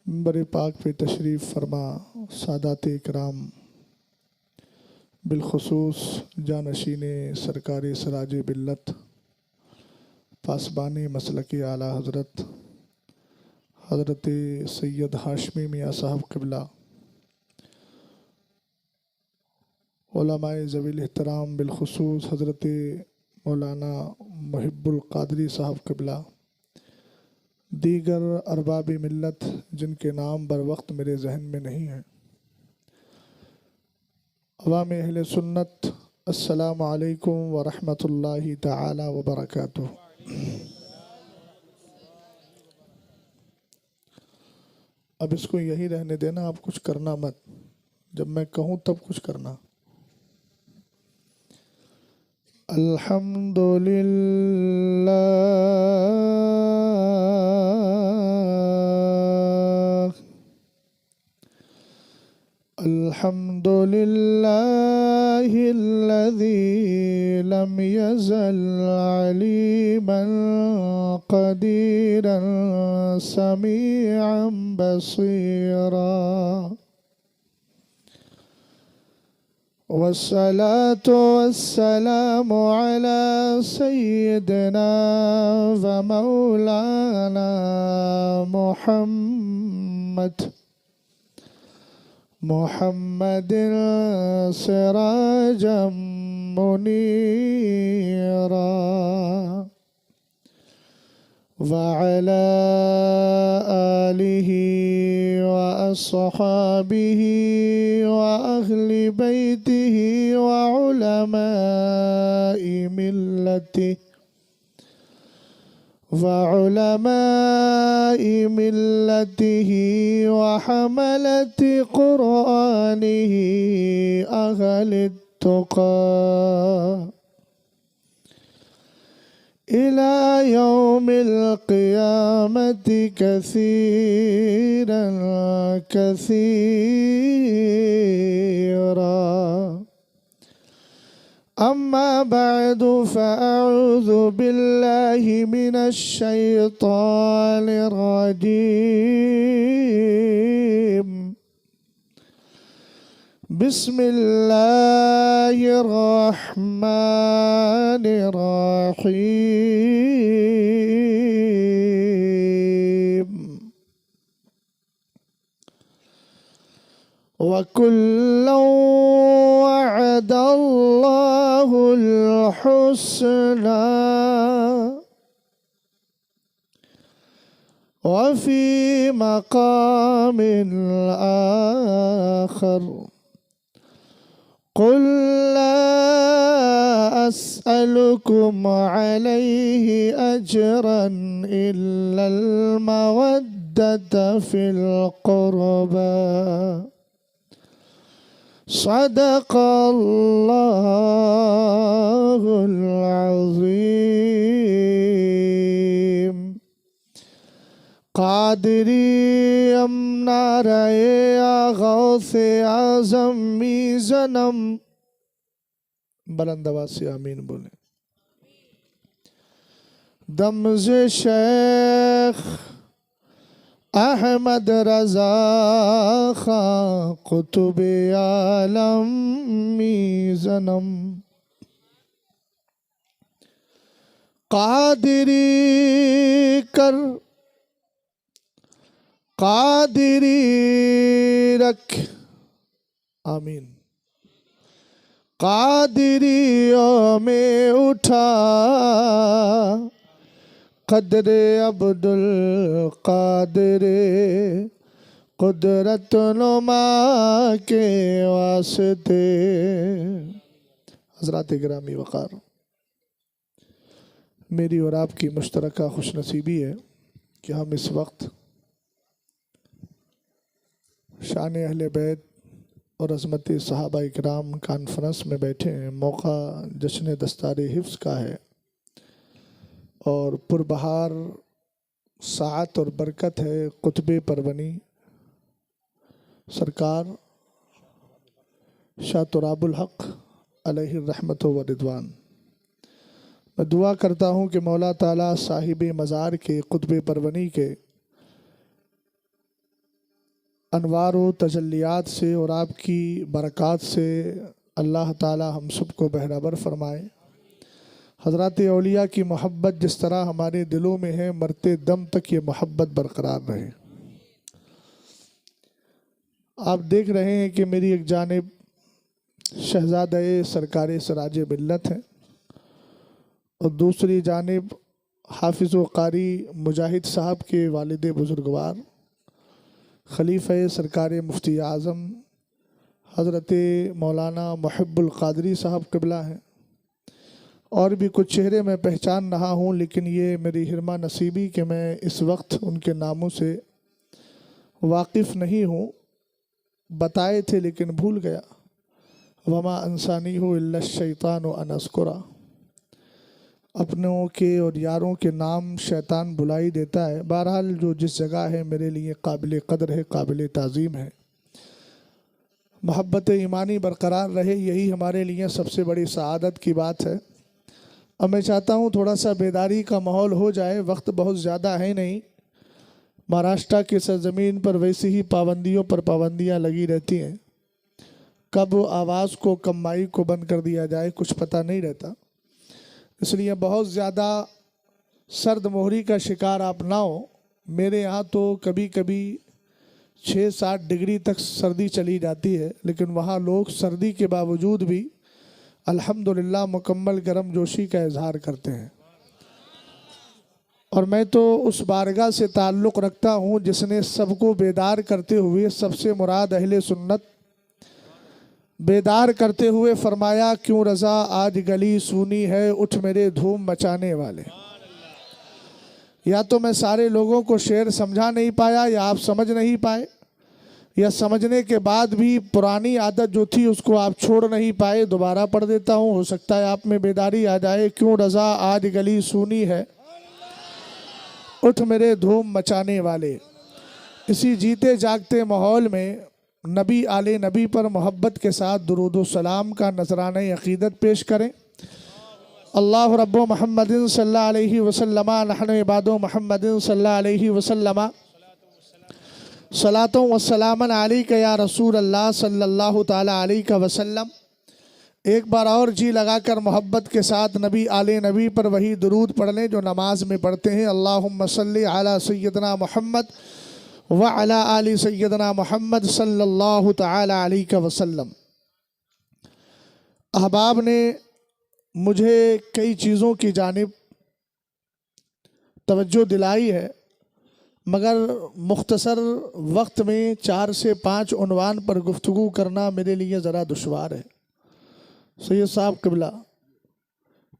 मिंबर पाक पे तशरीफ़ फरमा सादात इकराम, बिलखुसूस जानशीन सरकार सराज बिल्लत पासबानी मसलक आला हज़रत हज़रत सैयद हाशमी मियाँ साहब क़िबला, उलमाए ज़वील एहतराम बिलखुसूस हज़रत मौलाना मुहिब्बुल क़ादरी साहब क़िबला, दीगर अरबाबी मिल्लत जिनके नाम बर वक्त मेरे जहन में नहीं हैं, अवाम अहले सुन्नत, अस्सलामु अलैकुम व रहमतुल्लाहि तआला व बरकातुहू। अब इसको यही रहने देना, आप कुछ करना मत, जब मैं कहूँ तब कुछ करना। अल्हम्दुलिल्लाह अल्हम्दुलिल्लाहिल्लज़ी लम यज़ल अलीमन क़दीरन समीअन बसीरा, वस्सलातु वस्सलामु अला सय्यिदिना व मौलाना मुहम्मदिन सिराजम मुनीरा, व अला आलिहि व अस्हाबिहि व अहली बैतिहि व उलमाए मिल्लतिहि व हमलति क़ुरआनिहि अहलित तुक़ा इला यौमिल क़ियामति कसीरन कसीरा, अम्मा बअदु फ़अऊज़ु बिल्लाहि मिनश शैतानिर रजीम, बिस्मिल्लाहिर्रहमानिर्रहीम, वकुल्लन वअदल्लाहुल हुस्ना वफ़ी मक़ामिन आख़र क़ुल ला अस्अलुकुम अलैहि अजरन इल्लल मवद्दता फ़िल क़ुरबा, सदक़ल्लाहुल अज़ीम। क़ादिरी नाराए गौसे आज़म मीज़नम, बुलंद आवाज़ से आमीन बोले। दमज़े शेख अहमद रज़ा खां कुतुबे आलम मीज़नम, क़ादिरी कर क़ादिरी रख, आमीन। क़ादिरियों में उठा क़द्रे अब्दुल क़ादिरे कुदरत नुमा के वास्ते। हज़रात गिरामी वक़ार, मेरी और आपकी मुश्तरका खुशनसीबी है कि हम इस वक्त शान अहले बैत और अज़मत सहाबा इकराम कॉन्फ्रेंस में बैठे हैं। मौका जश्न दस्तार हिफ्ज़ का है और पुरबहार साअत और बरकत है। कुतुबे परवनी सरकार शाह तुराबुल हक़ अलैहि रहमत व रिदवान, मैं दुआ करता हूँ कि मौला ताला साहिब मज़ार के कुतुबे परवनी के अनवार व तजल्लियात से और आपकी बरक़ात से अल्लाह ताला हम सबको बहरावर फरमाए। हज़रात औलिया की मोहब्बत जिस तरह हमारे दिलों में है, मरते दम तक ये मोहब्बत बरकरार रहे। आप देख रहे हैं कि मेरी एक जानिब शहज़ादे सरकार सराज मिल्लत हैं और दूसरी जानिब हाफिज़ व कारी मुजाहिद साहब के वालिद बुज़ुर्गवार खलीफ़ा सरकार मुफ्ती आज़म हज़रत मौलाना मुहिब्बुल क़ादरी साहब क़िबला हैं। और भी कुछ चेहरे मैं पहचान रहा हूँ, लेकिन ये मेरी हिरमा नसीबी कि मैं इस वक्त उनके नामों से वाकिफ़ नहीं हूँ। बताए थे लेकिन भूल गया। वमा अंसानी हो इल्ला शैतान व अनस्कुरा। अपनों के और यारों के नाम शैतान बुलाई देता है। बहरहाल जो जिस जगह है मेरे लिए काबिल क़द्र है, काबिल ताज़ीम है। मोहब्बत ईमानी बरकरार रहे, यही हमारे लिए सबसे बड़ी सआदत की बात है। अब मैं चाहता हूँ थोड़ा सा बेदारी का माहौल हो जाए। वक्त बहुत ज़्यादा है नहीं। महाराष्ट्र की सरज़मीन पर वैसी ही पाबंदियों पर पाबंदियाँ लगी रहती हैं। कब आवाज़ को, कमाई को बंद कर दिया जाए कुछ पता नहीं रहता। इसलिए बहुत ज़्यादा सर्द मोहरी का शिकार आप ना हो। मेरे यहाँ तो कभी कभी 6-7 डिग्री तक सर्दी चली जाती है, लेकिन वहाँ लोग सर्दी के बावजूद भी अल्हम्दुलिल्लाह मुकम्मल गर्म जोशी का इजहार करते हैं। और मैं तो उस बारगाह से ताल्लुक़ रखता हूँ जिसने सबको बेदार करते हुए, सबसे मुराद अहले सुन्नत, बेदार करते हुए फरमाया, क्यों रज़ा आज गली सूनी है, उठ मेरे धूम मचाने वाले। या तो मैं सारे लोगों को शेर समझा नहीं पाया या आप समझ नहीं पाए, या समझने के बाद भी पुरानी आदत जो थी उसको आप छोड़ नहीं पाए। दोबारा पढ़ देता हूँ, हो सकता है आप में बेदारी आ जाए। क्यों रज़ा आज गली सूनी है, उठ मेरे धूम मचाने वाले। इसी जीते जागते माहौल में नबी आले नबी पर मोहब्बत के साथ दुरूद व सलाम का नजराना अक़ीदत पेश करें। अल्लाह रब्बो मुहम्मदिन सल्लल्लाहु अलैहि वसल्लम नहनु इबादो मुहम्मदिन सल्लल्लाहु अलैहि वसल्लम सलातो व सलामन अलैका या रसूल अल्लाह सल्लल्लाहु ताला अलैहि वसल्लम। एक बार और जी लगाकर मोहब्बत के साथ नबी आले नबी पर वही दुरूद पढ़ लें जो नमाज में पढ़ते हैं। अल्लाहुम्मा सल्ली अला सय्यदना मुहम्मद व अला आलि सय्यदना मुहम्मद सल्लल्लाहु ताला अलैहि वसल्लम। अहबाब ने मुझे कई चीज़ों की जानिब तवज्जो दिलाई है, मगर मुख्तसर वक्त में 4 से 5 उन्वान पर गुफ्तगू करना मेरे लिए ज़रा दुश्वार है। सैयद साहब क़िबला,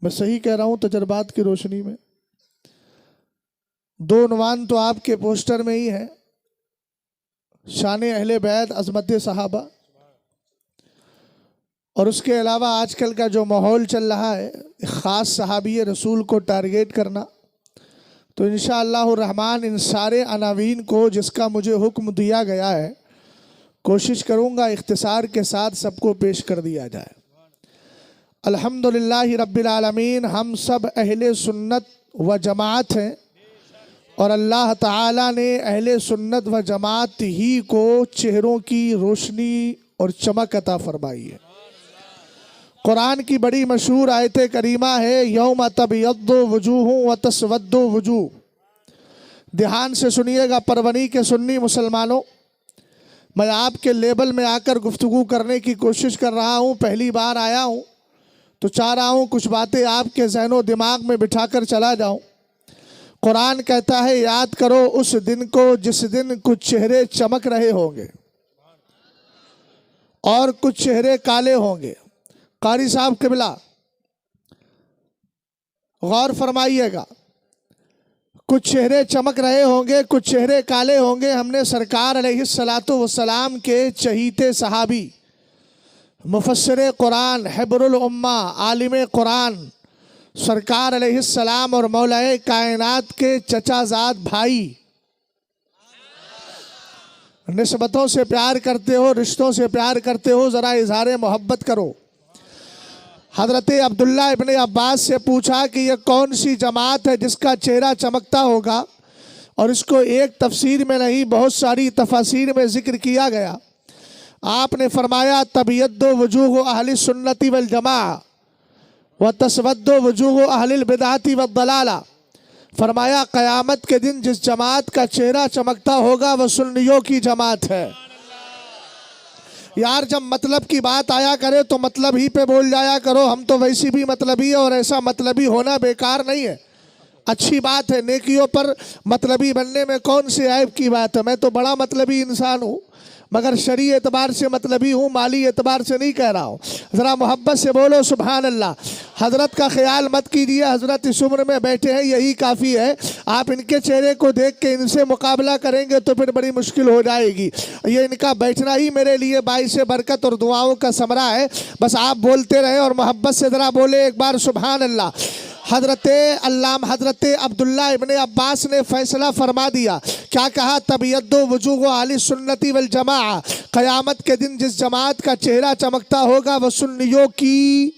मैं सही कह रहा हूँ तजर्बात की रोशनी में? 2 उन्वान तो आपके पोस्टर में ही है, शान अहले बैत, अज़मत सहाबा, और उसके अलावा आजकल का जो माहौल चल रहा है ख़ास सहाबी रसूल को टारगेट करना। तो इंशाअल्लाह रहमान इन सारे अनावीन को जिसका मुझे हुक्म दिया गया है कोशिश करूँगा इख्तिसार के साथ सबको पेश कर दिया जाए। अल्हम्दुलिल्लाहि रब्बिल आलमीन, हम सब अहले सुन्नत व जमात हैं और अल्लाह ताला ने अहले सुन्नत व जमात ही को चेहरों की रोशनी और चमक अता फरमाई है। कुरान की बड़ी मशहूर आयत करीमा है, यौम तबयद्दु वजूहुं व तस्वद्दु वजूह। ध्यान से सुनिएगा परवनी के सुन्नी मुसलमानों, मैं आपके लेवल में आकर गुफ्तगू करने की कोशिश कर रहा हूँ। पहली बार आया हूँ तो चाह रहा हूँ कुछ बातें आपके ज़हनो दिमाग में बिठाकर चला जाऊँ। कुरान कहता है, याद करो उस दिन को जिस दिन कुछ चेहरे चमक रहे होंगे और कुछ चेहरे काले होंगे। कारी साहब क़िबला गौर फरमाइएगा, कुछ चेहरे चमक रहे होंगे, कुछ चेहरे काले होंगे। हमने सरकार अलैहिस्सलातु वस्सलाम के चहीते सहाबी, मुफस्सिर कुरान, हिब्रुल उम्मा, आलिम कुरान सरकार अलैहिस्सलाम और मौलाए कायनात के चचाजाद भाई, निस्बतों से प्यार करते हो, रिश्तों से प्यार करते हो, ज़रा इज़हार मोहब्बत करो। हज़रत अब्दुल्ला इब्ने अब्बास से पूछा कि यह कौन सी जमात है जिसका चेहरा चमकता होगा। और इसको एक तफसीर में नहीं बहुत सारी तफसीर में जिक्र किया गया। आपने फरमाया तबियद्दो वजूह अहली सुन्नती वल जमा व तस्वद्दो वजूह अहलिल बिदअती व दलाला। फरमाया क़यामत के दिन जिस जमात का चेहरा चमकता होगा वह सुन्नियों की जमात है। यार जब मतलब की बात आया करे तो मतलब ही पे बोल जाया करो। हम तो वैसी भी मतलबी है और ऐसा मतलबी होना बेकार नहीं है, अच्छी बात है। नेकियों पर मतलबी बनने में कौन सी ऐब की बात है। मैं तो बड़ा मतलबी इंसान हूँ मगर शरी एतबार से मतलबी हूँ, माली एतबार से नहीं कह रहा हूँ। ज़रा मोहब्बत से बोलो सुभान अल्लाह। हज़रत का ख्याल मत कीजिए, हज़रत इस उम्र में बैठे हैं यही काफ़ी है। आप इनके चेहरे को देख के इनसे मुकाबला करेंगे तो फिर बड़ी मुश्किल हो जाएगी। ये इनका बैठना ही मेरे लिए बाइस बरकत और दुआओं का समरा है। बस आप बोलते रहे और मोहब्बत से ज़रा बोले एक बार सुभान अल्लाह। हज़रत अब्दुल्ला इब्ने अब्बास ने फैसला फरमा दिया। क्या कहा? तबियद्दो वजूह अहली सुन्नती वल जमा। क़यामत के दिन जिस जमात का चेहरा चमकता होगा वह सुन्नियों की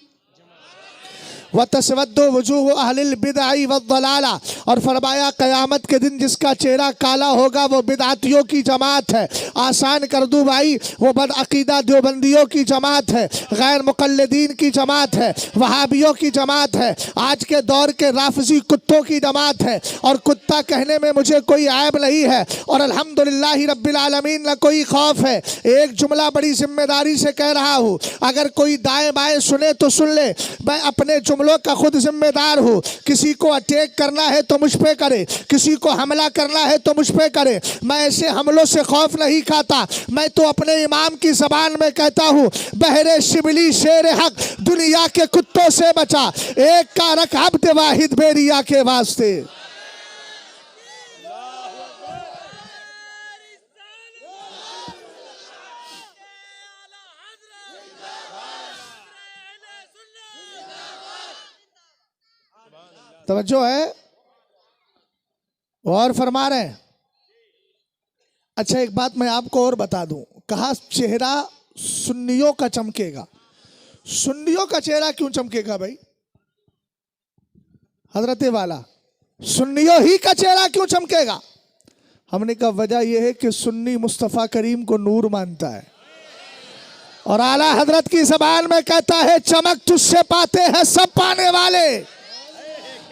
व तस्वद्दो वजूह अहलिल बिदअती व दलाला। और फरमाया क़यामत के दिन जिसका चेहरा काला होगा वो बिदअतियों की जमात है। आसान कर दूँ भाई, वो बदअकीदा देवबंदियों की जमात है, गैर मुक़ल्लिदीन की जमात है, वहाबियों की जमात है, आज के दौर के राफ़िज़ी कुत्तों की जमात है। और कुत्ता कहने में मुझे कोई ऐब नहीं है और अल्हम्दुलिल्लाहि रब्बिल आलमीन न कोई खौफ है। एक जुमला बड़ी जिम्मेदारी से कह रहा हूँ, अगर कोई दाएँ बाएँ सुने तो सुन ले, मैं अपने जुमलों का खुद जिम्मेदार हूँ। किसी को अटैक करना है तो मुझ पे करे, किसी को हमला करना है तो मुझ पे करे। मैं ऐसे हमलों से खौफ नहीं खाता। मैं तो अपने इमाम की ज़बान में कहता हूँ, बहरे शिबली शेर हक दुनिया के कुत्तों से बचा, एक का रख अब्द वाहिद बेरिया के वास्ते। तवज्जो है और फरमा रहे हैं। अच्छा एक बात मैं आपको और बता दूं, कहा चेहरा सुन्नियों का चमकेगा। सुन्नियों का चेहरा क्यों चमकेगा भाई? हजरत वाला सुन्नियों ही का चेहरा क्यों चमकेगा? हमने कहा वजह यह है कि सुन्नी मुस्तफ़ा करीम को नूर मानता है और आला हजरत की ज़बान में कहता है, चमक तुझसे पाते हैं सब पाने वाले,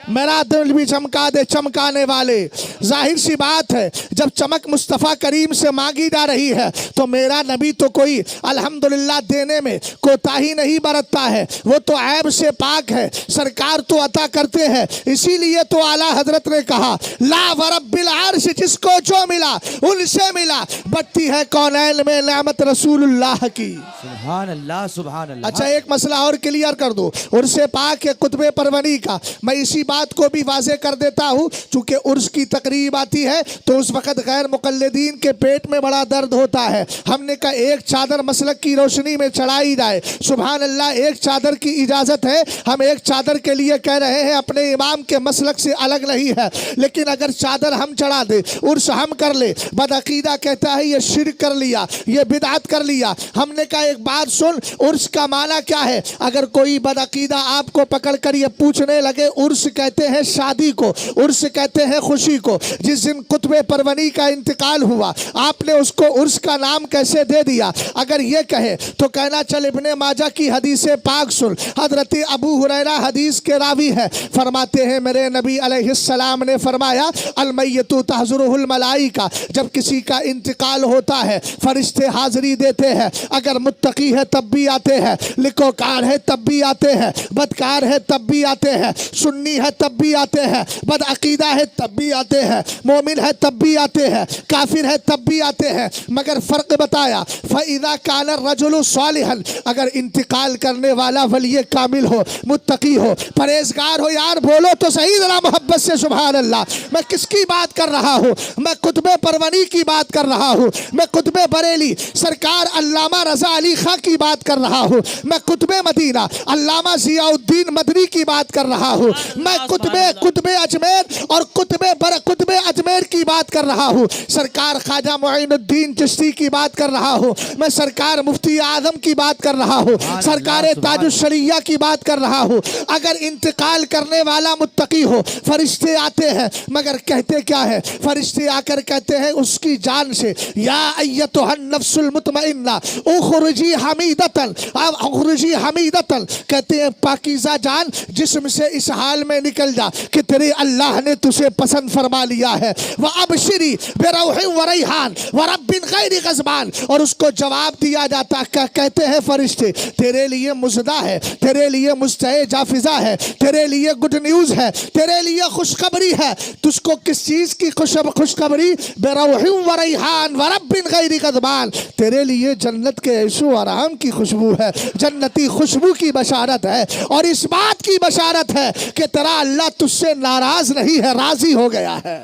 मेरा दिल भी चमका दे चमकाने वाले। जाहिर सी बात है, जब चमक मुस्तफ़ा करीम से मांगी जा रही है तो मेरा नबी तो कोई अल्हम्दुलिल्लाह देने में कोताही नहीं बरतता है, वो तो ऐब से पाक है, सरकार तो अता करते हैं। इसीलिए तो आला हजरत ने कहा, ला वरब्बिल अर्श, जिसको जो मिला उनसे मिला, बढ़ती है कौनैन में नेमत रसूलुल्लाह की। सुभान अल्लाह सुभान अल्लाह। अच्छा एक मसला और क्लियर कर दो, उर्से पाक है कुतबे परवनी का। मैं इसी बात को भी वाज़े कर देता हूँ, चूंकि उर्स की तकरीब आती है तो उस वक्त गैर मुक़ल्लिदीन के पेट में बड़ा दर्द होता है। हमने कहा एक चादर मसलक की रोशनी में चढ़ाई जाए। सुभान अल्लाह, एक चादर की इजाज़त है, हम एक चादर के लिए कह रहे हैं, अपने इमाम के मसलक से अलग नहीं है। लेकिन अगर चादर हम चढ़ा दे, उर्स हम कर ले, बदअकीदा कहता है ये शिर्क कर लिया, ये बिदअत कर लिया। हमने कहा एक बात सुन, उर्स का माना क्या है? अगर कोई बदअकीदा आपको पकड़ कर ये पूछने लगे, उर्स कहते हैं शादी को, उर्स कहते हैं खुशी को। जिस दिन कुतबे परवनी का इंतकाल हुआ आपने उसको उर्स का नाम कैसे दे दिया? अगर ये कहे तो कहना चल इब्ने माजा की हदीस पाक सुन। हजरत अबू हुरैरा हदीस के रावी है, फरमाते हैं मेरे नबी अलैहिस्सलाम ने फरमाया, अल मय्यतु तहज़ुरुहुल मलाइका, जब किसी का इंतकाल होता है फरिश्ते हाजिरी देते हैं। अगर मुत्तकी है तब भी आते हैं, लिकोकार है तब भी आते हैं, बदकार है तब भी आते हैं, सुन्नी है तब भी आते हैं, बदअकीदा है तब भी आते हैं, मोमिन है तब भी आते हैं, काफिर है तब भी आते हैं। मगर फ़र्क बताया, फ़इज़ा कान रजुलु सालिहन, अगर इंतकाल करने वाला वली कामिल हो, मुत्तकी हो, परहेज़गार हो। यार बोलो तो सही ज़रा मोहब्बत से सुभान अल्लाह। मैं किसकी बात कर रहा हूँ? मैं कुतबे परवनी की बात कर रहा हूँ, मैं कुतबे बरेली सरकार अल्लामा रज़ा अली खां की बात कर रहा हूँ, मैं कुतबे मदीना अल्लामा ज़ियाउद्दीन मदनी की बात कर रहा हूँ, मैं कुतबे अजमेर और कुतबे अजमेर की बात कर रहा हूँ। सरकार ख्वाजा मुईनुद्दीन चिश्ती की बात कर रहा हूँ मैं। सरकार मुफ्ती आजम की बात कर रहा हूँ। सरकार ताजुश्शरिया की बात कर रहा हूँ। अगर इंतकाल करने वाला मुत्तकी हो, फरिश्ते आते हैं मगर कहते क्या है? फरिश्ते आकर कहते हैं उसकी जान से, या अय्यतुहन नफ्सुल मुतमइन्ना उखरुजी हमीदतन, उखरुजी हमीदतन, कहते हैं पाकीज़ा जान जिस्म से इस हाल में निकल जा कि तेरे अल्लाह ने तुझे पसंद फरमा लिया है। वह अबशिरी बिरौहिन व रैहान व रब्बिन गैरि गज़बान, और उसको जवाब दिया जाता कहते हैं फरिश्ते तेरे लिए मुज़दा है, तेरे लिए मुस्तए जाफिजा है, तेरे लिए गुड न्यूज़ है, तेरे लिए खुशखबरी है। तुझको किस चीज़ की खुशखबरी? बिरौहिन व रैहान व रब्बिन गैरि गज़बान, तेरे लिए जन्नत के ऐशो आराम की खुशबू है, जन्नती खुशबू की बशारत है। और इस बात की बशारत है कि तेरा अल्लाह तुझसे नाराज नहीं है, राजी हो गया है।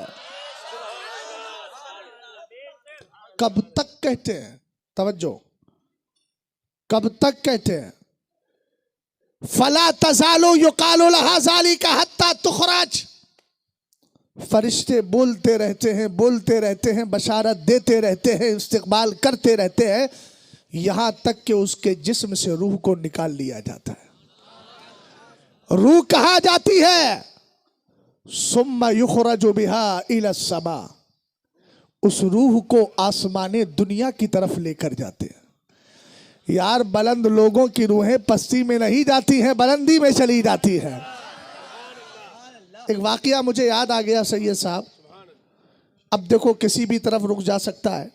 कब तक कहते हैं? तवज्जो, कब तक कहते हैं? फला तजालो युकालो लहा ज़ालिका हत्ता तुखरज, फरिश्ते बोलते रहते हैं, बशारत देते रहते हैं, इस्तिकबाल करते रहते हैं, यहां तक कि उसके जिस्म से रूह को निकाल लिया जाता है। रूह कहाँ जाती है? सुम्मा युखरजु बिहा इला समा, उस रूह को आसमाने दुनिया की तरफ लेकर जाते हैं। यार बुलंद लोगों की रूहें पस्ती में नहीं जाती हैं, बुलंदी में चली जाती हैं। एक वाकया मुझे याद आ गया सैयद साहब। अब देखो किसी भी तरफ रुक जा सकता है,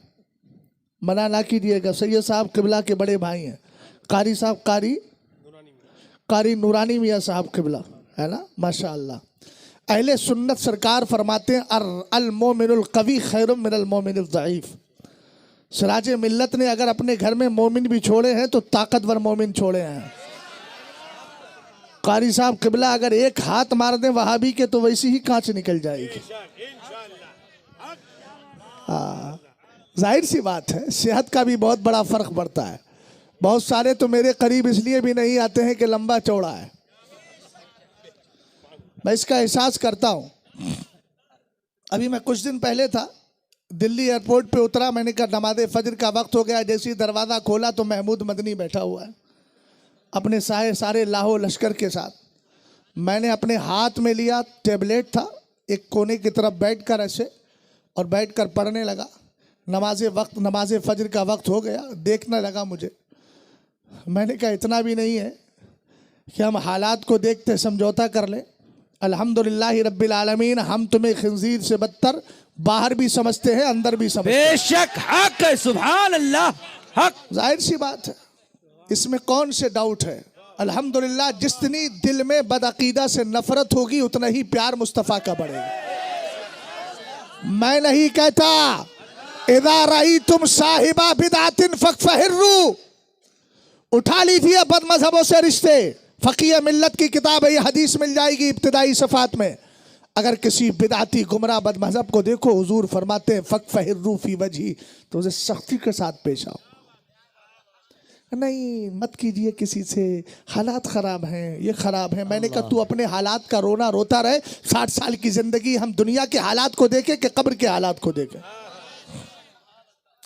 मना ना कीजिएगा। सैयद साहब किबला के बड़े भाई हैं, कारी साहब, कारी नूरानी मियाँ साहब किबला है ना, माशाअल्लाह। अहले सुन्नत सरकार फरमाते हैं अल मोमिनुल कवी खैरुम मिनल मोमिनिल ज़ईफ। सिराज मिल्लत ने अगर अपने घर में मोमिन भी छोड़े हैं तो ताकतवर मोमिन छोड़े हैं। कारी साहब किबला अगर एक हाथ मार दें वहाबी के तो वैसी ही कांच निकल जाएगी। जाहिर सी बात है, सेहत का भी बहुत बड़ा फर्क पड़ता है। बहुत सारे तो मेरे करीब इसलिए भी नहीं आते हैं कि लंबा चौड़ा है, मैं इसका एहसास करता हूं। अभी मैं कुछ दिन पहले था, दिल्ली एयरपोर्ट पे उतरा, मैंने कहा नमाज़े फजर का वक्त हो गया। जैसे ही दरवाज़ा खोला तो महमूद मदनी बैठा हुआ है अपने सारे लाहो लश्कर के साथ। मैंने अपने हाथ में लिया, टेबलेट था, एक कोने की तरफ बैठकर ऐसे, और बैठकर पढ़ने लगा। नमाज़े फजर का वक्त हो गया, देखने लगा मुझे। मैंने कहा इतना भी नहीं है कि हम हालात को देखते समझौता कर ले। अल्हम्दुलिल्लाह रब्बिल आलमीन, हम तुम्हें खिंजीर से बदतर बाहर भी समझते हैं, अंदर भी समझते हैं। बेशक हक है, सुभान अल्लाह, हक। जाहिर सी बात है, इसमें कौन से डाउट है। अल्हम्दुलिल्लाह, जितनी दिल में बदअकीदा से नफरत होगी उतना ही प्यार मुस्तफ़ा का बढ़ेगा। मैं नहीं कहता इदा रही तुम साहिबा बिदातिन फकफहिर्रू, उठा लीजिए बदमज़हबों से रिश्ते। फ़क़ीह मिल्लत की किताब है, ये हदीस मिल जाएगी इब्तिदाई सफ़ात में। अगर किसी बिदाती गुमराह बदमज़हब को देखो, हुजूर फरमाते हैं फकफहिर्रू फी वजही, तो उसे सख्ती के साथ पेश आओ। नहीं मत कीजिए किसी से, हालात ख़राब हैं, ये ख़राब हैं। मैंने कहा तू अपने हालात का रोना रोता रहे। 60 साल की ज़िंदगी हम दुनिया के हालात को देखें कि कब्र के हालात को देखें?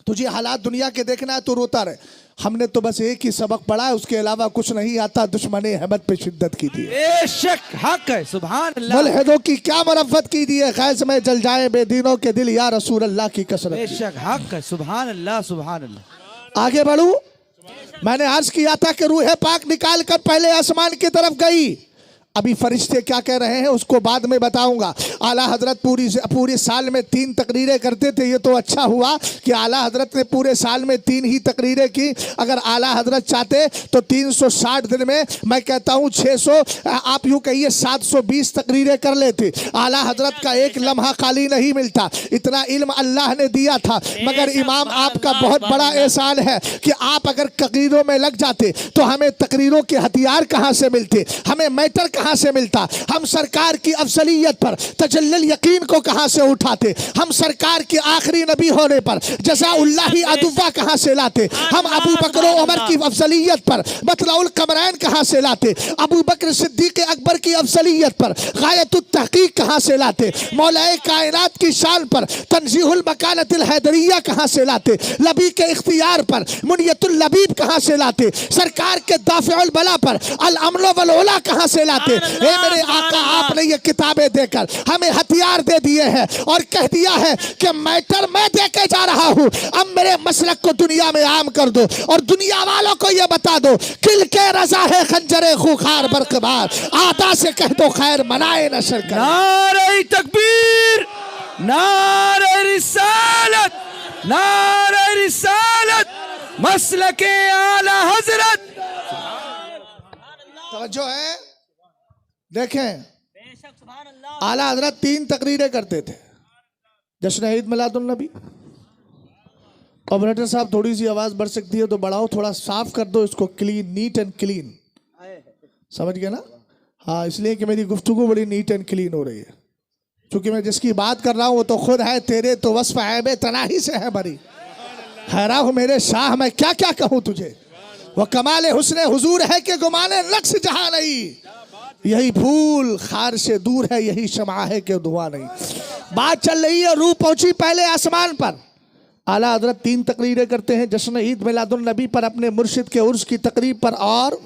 तुझे हालात दुनिया के देखना है तो रोता रहे। हमने तो बस एक ही सबक पढ़ा है, उसके अलावा कुछ नहीं आता। दुश्मने अहमद पे शिद्दत की दी, बेशक हक है, सुभान अल्लाह। मुल्हिदों की क्या मरफ़त की दी है, खैस में जल जाए बेदीनों के दिल, या रसूल अल्लाह की कसरत। बेशक हक है, सुभान अल्लाह, सुभान अल्लाह। आगे बढ़ूं, मैंने अर्ज किया था कि रूह पाक निकाल कर पहले आसमान की तरफ गई। अभी फरिश्ते क्या कह रहे हैं उसको बाद में बताऊंगा। आला हजरत पूरे साल में 3 तकरीरें करते थे। ये तो अच्छा हुआ कि आला हजरत ने पूरे साल में 3 ही तकरीरें की। अगर आला हजरत चाहते तो 360 दिन में, मैं कहता हूँ 600, आप यूँ कहिए 720 तकरीरें कर लेते। आला हजरत का एक लम्हा खाली नहीं मिलता। इतना इल्म अल्लाह ने दिया था, मगर इमाम आपका बहुत बड़ा एहसान है कि आप अगर तकरीरों में लग जाते तो हमें तकरीरों के हथियार कहाँ से मिलते, हमें मैटर कहां से मिलता, हम सरकार की अफजलियत पर तजल्लुल यकीन को कहां से उठाते, हम सरकार के आखिरी नबी होने पर जज़ाउल्लाही अदुव्वा कहां से लाते, हम अबू बकर उमर की अफजलियत पर मतलउल कमरैन कहां से लाते, अबू बकर सिद्दीक अकबर की अफजलियत पर गायतुत तहकीक कहां से लाते, मौलाए कायनात की शान पर तंजीहुल मकानतिल हैदरिया कहां से लाते, लबी के इख्तियार पर मुनियतुल लबीब कहां से लाते, सरकार के दाफिउल बला पर अल अमन वल उला कहां से लाते। ए मेरे आका, आपने ये किताबें देकर हमें हथियार दे दिए हैं और कह दिया है कि मैटर मैं देके जा रहा हूं, अब मेरे मसलक को दुनिया में आम कर दो और दुनिया वालों को ये बता दो, किल के रजा है खंजरे खूखार बरकबार, आदा से कह दो खैर मनाए नशर कर। नारे तकबीर, नारे रिसालत, नारे रिसालत, मसलके आला हजरत। तवज्जो है, देखें आला हजरत 3 तकरीरें करते थे, जश्न ईद मिलादुन नबी। ऑपरेटर साहब थोड़ी सी आवाज बढ़ सकती है तो बढ़ाओ, थोड़ा साफ कर दो इसको, क्लीन, नीट एंड क्लीन, समझ गए ना? हाँ, इसलिए कि मेरी गुफ्तगू बड़ी नीट एंड क्लीन हो रही है, क्योंकि मैं जिसकी बात कर रहा हूं वो तो खुद है, तेरे तो वस्फ है बे तनाही से है बरी। हैरा हूं मेरे शाह, मैं क्या क्या कहूं तुझे, वो कमाल हुस्ने हुजूर है कि गुमाने नक्श जहां नहीं, यही फूल खार से दूर है, यही शमा है कि धुआं नहीं। बात चल रही है, रूह पहुंची पहले आसमान पर। आला हजरत 3 तकरीरें करते हैं, जश्न ईद मिलादुन नबी पर, अपने मुर्शिद के उर्स की तकरीब पर और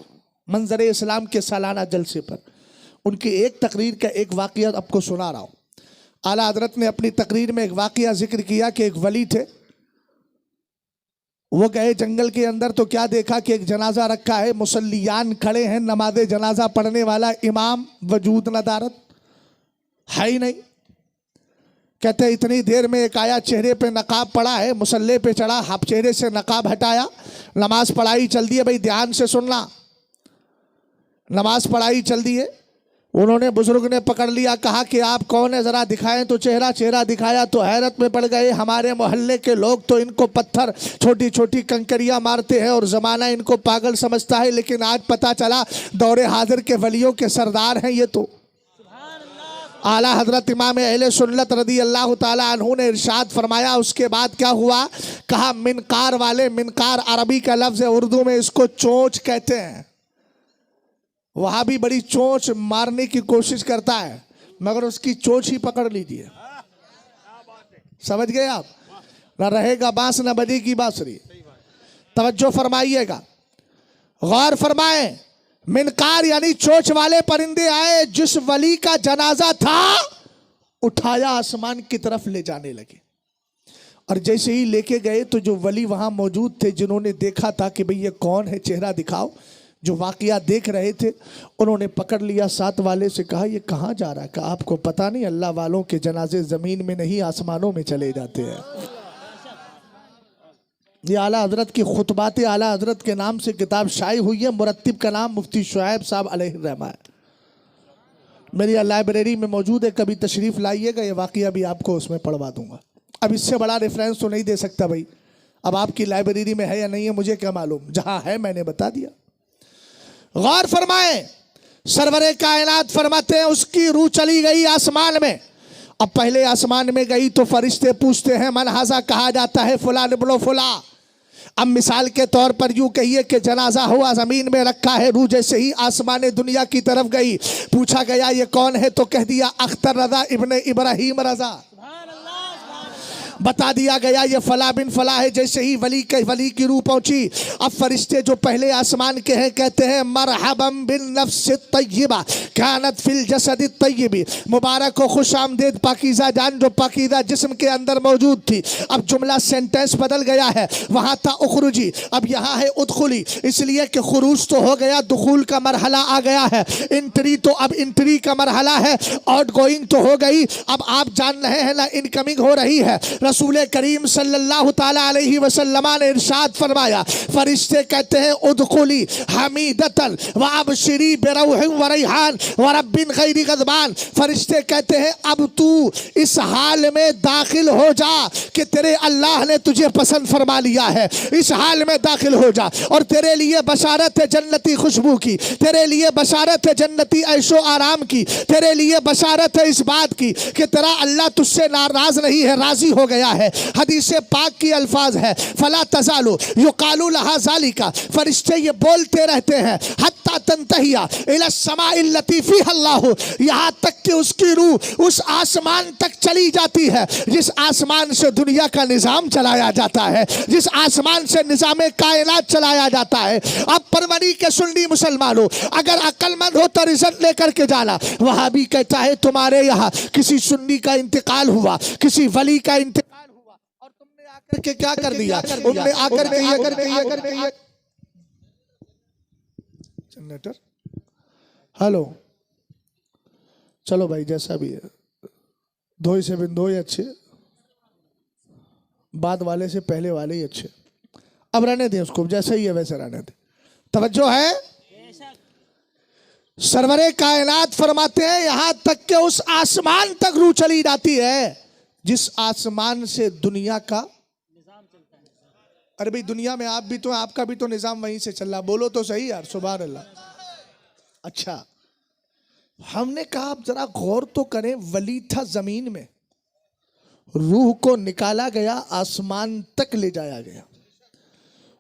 मंजर इस्लाम के सालाना जलसे पर। उनकी एक तकरीर का एक वाक़या आपको सुना रहा हूँ। आला हजरत ने अपनी तकरीर में एक वाक़या जिक्र किया कि एक वली थे, वो गए जंगल के अंदर तो क्या देखा कि एक जनाजा रखा है, मुसल्लियान खड़े हैं, नमाज़े जनाजा पढ़ने वाला इमाम वजूद नदारत है ही नहीं। कहते इतनी देर में एक आया, चेहरे पे नकाब पड़ा है, मुसल्ले पे चढ़ा, हाफ चेहरे से नकाब हटाया, नमाज पढ़ाई चल दी है। भाई ध्यान से सुनना, नमाज पढ़ाई चल दी है। उन्होंने बुजुर्ग ने पकड़ लिया, कहा कि आप कौन है जरा दिखाएं, तो चेहरा दिखाया तो हैरत में पड़ गए। हमारे मोहल्ले के लोग तो इनको पत्थर, छोटी छोटी कंकरियां मारते हैं और जमाना इनको पागल समझता है, लेकिन आज पता चला दौरे हाजिर के वलियों के सरदार हैं ये तो। आला हजरत इमाम अहले सुन्नत रदी अल्लाह ताला अन्हु ने इरशाद फरमाया, उसके बाद क्या हुआ, कहा मिनकार वाले, मिनकार अरबी का लफ्ज है, उर्दू में इसको चोंच कहते हैं। वहां भी बड़ी चोंच मारने की कोशिश करता है, मगर उसकी चोंच ही पकड़ लीजिए, समझ गए आप? न रहेगा बांस न बजेगी बांसुरी। तवज्जो फरमाइएगा, गौर फरमाए। मिनकार यानी चोंच वाले परिंदे आए, जिस वली का जनाजा था उठाया आसमान की तरफ ले जाने लगे, और जैसे ही लेके गए तो जो वली वहां मौजूद थे, जिन्होंने देखा था कि भाई ये कौन है, चेहरा दिखाओ, जो वाकया देख रहे थे, उन्होंने पकड़ लिया, साथ वाले से कहा ये कहाँ जा रहा है? कहा आपको पता नहीं, अल्लाह वालों के जनाजे जमीन में नहीं आसमानों में चले जाते हैं। ये आला हजरत की खुतबात आला हजरत के नाम से किताब शाये हुई है, मुरत्तिब का नाम मुफ्ती शुएब साहब अलैहिर्रहमा है, मेरी लाइब्रेरी में मौजूद है, कभी तशरीफ लाइएगा, ये वाकया भी आपको उसमें पढ़वा दूंगा। अब इससे बड़ा रेफरेंस तो नहीं दे सकता भाई, अब आपकी लाइब्रेरी में है या नहीं है मुझे क्या मालूम, जहां है मैंने बता दिया। गौर फरमाए, सरवरे कायनात फरमाते हैं उसकी रूह चली गई आसमान में। अब पहले आसमान में गई तो फरिश्ते पूछते हैं मन हाजा, कहा जाता है फुला निबलो फुला। अब मिसाल के तौर पर यूं कहिए कि जनाजा हुआ, जमीन में रखा है, रूह जैसे ही आसमान दुनिया की तरफ गई, पूछा गया ये कौन है, तो कह दिया अख्तर रजा इब्ने इब्राहिम रजा। बता दिया गया ये फला बिन फला है। जैसे ही वली की रूह पहुंची, अब फरिश्ते जो पहले आसमान के हैं कहते हैं मरहबम बिन नफ्स तय्यबा कानत फिल जसद तय्यबी, मुबारक हो, खुश आमदीद पाकीज़ा जान जो पाकीज़ा जिस्म के अंदर मौजूद थी। अब जुमला सेंटेंस बदल गया है, वहां था उखरुजी, अब यहाँ है उदखुली, इसलिए कि खुरूज तो हो गया, दुखूल का मरहला आ गया है, इंट्री तो अब इंट्री का मरहला है, आउट गोइंग तो हो गई, अब आप जान रहे हैं ना इनकमिंग हो रही है। रसूल करीम सल्लल्लाहु ताला अलैहि वसल्लम ने इरशाद फरमाया, फरिश्ते कहते हैं उदखुली हमीदतन व अबशिरी बिरौहिन व रैहान व रब्बिन गैरि गज़बान। फरिश्ते कहते हैं अब तू इस हाल में दाखिल हो जा कि तेरे अल्लाह ने तुझे पसंद फरमा लिया है, इस हाल में दाखिल हो जा और तेरे लिए बशारत है जन्नती खुशबू की, तेरे लिए बशारत है जन्नती ऐशो आराम की, तेरे लिए बशारत है इस बात की कि तेरा अल्लाह तुझसे नाराज नहीं है, राजी हो गया है। हदीस पाक की अल्फाज है, फला तजालु युकालु लहा ज़ालिका, फरिश्ते ये बोलते रहते हैं हत्ता तंतहिया इला समाइल लती फीहा अल्लाह, यहाँ तक कि उसकी रूह उस आसमान तक चली जाती है जिस आसमान से दुनिया का निजाम चलाया जाता है, जिस आसमान से निजाम कायनात चलाया जाता है। अब परवनी के सुन्नी मुसलमानों, अगर अक्लमंद हो तो रिजल्ट लेकर के जाना। वहां भी कहता है तुम्हारे यहाँ किसी सुन्नी का इंतकाल हुआ, किसी वली का इंतकाल हुआ और तुमने आकर के क्या कर दिया, उन्होंने आकर के जनरेटर हेलो चलो भाई जैसा भी है, धोई से बिन धोई अच्छे, बाद वाले से पहले वाले ही अच्छे। अब रहने दें उसको, जैसे ही है वैसे रहने दें। तवज्जो है, सरवरे कायनात फरमाते हैं यहां तक कि उस आसमान तक रूह चली जाती है जिस आसमान से दुनिया का निजाम चलता है। अरे भाई दुनिया में आप भी तो, आपका भी तो निजाम वहीं से चल रहा, बोलो तो सही यार, सुभान अल्लाह। अच्छा, हमने कहा आप जरा गौर तो करें, वली था जमीन में, रूह को निकाला गया, आसमान तक ले जाया गया,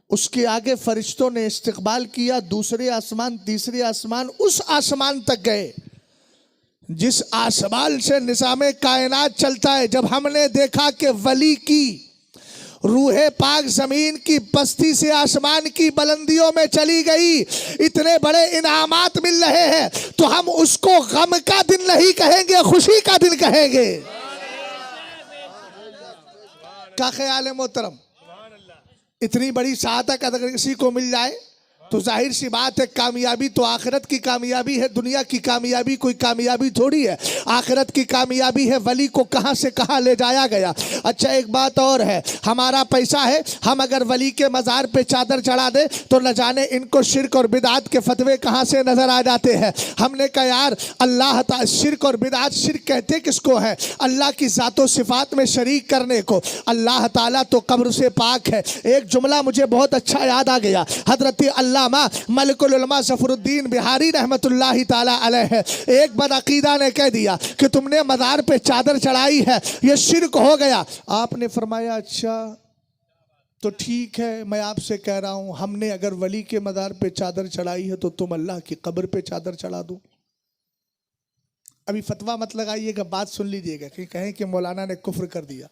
उसके आगे फरिश्तों ने इस्तकबाल किया, दूसरे आसमान, तीसरे आसमान, उस आसमान तक गए जिस आसमान से निज़ामे कायनात चलता है। जब हमने देखा कि वली की रूहे पाक जमीन की बस्ती से आसमान की बुलंदियों में चली गई, इतने बड़े इनामात मिल रहे हैं, तो हम उसको गम का दिन नहीं कहेंगे, खुशी का दिन कहेंगे। क्या ख्याल है मोहतरम? इतनी बड़ी सादत अगर किसी को मिल जाए तो जाहिर सी बात है कामयाबी तो आखिरत की कामयाबी है, दुनिया की कामयाबी कोई कामयाबी थोड़ी है, आखिरत की कामयाबी है। वली को कहां से कहां ले जाया गया। अच्छा एक बात और है, हमारा पैसा है, हम अगर वली के मज़ार पे चादर चढ़ा दे तो न जाने इनको शिर्क और बिदात के फतवे कहां से नजर आ जाते हैं। हमने कहा यार अल्लाह ताला शिर्क और बिदात, शिर्क कहते किसको है? अल्लाह की ज़ातो सिफात में शरीक करने को। अल्लाह ताला तो कब्र से पाक है। एक जुमला मुझे बहुत अच्छा याद आ गया, हजरत मलिकुल उलमा ज़फरुद्दीन बिहारी रहमतुल्लाहि ताला अलैह, एक बदअकीदा ने कह दिया कि तुमने मज़ार पे चादर चढ़ाई है, ये शिर्क हो गया। आपने फरमाया अच्छा तो ठीक है, मैं आपसे कह रहा हूं हमने अगर वली के मज़ार पे चादर चढ़ाई है तो तुम अल्लाह की कब्र पे चादर चढ़ा दो। अभी फतवा मत लगाइएगा, बात सुन लीजिएगा कि कहें कि मौलाना ने कुफ्र कर दिया।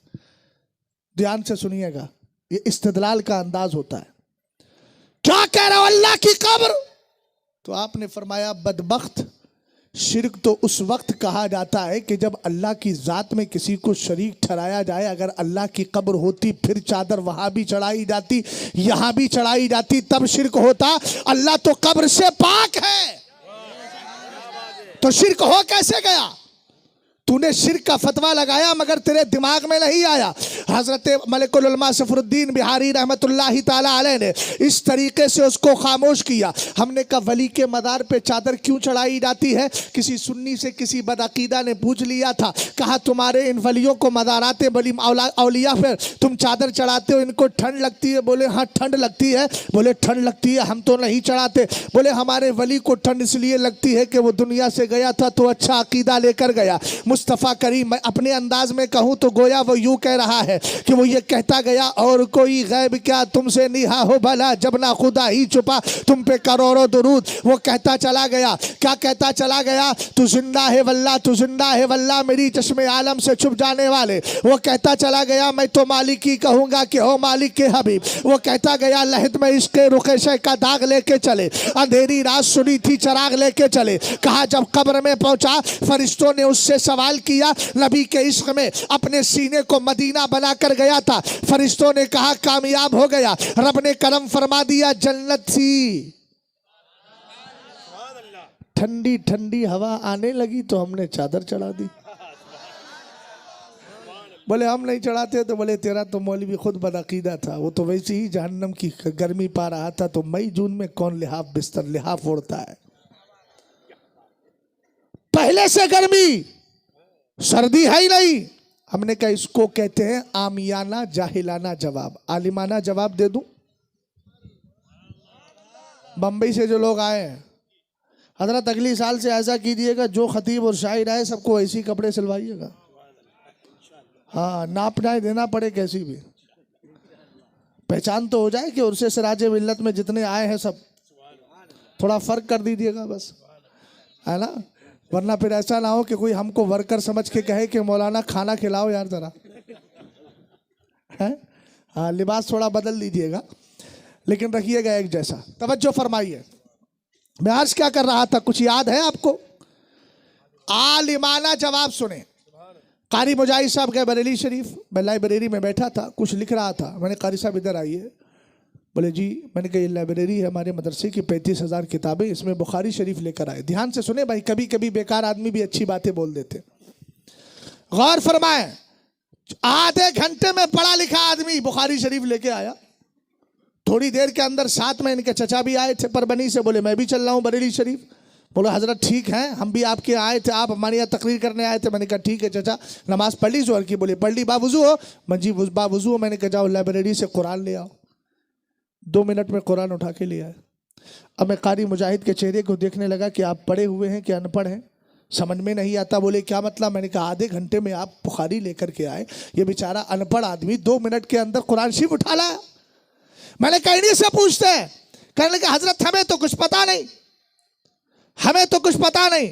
ध्यान से सुनिएगा, ये इस्तिदलाल का अंदाज होता है। क्या कह रहे हो अल्लाह की कब्र? तो आपने फरमाया बदबख्त, शिर्क तो उस वक्त कहा जाता है कि जब अल्लाह की ज़ात में किसी को शरीक ठहराया जाए। अगर अल्लाह की कब्र होती फिर चादर वहां भी चढ़ाई जाती, यहां भी चढ़ाई जाती, तब शिर्क होता। अल्लाह तो कब्र से पाक है, तो शिर्क हो कैसे गया? तूने शिर्क का फतवा लगाया मगर तेरे दिमाग में नहीं आया। हजरत मलिकुल उलमा ज़फरुद्दीन बिहारी रहमतुल्लाहि ताला अलैह ने इस तरीके से उसको खामोश किया। हमने कहा वली के मदार पे चादर क्यों चढ़ाई जाती है? किसी सुन्नी से किसी बदअकीदा ने पूछ लिया था, कहा तुम्हारे इन वलियों को मदाराते वली औलिया पर तुम चादर चढ़ाते हो, इनको ठंड लगती है? बोले हाँ ठंड लगती है। बोले ठंड लगती है, हम तो नहीं चढ़ाते। बोले हमारे वली को ठंड इसलिए लगती है कि वो दुनिया से गया था तो अच्छा अकीदा लेकर गया। मुस्तफ़ा करीम, मैं अपने अंदाज में कहूँ तो गोया वो यूँ कह रहा है कि वो ये कहता गया और कोई गैब क्या तुमसे निहा हो भला, जब ना खुदा ही छुपा तुम पे करोड़ों दुरूद। वो कहता चला गया, क्या कहता चला गया? तू जिंदा है वल्ला, तू जिंदा है वल्ला, मेरी चश्मे आलम से छुप जाने वाले। वो कहता चला गया मैं तो मालिक ही कहूँगा कि हो मालिक के हबीब। वो कहता गया लहद में इसके रुखेशे का दाग लेके चले, अंधेरी रात सुनी थी चराग लेके चले। कहा जब कब्र में पहुंचा फरिश्तों ने उससे सवाल किया, नबी के इश्क में अपने सीने को मदीना बनाकर गया था। फरिश्तों ने कहा कामयाब हो गया, रब ने करम फरमा दिया, जन्नत सी ठंडी ठंडी हवा आने लगी तो हमने चादर चढ़ा दी। बोले हम नहीं चढ़ाते। तो बोले तेरा तो मौलवी खुद बदअकीदा था, वो तो वैसे ही जहन्नम की गर्मी पा रहा था। तो मई जून में कौन लिहाफ बिस्तर लिहाफ ओढ़ता है? पहले से गर्मी, सर्दी है ही नहीं। हमने कहा इसको कहते हैं आमियाना जाहिलाना जवाब। आलिमाना जवाब दे दूं? बंबई से जो लोग आए हैं, हजरत अगली साल से ऐसा कीजिएगा, जो खतीब और शायर आए सबको ऐसी कपड़े सिलवाइएगा। हाँ, नापना देना पड़े कैसी भी, पहचान तो हो जाए कि उर्से सिराज मिल्लत में जितने आए हैं सब थोड़ा फर्क कर दीजिएगा बस, है ना। वरना फिर ऐसा ना हो कि कोई हमको वर्कर समझ के कहे कि मौलाना खाना खिलाओ यार जरा, है। हाँ, लिबास थोड़ा बदल दीजिएगा, लेकिन रखिएगा एक जैसा। तवज्जो फरमाइए, मैं आज क्या कर रहा था, कुछ याद है आपको? आलिमाना जवाब सुने। कारी मुजाहिद साहब गए बरेली शरीफ, मैं लाइब्रेरी में बैठा था, कुछ लिख रहा था। मैंने कारी साहब इधर आइए। बोले जी। मैंने कहा ये लाइब्रेरी है हमारे मदरसे की, 35,000 किताबें, इसमें बुखारी शरीफ लेकर आए। ध्यान से सुने भाई, कभी कभी बेकार आदमी भी अच्छी बातें बोल देते। गौर फरमाए, आधे घंटे में पढ़ा लिखा आदमी बुखारी शरीफ लेके आया। थोड़ी देर के अंदर साथ में इनके चचा भी आए थे परबनी से। बोले मैं भी चल रहा हूँ बरेली शरीफ। बोले हजरत ठीक है, हम भी आपके आए थे, आप हमारे यहाँ तकरीर करने आए थे। मैंने कहा ठीक है चचा, नमाज पढ़ ली जोहर की? बोले पढ़ ली। बावुजू हो? मैं जी बावुजू हो। मैंने कहा जाओ लाइब्रेरी से कुरान ले आओ। 2 मिनट में कुरान उठा के ले आए। अब मैं कारी मुजाहिद के चेहरे को देखने लगा कि आप पढ़े हुए हैं कि अनपढ़ हैं, समझ में नहीं आता। बोले क्या मतलब? मैंने कहा आधे घंटे में आप बुखारी लेकर के आए, ये बेचारा अनपढ़ आदमी 2 मिनट के अंदर कुरान शरीफ उठा लाया। मैंने कहा इन्हीं से पूछते हैं। कहने लगे हजरत हमें तो कुछ पता नहीं, हमें तो कुछ पता नहीं।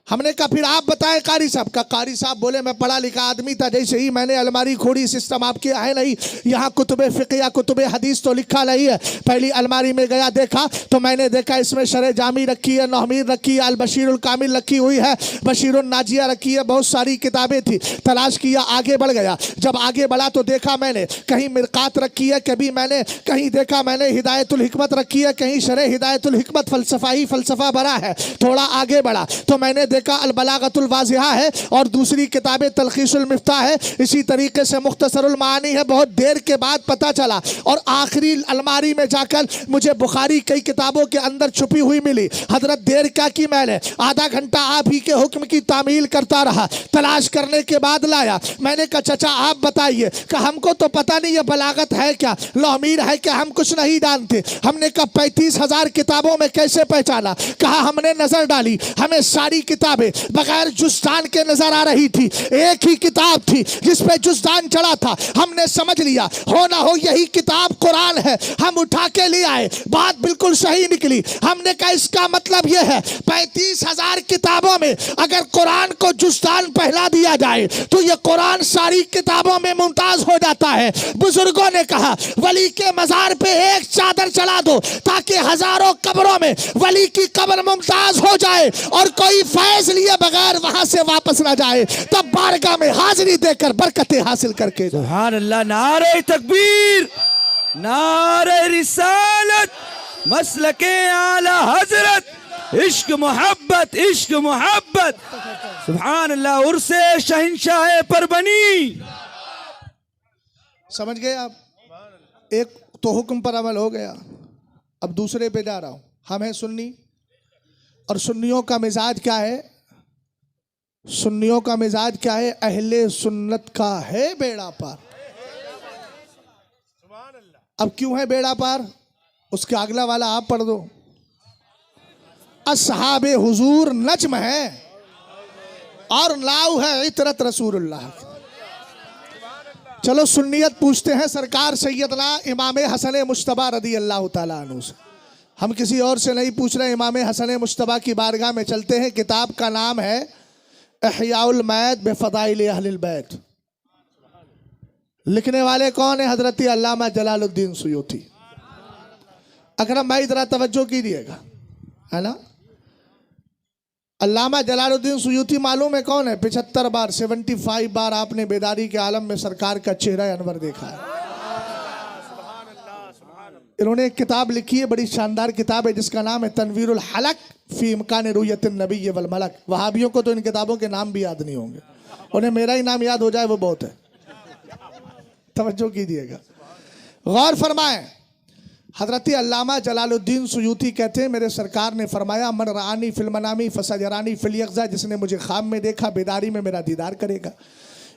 हमने कहा फिर आप बताएं कारी साहब का। कारी साहब बोले मैं पढ़ा लिखा आदमी था, जैसे ही मैंने अलमारी खोड़ी, सिस्टम आपके है नहीं, यहाँ कुतुबे फ़िक़्ह या कुतुबे हदीस तो लिखा नहीं है। पहली अलमारी में गया, देखा तो मैंने देखा इसमें शरे जामी रखी है, नहमीर रखी है, अल बशीरुल कामिल रखी हुई है, बशीरुन नाजिया रखी है, बहुत सारी किताबें थी। तलाश किया, आगे बढ़ गया। जब आगे बढ़ा तो देखा मैंने कहीं मिरकात रखी है, कभी मैंने कहीं देखा मैंने हिदायतुल हिकमत रखी है, कहीं शरे हिदायतुल हिकमत फ़लसफ़ा ही फ़लसफ़ा भरा है। थोड़ा आगे बढ़ा तो मैंने देखा अल बलागतुल वाज़िहा है और दूसरी किताबें तलखीसुल मिफ्ताह है, इसी तरीके से मुख्तसरुल मानी है। बहुत देर के बाद पता चला और आखिरी अलमारी में जाकर मुझे बुखारी कई किताबों के अंदर छुपी हुई मिली। हजरत देर क्या की, मैंने आधा घंटा आप ही के हुक्म की तामील करता रहा। तलाश करने के बाद लाया। मैंने कहा चचा आप बताइए। कहा हमको तो पता नहीं ये बलागत है क्या, लौमीर है क्या, हम कुछ नहीं जानते। हमने कहा 35,000 किताबों में कैसे पहचाना? कहा हमने नजर डाली, हमें सारी किताबें बगैर जुस्तान के नजर आ रही थी। एक ही किताब थी जिस पे जुस्तान चढ़ा था। हमने समझ लिया हो ना हो यही किताब कुरान है। हम उठा के ले आए, बात बिल्कुल सही निकली। हमने कहा इसका मतलब यह है 35,000 किताबों में अगर कुरान को जुस्तान पहला दिया जाए तो यह कुरान सारी किताबों में मुमताज हो जाता है। बुजुर्गों ने कहा वली के मजार पे एक चादर चढ़ा दो ताकि हजारों कब्रों में वली की कब्र मुमताज हो जाए और कोई फैज लिए बगैर वहां से वापस ना जाए, तब बारगाह में हाजिरी देकर बरकतें हासिल करके। सुभान अल्लाह, नारे तकबीर, नारे रिसालत, मसलके आला हजरत, इश्क मोहब्बत, इश्क मोहब्बत। सुभान अल्लाह, उर्से शहंशाह परबनी। समझ गए आप? एक तो हुक्म पर अमल हो गया, अब दूसरे पे जा रहा हूं। हम हैं सुन्नी और सुन्नियों का मिजाज क्या है? सुन्नियों का मिजाज क्या है? अहले सुन्नत का है बेड़ा पार। अब क्यों है बेड़ा पार? उसके अगला वाला आप पढ़ दो। अस्हाबे हुजूर नज्म है और नाव है इतरत रसूलुल्लाह। चलो सुन्नियत पूछते हैं सरकार सैयदना इमाम हसन मुश्तबा रदी अल्लाह ताला अन्हु से। हम किसी और से नहीं पूछ रहे, इमाम हसन मुश्तबा की बारगाह में चलते हैं। किताब का नाम है इहयाउल मौत बिफ़दाइल अहलिल बैत। लिखने वाले कौन है? हजरत अल्लामा जलालुद्दीन सुयूती। अकरम भाई जरा तवज्जो कीजिएगा, है ना। अल्लामा जलालुद्दीन सुयूती मालूम है कौन है? 75 बार 75 बार आपने बेदारी के आलम में सरकार का चेहरा अनवर देखा है। इन्होंने एक किताब लिखी है, बड़ी शानदार किताब है, जिसका नाम है तनवीरुल हलक फी इम्कान रुयतिन नबी वल मलक। वहाबियों को तो इन किताबों के नाम भी याद नहीं होंगे, उन्हें मेरा ही नाम याद हो जाए वो बहुत है। तवज्जो कीजिएगा, गौर फरमाएं। हजरत अल्लामा जलालुद्दीन सुयूती कहते हैं मेरे सरकार ने फरमाया मन रानी फिल्मनामी फसजरानी फिलियक्जा, जिसने मुझे ख्वाब में देखा बेदारी में मेरा दीदार करेगा।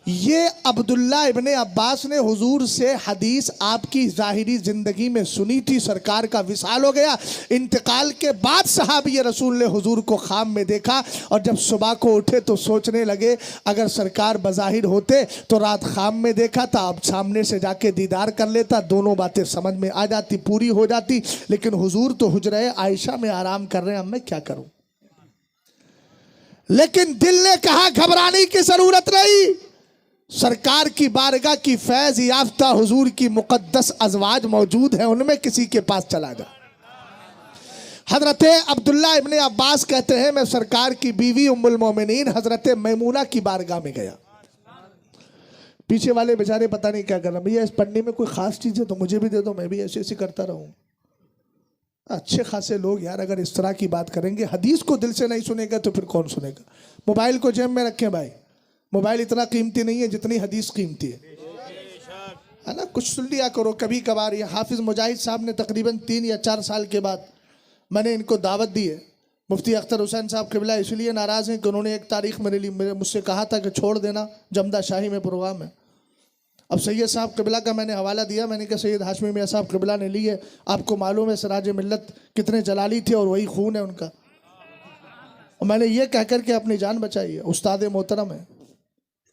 ये अब्दुल्ला इब्ने अब्बास ने हुजूर से हदीस आपकी ज़ाहिरी ज़िंदगी में सुनी थी, सरकार का विसाल हो गया, इंतकाल के बाद सहाबी रसूल ने हुजूर को ख्वाब में देखा और जब सुबह को उठे तो सोचने लगे अगर सरकार बज़ाहिर होते तो रात ख्वाब में देखा था, अब सामने से जाके दीदार कर लेता, दोनों बातें समझ में आ जाती, पूरी हो जाती। लेकिन हुजूर तो हुजरे आयशा में आराम कर रहे हैं, अब मैं क्या करूं। लेकिन दिल ने कहा घबराने की जरूरत नहीं, सरकार की बारगाह की फैज याफ्ता हुजूर की मुकद्दस अज़वाज मौजूद है, उनमें किसी के पास चला जा। हजरत अब्दुल्ला इब्ने अब्बास कहते हैं मैं सरकार की बीवी उम्मुल मोमिनीन हजरत मैमूना की बारगाह में गया। पीछे वाले बेचारे पता नहीं क्या कर रहे, भैया इस पन्नी में कोई खास चीज है तो मुझे भी दे दो, मैं भी ऐसे ऐसे करता रहूं। अच्छे खासे लोग यार अगर इस तरह की बात करेंगे, हदीस को दिल से नहीं सुनेगा तो फिर कौन सुनेगा। मोबाइल को जेब में रखें भाई, मोबाइल इतना कीमती नहीं है जितनी हदीस कीमती है ना। कुछ सुन लिया करो कभी कभार। ये हाफिज मुजाहिद साहब ने तकरीबन 3 या 4 साल के बाद मैंने इनको दावत दी है। मुफ्ती अख्तर हुसैन साहब क़िबला इसलिए नाराज़ हैं कि उन्होंने एक तारीख मुझसे कहा था कि छोड़ देना, जमदा शाही में प्रोग्राम है। अब सैयद साहब क़िबला का मैंने हवाला दिया, मैंने कहा सैयद हाशमी मियां साहब क़िबला ने ली है, आपको मालूम है सिराज मिल्लत कितने जलाली थे और वही खून है उनका, और मैंने ये कह कर के अपनी जान बचाई है, उस्ताद मोहतरम है,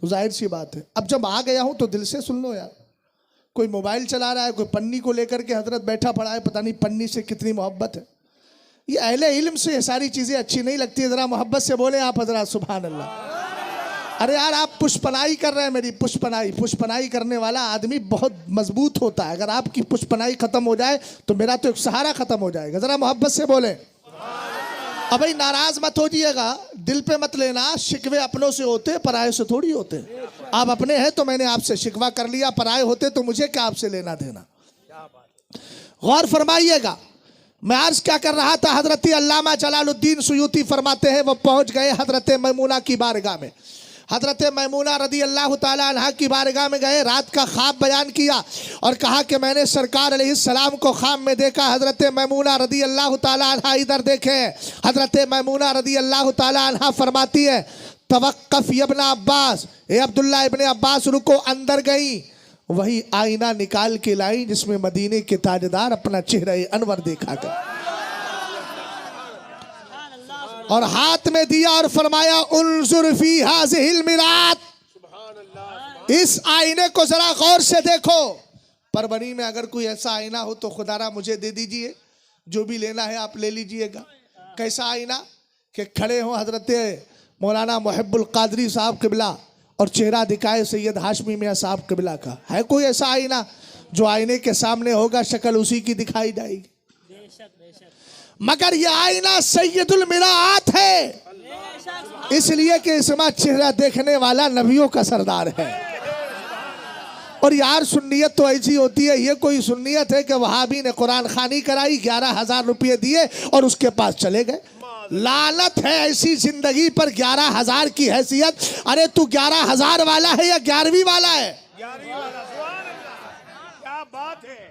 तो जाहिर सी बात है। अब जब आ गया हूं तो दिल से सुन लो यार। कोई मोबाइल चला रहा है, कोई पन्नी को लेकर के हजरत बैठा पड़ा है, पता नहीं पन्नी से कितनी मोहब्बत है। ये अहले इल्म से ये सारी चीजें अच्छी नहीं लगती। जरा मोहब्बत से बोले आप हजरत सुभान अल्लाह। अरे यार आप पुष्पनाई कर रहे हैं मेरी, पुष्पनाई करने वाला आदमी बहुत मजबूत होता है। अगर आपकी पुष्पनाई खत्म हो जाए तो मेरा तो एक सहारा खत्म हो जाएगा। जरा मोहब्बत से बोले। अब भाई नाराज मत हो जाइएगा, दिल पे मत लेना, शिकवे अपनों से होते पराये से थोड़ी होते। आप अपने हैं तो मैंने आपसे शिकवा कर लिया, पराये होते तो मुझे क्या आपसे लेना देना। गौर फरमाइएगा, मैं अर्ज क्या कर रहा था। हजरत अल्लामा जलालुद्दीन सुयूती फरमाते हैं वो पहुंच गए हजरत मैमूना की बारगाह में। हजरत मैमूना रदी अल्लाह ताला अन्हा की बारगाह में गए, रात का ख्वाब बयान किया और कहा कि मैंने सरकार अलैहिस्सलाम को ख्वाब में देखा। हजरत मैमूना रदी अल्लाह ताला अन्हा इधर देखे। हजरत मैमूना रदी अल्लाह ताला अन्हा फरमाती है तवक्कफ इब्न अब्बास, ए अब्दुल्ला इब्ने अब्बास रुको। अंदर गई, वही आईना निकाल के लाई जिसमें मदीने के ताजदार अपना चेहरा अनवर देखा गया और हाथ में दिया और फरमाया उन्जुर फी हाज़िहिल मिरात, इस आईने को जरा गौर से देखो। परवनी में अगर कोई ऐसा आईना हो तो खुदारा मुझे दे दीजिए, जो भी लेना है आप ले लीजिएगा। कैसा आईना कि खड़े हो हजरत मौलाना मुहिब्बुल कादरी साहब क़िबला और चेहरा दिखाए सैयद हाशमी मियां साहब क़िबला का। है कोई ऐसा आईना जो आईने के सामने होगा शक्ल उसी की दिखाई जाएगी। मगर यह आईना सैयदुल मिरात है, इसलिए कि इसमें चेहरा देखने वाला नबियों का सरदार है। और यार सुन्नियत तो ऐसी होती है, ये कोई सुन्नियत है कि वहाबी ने कुरान खानी कराई, 11,000 रुपये दिए और उसके पास चले गए। लानत है ऐसी जिंदगी पर 11,000 की हैसियत। अरे तू 11,000 वाला है या 11वीं वाला है? 11वीं वाला। क्या बात है।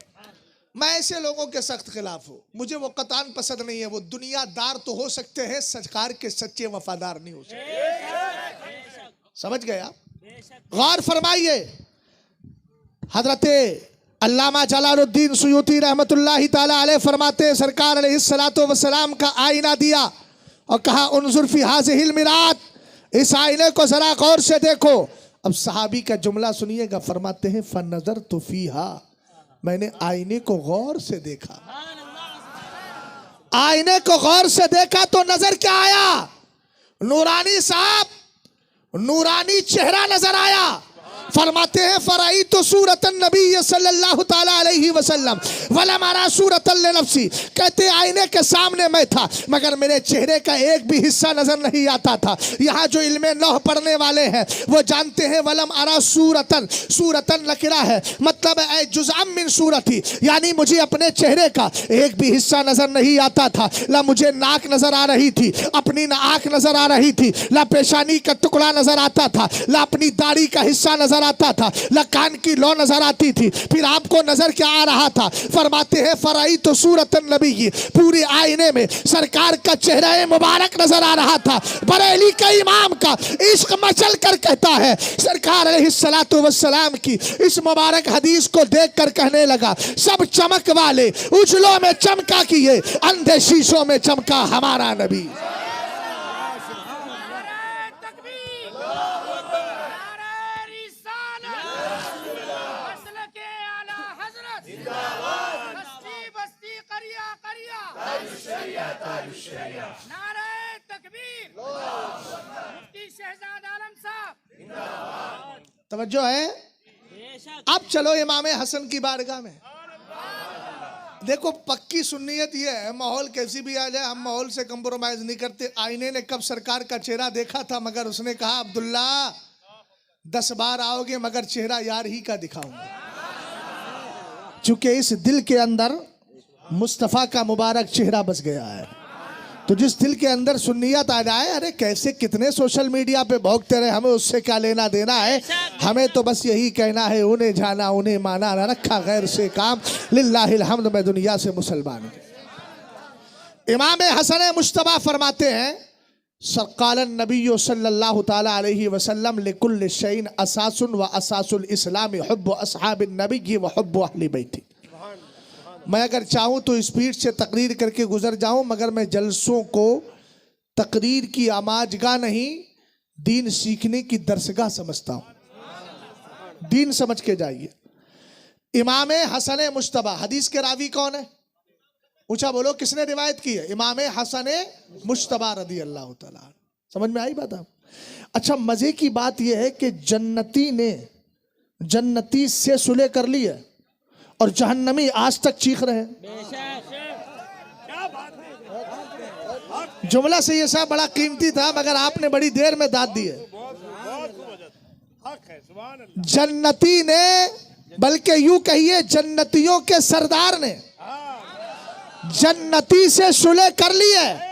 मैं ऐसे लोगों के सख्त खिलाफ हूँ, मुझे वो कतान पसंद नहीं है। वो दुनियादार तो हो सकते हैं, सरकार के सच्चे वफादार नहीं हो सकते। समझ गए आप? गौर फरमाइए, हजरत अल्लामा जलालुद्दीन सुयूती रहमतुल्लाहि ताला अलैह फरमाते हैं सरकार अलैहिस्सलातु वस्सलाम का आईना दिया और कहा उन्जुर फी हाज़िहिल मिरात, इस आईने को जरा गौर से देखो। अब सहाबी का जुमला सुनिएगा, फरमाते हैं फनज़रतु फीहा, मैंने आईने को गौर से देखा। आईने को गौर से देखा तो नजर क्या आया? नूरानी साहब, नूरानी चेहरा नजर आया। फरमाते हैं फराई तो सूरतन नबी सल्लल्लाहु ताला अलैहि वसल्लम वलम अरा सूरतन लिनफ्सी, कहते आईने के सामने मैं था मगर मेरे चेहरे का एक भी हिस्सा नजर नहीं आता था। यहाँ जो इल्मे लौह पढ़ने वाले हैं वो जानते हैं वलम अरा सूरतन, सूरतन नकिरा है, मतलब है जुज़अम मिन सूरती, यानी मुझे अपने चेहरे का एक भी हिस्सा नजर नहीं आता था। ला मुझे नाक नजर आ रही थी, अपनी आँख नजर आ रही थी, ला पेशानी का टुकड़ा नजर आता था, ला अपनी दाढ़ी का हिस्सा नजर नजर आता था, न कान की लौ नजर आती थी, फिर आपको नजर क्या आ रहा था? फरमाते हैं फराई तो सूरत नबी, पूरे आईने में सरकार का चेहरा मुबारक नजर आ रहा था। बरेली के इमाम का इश्क मचल कर कहता है, सरकार अलैहिस्सलातु वस्सलाम की इस मुबारक हदीस को देखकर कहने लगा, सब चमक वाले उजलों में चमका किए, अंधे शीशों में चमका हमारा नबी। तवज्जो है। अब चलो इमाम हसन की बारगाह में। देखो पक्की सुन्नियत ये है, माहौल कैसी भी आ जाए हम माहौल से कंप्रोमाइज नहीं करते। आईने ने कब सरकार का चेहरा देखा था, मगर उसने कहा अब्दुल्ला 10 बार आओगे मगर चेहरा यार ही का दिखाऊंगा, चूंकि इस दिल के अंदर मुस्तफ़ा का मुबारक चेहरा बस गया है। तो जिस दिल के अंदर सुन्नियत आ जाए, अरे कैसे कितने सोशल मीडिया पे भोगते रहे, हमें उससे क्या लेना देना है। हमें तो बस यही कहना है, उन्हें जाना उन्हें माना, न रखा गैर से काम, लिल्लाहिल हम्द, मैं दुनिया से मुसलमान हूं। इमाम हसन मुश्तबा फरमाते हैं, क़ालन नबी सल्लल्लाहु तआला अलैहि वसल्लम लिकुल्लि शैइन असासुन व असासुल इस्लाम हुब्बु अस्हाबिन नबी व हुब्बु अहली बैती। मैं अगर चाहूँ तो स्पीड से तकरीर करके गुजर जाऊँ, मगर मैं जलसों को तकरीर की आमाजगाह नहीं, दीन सीखने की दरसगाह समझता हूँ। दीन समझ के जाइए। इमाम हसन मुश्तबा, हदीस के रावी कौन है? ऊंचा बोलो, किसने रिवायत की है? इमाम हसन मुश्तबा रदी अल्लाह ताला। समझ में आई बात? अच्छा, मजे की बात यह है कि जन्नती ने जन्नती से सुलह कर ली है और जहन्नमी आज तक चीख रहे हैं। जुमला से ये सब बड़ा कीमती था, मगर आपने बड़ी देर में दाद दी है। जन्नती ने, बल्कि यूं कहिए जन्नतियों के सरदार ने जन्नती से सुलह कर ली है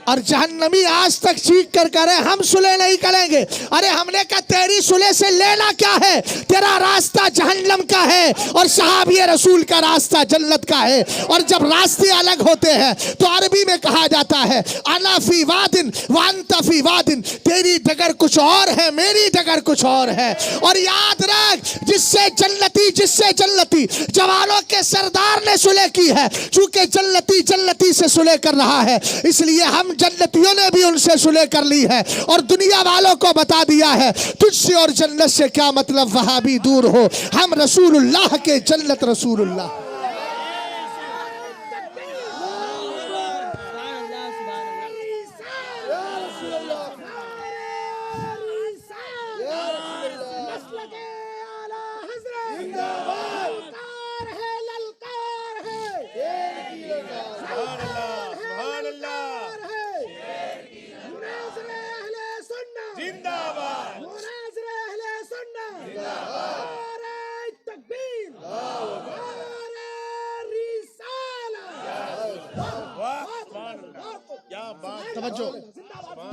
और जहन्नमी आज तक चीख कर कह रहे हम सुलह नहीं करेंगे। अरे हमने कहा तेरी सुलह से लेना क्या है? तेरा रास्ता जहन्नम का है और सहाबी रसूल का रास्ता जन्नत का है। और जब रास्ते अलग होते हैं तो अरबी में कहा जाता है अना फी वादिन व अंता फी वादिन, तेरी डगर कुछ और है, मेरी डगर कुछ और है। और याद रख, जिससे जन्नती जवानों के सरदार ने सुलह की है, चूंकि जन्नती से सुलह कर रहा है, इसलिए हम जन्नतियों ने भी उनसे सुलह कर ली है और दुनिया वालों को बता दिया है तुझसे और जन्नत से क्या मतलब, वहां भी दूर हो, हम रसूलुल्लाह के जन्नत रसूलुल्लाह।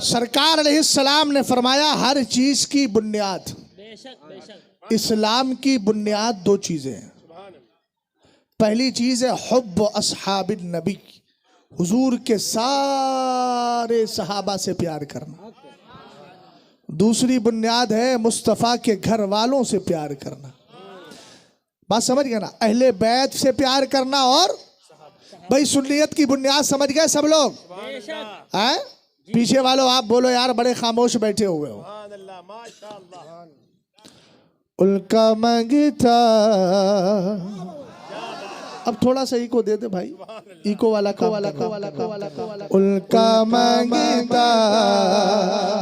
सरकार अलैहिस्सलाम ने फरमाया हर चीज की बुनियाद, इस्लाम की बुनियाद 2 चीजें हैं। पहली चीज है हुब्ब अस्हाबिन नबी, हुजूर के सारे सहाबा से प्यार करना। दूसरी बुनियाद है मुस्तफ़ा के घर वालों से प्यार करना। बात समझ गए ना? अहले बैत से प्यार करना। और भाई सुन्नियत की बुनियाद समझ गए सब लोग? हैं? पीछे वालों आप बोलो यार, बड़े खामोश बैठे हुए हो। उनका मांगता, अब थोड़ा सा इको दे दे भाई, इको वाला को वाला। उनका मांगता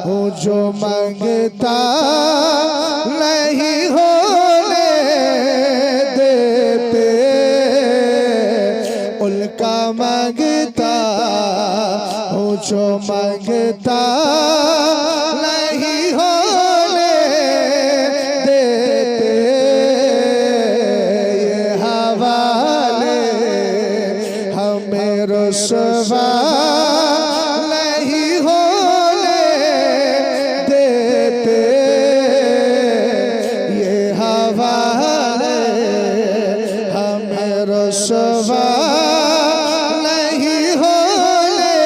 हो जो मांगता नहीं होने देते, उनका मांगता हो जो मांगता नहीं होने देते, ये हवाले हमें रुसवा नहीं होने देते, रुसवा नहीं होने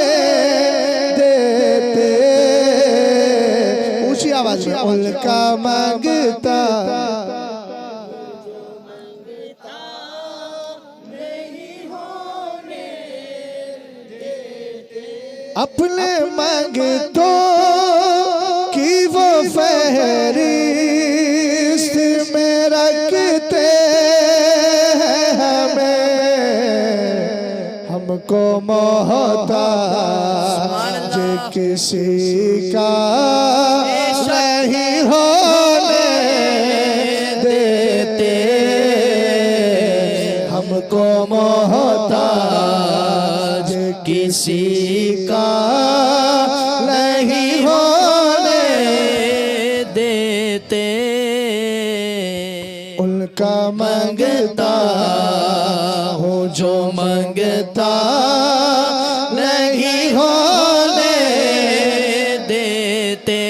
देते। ऊंची आवाज में उनका मांगता अपने मांगतों की वो फहरिस्त में रखते हैं हमें, हमको मोहताज किसी का नहीं होने देते, हमको मोहताज किसी का नहीं होने देते। उनका मांगता हूँ जो मांगता नहीं होने देते।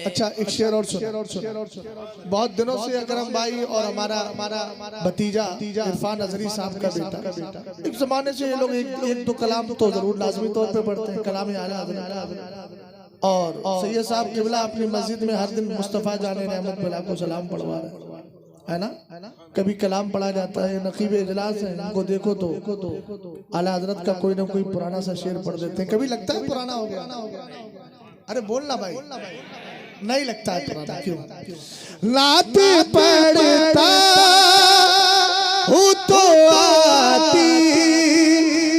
अच्छा एक शेर और सुन। बहुत दिनों से अकरम भाई और हमारा भतीजा इरफान अजहरी साहब का बेटा, एक जमाने से ये लोग एक दो कलाम तो जरूर लाजमी तौर पे पढ़ते हैं, कलाम आला हज़रत। और सैयद साहब किबला अपनी मस्जिद में हर दिन मुस्तफ़ा जाने रहमत बिला को सलाम पढ़वा रहे है ना। कभी कलाम पढ़ा जाता है, नकीब इजलास है, इनको देखो तो आला हजरत का कोई ना कोई पुराना सा शेर पढ़ देते हैं। कभी लगता है पुराना हो गया? अरे बोलना भाई, नहीं लगता है पुराना। क्यों? नात पढ़ता हूँ तो आती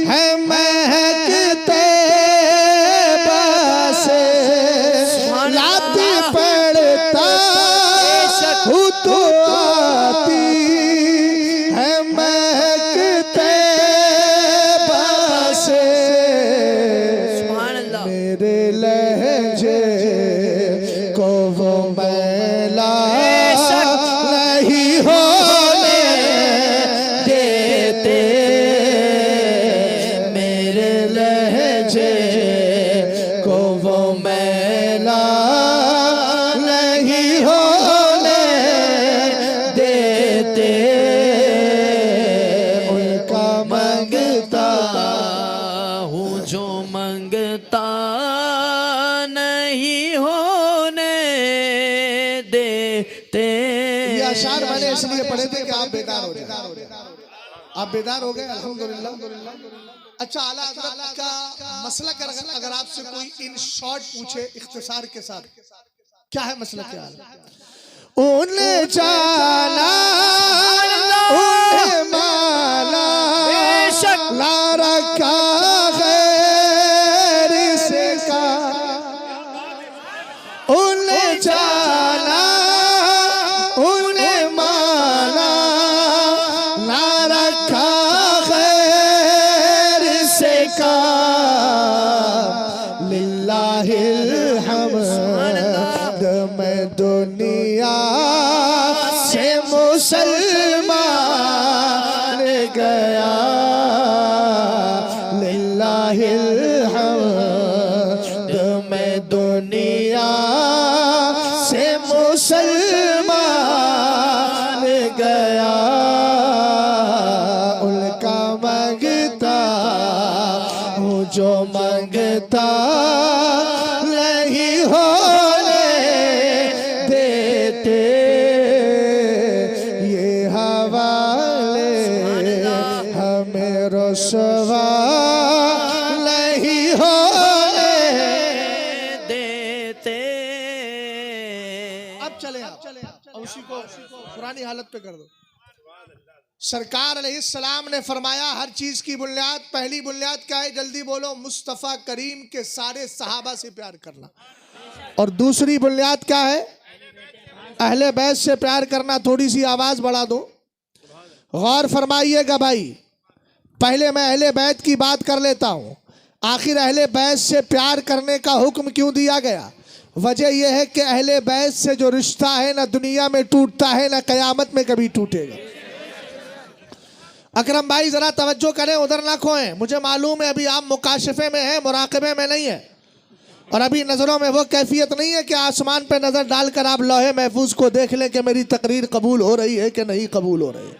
है महकते बसे, नात पढ़ता हूँ तो आती है महकते बसे, मेरे लहजे को वो मैला नहीं होने देते, मेरे लहजे को वो मैला नहीं होने देते। उनका मांगता हूँ जो मांगता नहीं होने देते। ये अशार मैंने इसलिए पढ़े थे कि आप बेदार हो जाए। आप बेदार हो गए अल्हम्दुलिल्लाह। अच्छा आला हज़रत का मसला अगर आपसे कोई इन शॉर्ट पूछे इख्तिसार के साथ, क्या है मसला? क्या है? उन्हें जाना उन्हें माला ला रखा गैर से का, उन्हें जाना उन्हें माला ला रखा गैर से का, लिल्लाहिल हम्द मैं दुनिया से मुसलमान गया, लिल्लाहिल हम्द मैं दुनिया से मुसलमान गया। उनका मांगता हूँ जो मांगता नहीं होने देते, ये हवाले हमें रुसवा नहीं होने देते। अब चले आप उसी को पुरानी हालत पे कर दो। सरकार अलैहिस्सलाम ने फरमाया हर चीज की बुनियाद, पहली बुनियाद क्या है? जल्दी बोलो, मुस्तफ़ा करीम के सारे सहाबा से प्यार करना। और दूसरी बुनियाद क्या है? अहले बैत से प्यार करना। थोड़ी सी आवाज बढ़ा दो, गौर फरमाइएगा भाई। पहले मैं अहले बैत की बात कर लेता हूँ। आखिर अहले बैत से प्यार करने का हुक्म क्यों दिया गया? वजह यह है कि अहले बैत से जो रिश्ता है ना दुनिया में टूटता है ना कयामत में कभी टूटेगा। अकरम भाई जरा तवज्जो करें, उधर ना खोएं। मुझे मालूम है अभी आप मुकाशफे में हैं, मुराकबे में नहीं है, और अभी नजरों में वो कैफियत नहीं है कि आसमान पे नजर डालकर आप लौहे महफूज को देख लें कि मेरी तकरीर कबूल हो रही है कि नहीं कबूल हो रही है।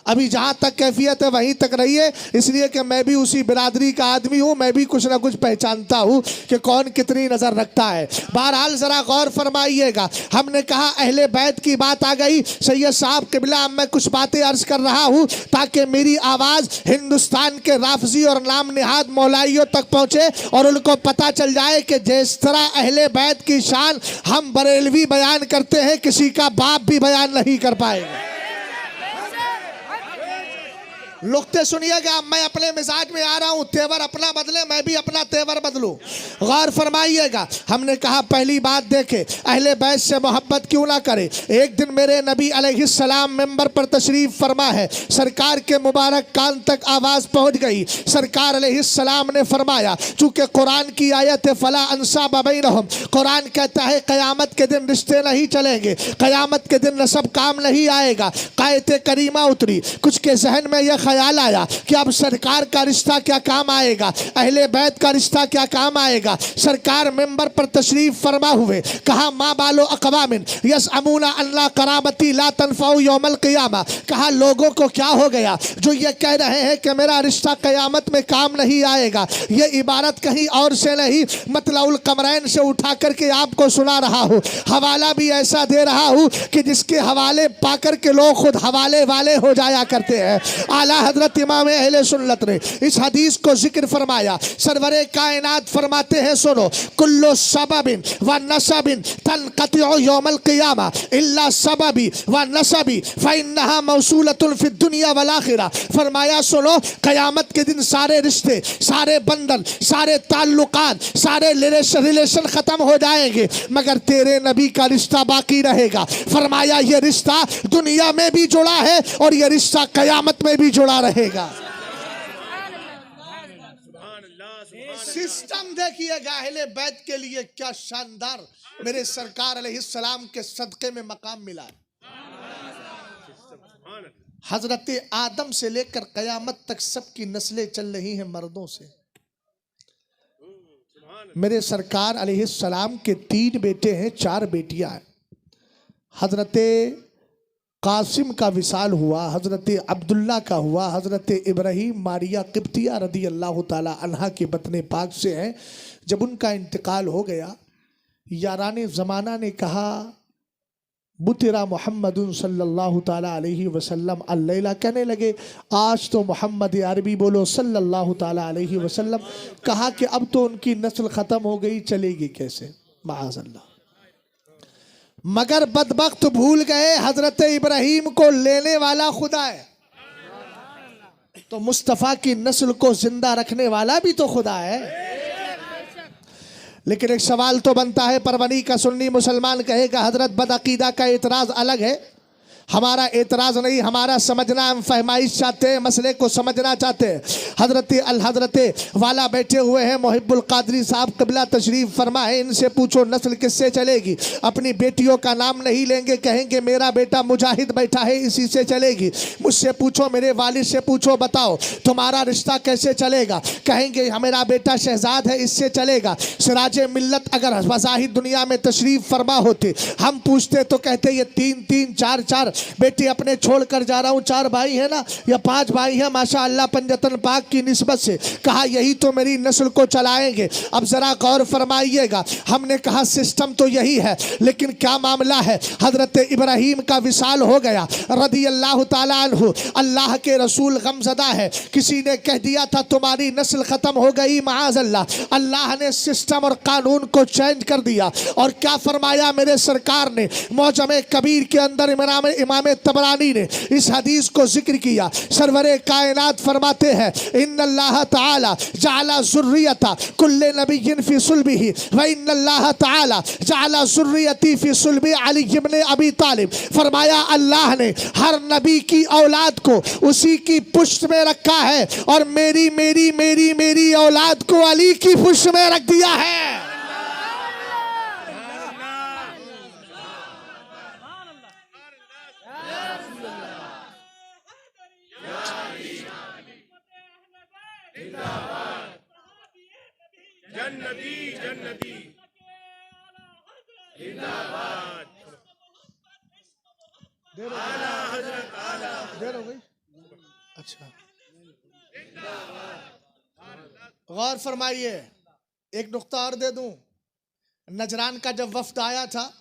अभी जहां तक कैफियत है वहीं तक रहिए, इसलिए कि मैं भी उसी बिरादरी का आदमी हूं, मैं भी कुछ ना कुछ पहचानता हूं कि कौन कितनी नजर रखता है। बहरहाल जरा गौर फरमाइएगा, हमने कहा अहले बैत की बात आ गई। सैयद साहब किबला, मैं कुछ बातें अर्ज कर रहा हूं ताकि मेरी आवाज हिंदुस्तान के राफजी और नाम निहाद मौलाइयों तक पहुंचे और उनको पता चल जाए कि जिस तरह अहले बैत की शान हम बरेलवी बयान करते हैं, किसी का बाप भी बयान नहीं कर पाएगा। नुक्ते सुनिएगा, मैं अपने मिजाज में आ रहा हूं, तेवर अपना बदले, मैं भी अपना तेवर बदलूं। गौर फरमाइएगा, हमने कहा पहली बात देखे, अहले बैत से मोहब्बत क्यों ना करे। एक दिन मेरे नबी अलैहिस्सलाम मिंबर पर तशरीफ फरमा है, सरकार के मुबारक कान तक आवाज पहुंच गई। सरकार अलैहिस्सलाम ने फरमाया, चूंकि कुरान की आयत है फला अंसाब बैनहुम, कुरान कहता है कयामत के दिन रिश्ते नहीं चलेंगे, कयामत के दिन नसब काम नहीं आएगा। कायत करीमा उतरी, कुछ के जहन में यह ख्याल आया कि अब सरकार का रिश्ता क्या काम आएगा, अहले बैत का रिश्ता क्या काम आएगा। सरकार मिंबर पर तशरीफ फरमा हुए, कहा मा बालो अक़वामिन यसअमूना अन्ना कराबती ला तनफ़उ यौमल क़ियामा, कहा लोगों को क्या हो गया जो ये कह रहे हैं कि मेरा रिश्ता क़यामत में काम नहीं आएगा। ये इबारत कहीं और से नहीं, मतलउल कमरैन से उठा करके आपको सुना रहा हूँ। हवाला भी ऐसा दे रहा हूँ कि जिसके हवाले पाकर के लोग खुद हवाले वाले हो जाया करते हैं। आला हजरत इमाम अहले सुन्नत ने इस हदीस को जिक्र फरमाया। सरवरे कायनात फरमाते हैं, सुनो, कुल्लु सबबिन व नसबिन तनक़तिउ यौमल क़ियामा इल्ला सबबी व नसबी फ़इन्नहा मौसूलतुन फ़िद दुनिया वल आखिरा। फरमाया सुनो, क़यामत के दिन सारे रिश्ते, सारे बंधन, सारे ताल्लुकात, सारे रिलेशन ख़त्म हो जाएंगे, मगर तेरे नबी का रिश्ता बाकी रहेगा। फरमाया ये रिश्ता दुनिया में भी जुड़ा है और ये रिश्ता क़यामत में भी जुड़ा रहेगा। सिस्टम देखिएगा अहले बैत के लिए क्या शानदार मेरे सरकार अलैहिस्सलाम के सदक़े में मकाम मिला। हजरत आदम से लेकर कयामत तक सबकी नस्लें चल रही हैं मर्दों से। मेरे सरकार अलैहिस्सलाम के 3 बेटे हैं, 4 बेटियां हैं। हजरत कासिम का विसाल हुआ, हजरत अब्दुल्ला का हुआ, हजरत इब्राहिम मारिया किब्तिया रदी अल्लाह ताला अन्हा के बतने पाक से हैं। जब उनका इंतकाल हो गया, याराने ज़माना ने कहा बुतिरा मोहम्मदुन सल्लल्लाहु ताला अलैहि वसल्लम अल्लैला, कहने लगे आज तो मोहम्मद अरबी बोलो सल्लल्लाहु ताला अलैहि वसल्लम। कहा कि अब तो उनकी नस्ल ख़त्म हो गई, चलेगी कैसे, माअज़ल्लाह। मगर बदबख्त भूल गए हजरत इब्राहिम को लेने वाला खुदा है, तो मुस्तफ़ा की नस्ल को जिंदा रखने वाला भी तो खुदा है। लेकिन एक सवाल तो बनता है, परवनी का सुन्नी मुसलमान कहेगा हजरत बदअकीदा का एतराज अलग है, हमारा एतराज नहीं, हमारा समझना, हम फहमाइश चाहते हैं, मसले को समझना चाहते हैं। हजरत वाला बैठे हुए हैं, मुहिब्बुल कादरी साहब क़िबला तशरीफ फरमा है, इनसे पूछो नस्ल किससे चलेगी। अपनी बेटियों का नाम नहीं लेंगे, कहेंगे मेरा बेटा मुजाहिद बैठा है इसी से चलेगी। मुझसे पूछो, मेरे वालिद से पूछो, बताओ तुम्हारा रिश्ता कैसे चलेगा, कहेंगे मेरा बेटा शहजाद है इससे चलेगा। सिराजे मिल्लत अगर वज़ाहिद दुनिया में तशरीफ फरमा होते, हम पूछते तो कहते ये 3-3 4-4 बेटी अपने छोड़ कर जा रहा हूं। 4 भाई है ना या 5 भाई है, माशाअल्लाह पंजतन पाक की निस्बत से। कहा यही तो मेरी नस्ल को चलाएंगे। अब जरा गौर फरमाइएगा, हमने कहा सिस्टम तो यही है, लेकिन क्या मामला है। हजरत इब्राहिम का विसाल हो गया रदी अल्लाह ताला अन्हु, अल्लाह के रसूल गमज़दा है, किसी ने कह दिया था तुम्हारी नस्ल खत्म हो गई, माअज़ल्लाह। अल्लाह ने सिस्टम और कानून को चेंज कर दिया और क्या फरमाया मेरे सरकार ने मौजम कबीर के अंदर इमाम तबरानी ने इस हदीस को जिक्र किया। सरवरे कायनात फरमाते हैं इन्नल्लाह ताला जअला ज़ुर्रियता कुल्ले नबिय्यिन फी सुल्बिही व इन्नल्लाह ताला जअला ज़ुर्रियती फी सुल्बी अली इब्न अबी तालिब। फरमाया अल्लाह ने हर नबी की औलाद को उसी की पुष्ट में रखा है और मेरी मेरी मेरी मेरी औलाद को अली की पुष्ट में रख दिया है। जन्नती जन्नती जिंदाबाद। आला हजरत आला देर हो गई। अच्छा, गौर फरमाइए, एक नुक्ता और दे दूं। नजरान का जब वफ्द आया था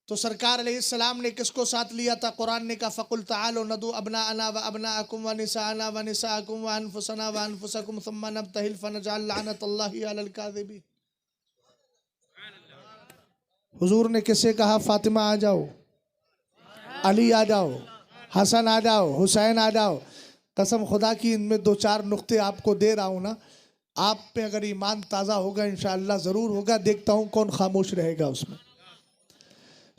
तो सरकार अलैहिस्सलाम ने किसको साथ लिया था? कुरान ने कहा फ़कुल तआलू नदू अबनाअना व अबनाअकुम व निसाअना व निसाअकुम व अनफुसना व अनफुसकुम सुम्मा नब्तहिल फनजअल लअनतल्लाहि अलल काज़िबीन। हुजूर ने किससे कहा? फातिमा आ जाओ, अली आ जाओ, हसन आ जाओ, हुसैन आ जाओ। कसम खुदा की इनमें दो चार नुक्ते आपको दे रहा हूँ ना, आप पे अगर ईमान ताज़ा होगा इंशाअल्लाह ज़रूर होगा। देखता हूँ कौन खामोश रहेगा उसमें।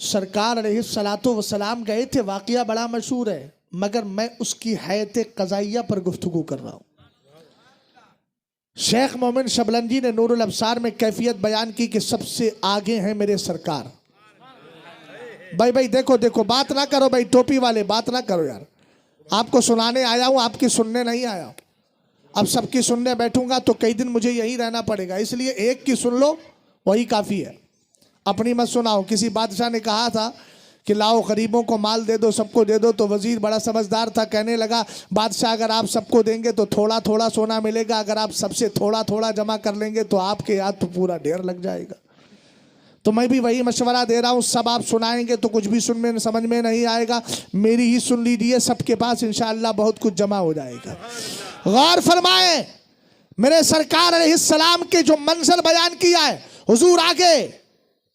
सरकार अलैहिस्सलातु वस्सलाम गए थे, वाक़या बड़ा मशहूर है, मगर मैं उसकी हैत क़ज़ाइया पर गुफ्तगू कर रहा हूँ। शेख मोमिन शबलंजी ने नूरुल अब्सार में कैफियत बयान की कि सबसे आगे हैं मेरे सरकार। भाई देखो देखो, बात ना करो भाई, टोपी वाले बात ना करो यार। आपको सुनाने आया हूँ, आपकी सुनने नहीं आया हूँ। अब सबकी सुनने बैठूंगा तो कई दिन मुझे यहीं रहना पड़ेगा, इसलिए एक की सुन लो वही काफ़ी है, अपनी मत सुनाओ। किसी बादशाह ने कहा था कि लाओ गरीबों को माल दे दो, सबको दे दो। तो वजीर बड़ा समझदार था, कहने लगा बादशाह अगर आप सबको देंगे तो थोड़ा थोड़ा सोना मिलेगा, अगर आप सबसे थोड़ा थोड़ा जमा कर लेंगे तो आपके याद तो पूरा ढेर लग जाएगा। तो मैं भी वही मशवरा दे रहा हूँ, सब आप सुनाएंगे तो कुछ भी सुनने समझ में नहीं आएगा, मेरी ही सुन लीजिए, सबके पास इंशाअल्लाह बहुत कुछ जमा हो जाएगा। गौर फरमाए, मेरे सरकार अलैहिस्सलाम के जो मंजर बयान किया है, हुजूर आगे,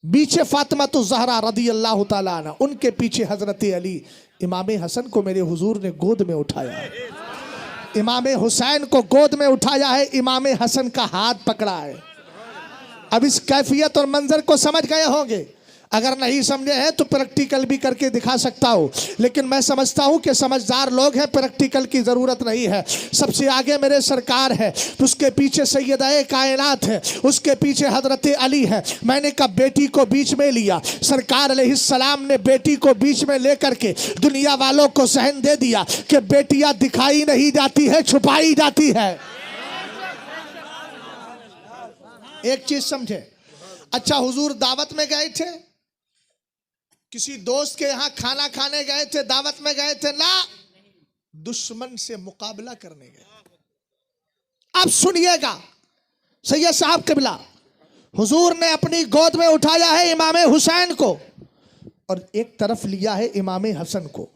पीछे फातिमा तो ज़हरा रदी अल्लाह ताला अन्हा, उनके पीछे हजरत अली। इमाम हसन को मेरे हुजूर ने गोद में उठाया है, इमाम हुसैन को गोद में उठाया है, इमाम हसन का हाथ पकड़ा है। अब इस कैफियत और मंजर को समझ गए होंगे, अगर नहीं समझे हैं तो प्रैक्टिकल भी करके दिखा सकता हूँ, लेकिन मैं समझता हूँ कि समझदार लोग हैं, प्रैक्टिकल की ज़रूरत नहीं है। सबसे आगे मेरे सरकार है, उसके पीछे सैयदाए कायनात है, उसके पीछे हजरत अली है। मैंने कहा बेटी को बीच में लिया, सरकार अलैहिस्सलाम ने बेटी को बीच में लेकर के दुनिया वालों को सहन दे दिया कि बेटियां दिखाई नहीं जाती है, छुपाई जाती है। एक चीज समझे, अच्छा हुजूर दावत में गए थे, किसी दोस्त के यहाँ खाना खाने गए थे, दावत में गए थे ना, दुश्मन से मुकाबला करने गए। अब सुनिएगा, सैयद साहब किबला, हुजूर ने अपनी गोद में उठाया है इमाम हुसैन को और एक तरफ लिया है इमाम हसन को।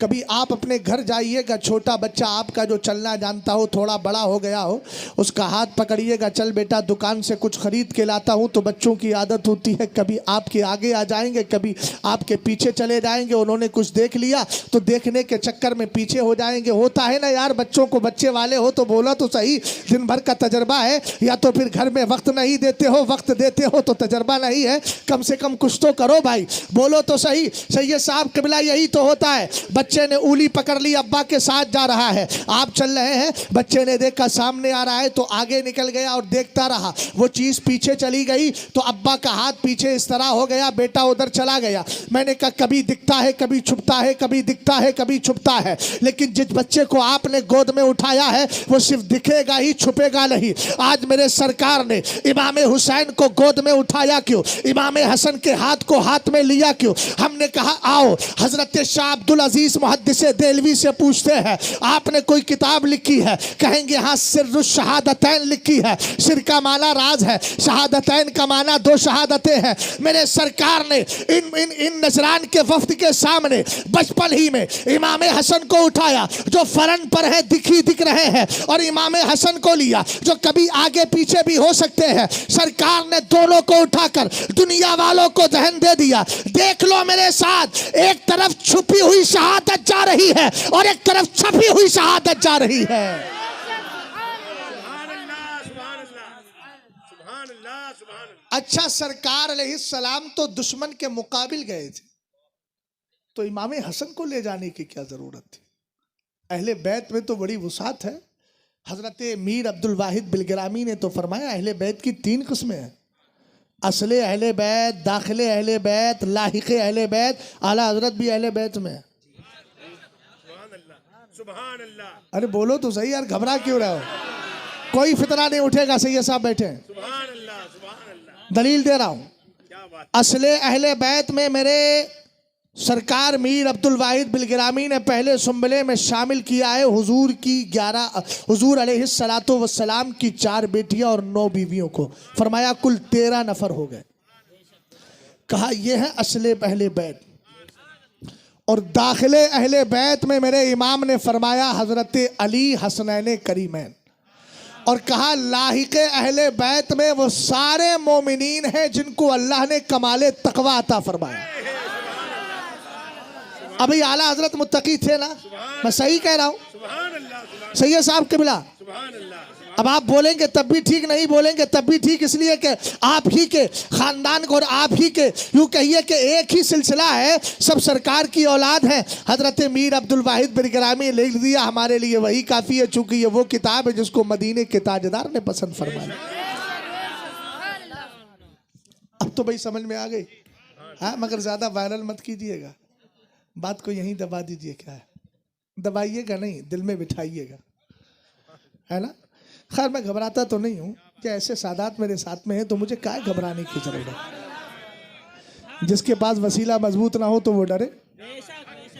कभी आप अपने घर जाइएगा, छोटा बच्चा आपका जो चलना जानता हो, थोड़ा बड़ा हो गया हो, उसका हाथ पकड़िएगा, चल बेटा दुकान से कुछ खरीद के लाता हूँ। तो बच्चों की आदत होती है, कभी आपके आगे आ जाएंगे, कभी आपके पीछे चले जाएंगे। उन्होंने कुछ देख लिया तो देखने के चक्कर में पीछे हो जाएंगे। होता है ना यार, बच्चों को, बच्चे वाले हो तो बोला तो सही, दिन भर का तजर्बा है, या तो फिर घर में वक्त नहीं देते हो, वक्त देते हो तो तजर्बा नहीं है, कम से कम कुछ तो करो भाई, बोलो तो सही। सैयद साहब किबला यही तो होता है, बच्चे ने उंगली पकड़ ली, अब्बा के साथ जा रहा है, आप चल रहे हैं, बच्चे ने देखा सामने आ रहा है तो आगे निकल गया और देखता रहा, वो चीज पीछे चली गई तो अब्बा का हाथ पीछे इस तरह हो गया, बेटा उधर चला गया। मैंने कहा कभी दिखता है कभी छुपता है, कभी दिखता है कभी छुपता है, लेकिन जिस बच्चे को आपने गोद में उठाया है वो सिर्फ दिखेगा ही, छुपेगा नहीं। आज मेरे सरकार ने इमाम हुसैन को गोद में उठाया क्यों, इमाम हसन के हाथ को हाथ में लिया क्यों? हमने कहा आओ हजरत शाह अब्दुल अजीज मुहद्दिस देलवी से पूछते हैं, आपने कोई किताब लिखी है? कहेंगे हाँ, सिर्र शहादतैन लिखी है। सिर का माना राज है, शहादतैन का माना दो शहादतें हैं। मेरे सरकार ने इन नजरान के वफ्द के सामने बचपन ही में इमाम हसन को उठाया जो फरन पर है, दिख रहे हैं, और इमाम हसन को लिया जो कभी आगे पीछे भी हो सकते हैं। सरकार ने दोनों को उठाकर दुनिया वालों को दहन दे दिया। देख लो मेरे साथ, एक तरफ छुपी हुई शहादत जा रही है और एक तरफ छपी हुई शहादत जा रही है। अच्छा, सरकार अलैहिस्सलाम तो दुश्मन के मुकाबिल गए थे, तो इमाम हसन को ले जाने की क्या जरूरत थी? अहले बैत में तो बड़ी वसात है। हजरत मीर अब्दुल वाहिद बिलग्रामी ने तो फरमाया अहले बैत की 3 किस्में हैं, असले अहले बैत, दाखिले अहले बैत, लाहिक़े अहले बैत, आला हजरत भी अहले बैत में। अरे बोलो तो सही यार, घबरा क्यों रहे हो? कोई फितना नहीं उठेगा। सैयद साहब बैठे हैं, दलील दे रहा हूं। असले अहले बैत में मेरे सरकार मीर अब्दुल वाहिद बिलगिरामी ने पहले सुम्बले में शामिल किया है हुजूर अलैहिस्सलातु वस्सलाम की 4 बेटियां और 9 बीवियों को। फरमाया कुल 13 नफर हो गए। कहा यह है असले अहले बैत। और दाखिले अहले बैत में मेरे इमाम ने फरमाया हजरत अली हसनैन करीमैन। और कहा लाहिके अहले बैत में वो सारे मोमिनीन हैं जिनको अल्लाह ने कमाले तकवा अता फरमाया। अभी आला हजरत मुत्तकी थे ना, मैं सही कह रहा हूं? सही है साहब किबला। अब आप बोलेंगे तब भी ठीक, नहीं बोलेंगे तब भी ठीक, इसलिए कि आप ही के खानदान को और आप ही के यूं कहिए कि एक ही सिलसिला है, सब सरकार की औलाद है। हजरत मीर अब्दुल वाहिद बिलगिरामी लिख दिया, हमारे लिए वही काफी है, चूंकि ये वो किताब है जिसको मदीने के ताजदार ने पसंद फरमाया। अब तो भाई समझ में आ गई। हाँ, मगर ज्यादा वायरल मत कीजिएगा, बात को यहीं दबा दीजिए। क्या है, दबाइएगा नहीं, दिल में बिठाइएगा, है ना। खैर मैं घबराता तो नहीं हूं कि ऐसे सादात मेरे साथ में है तो मुझे क्या घबराने की जरूरत है। जिसके पास वसीला मजबूत ना हो तो वो डरे।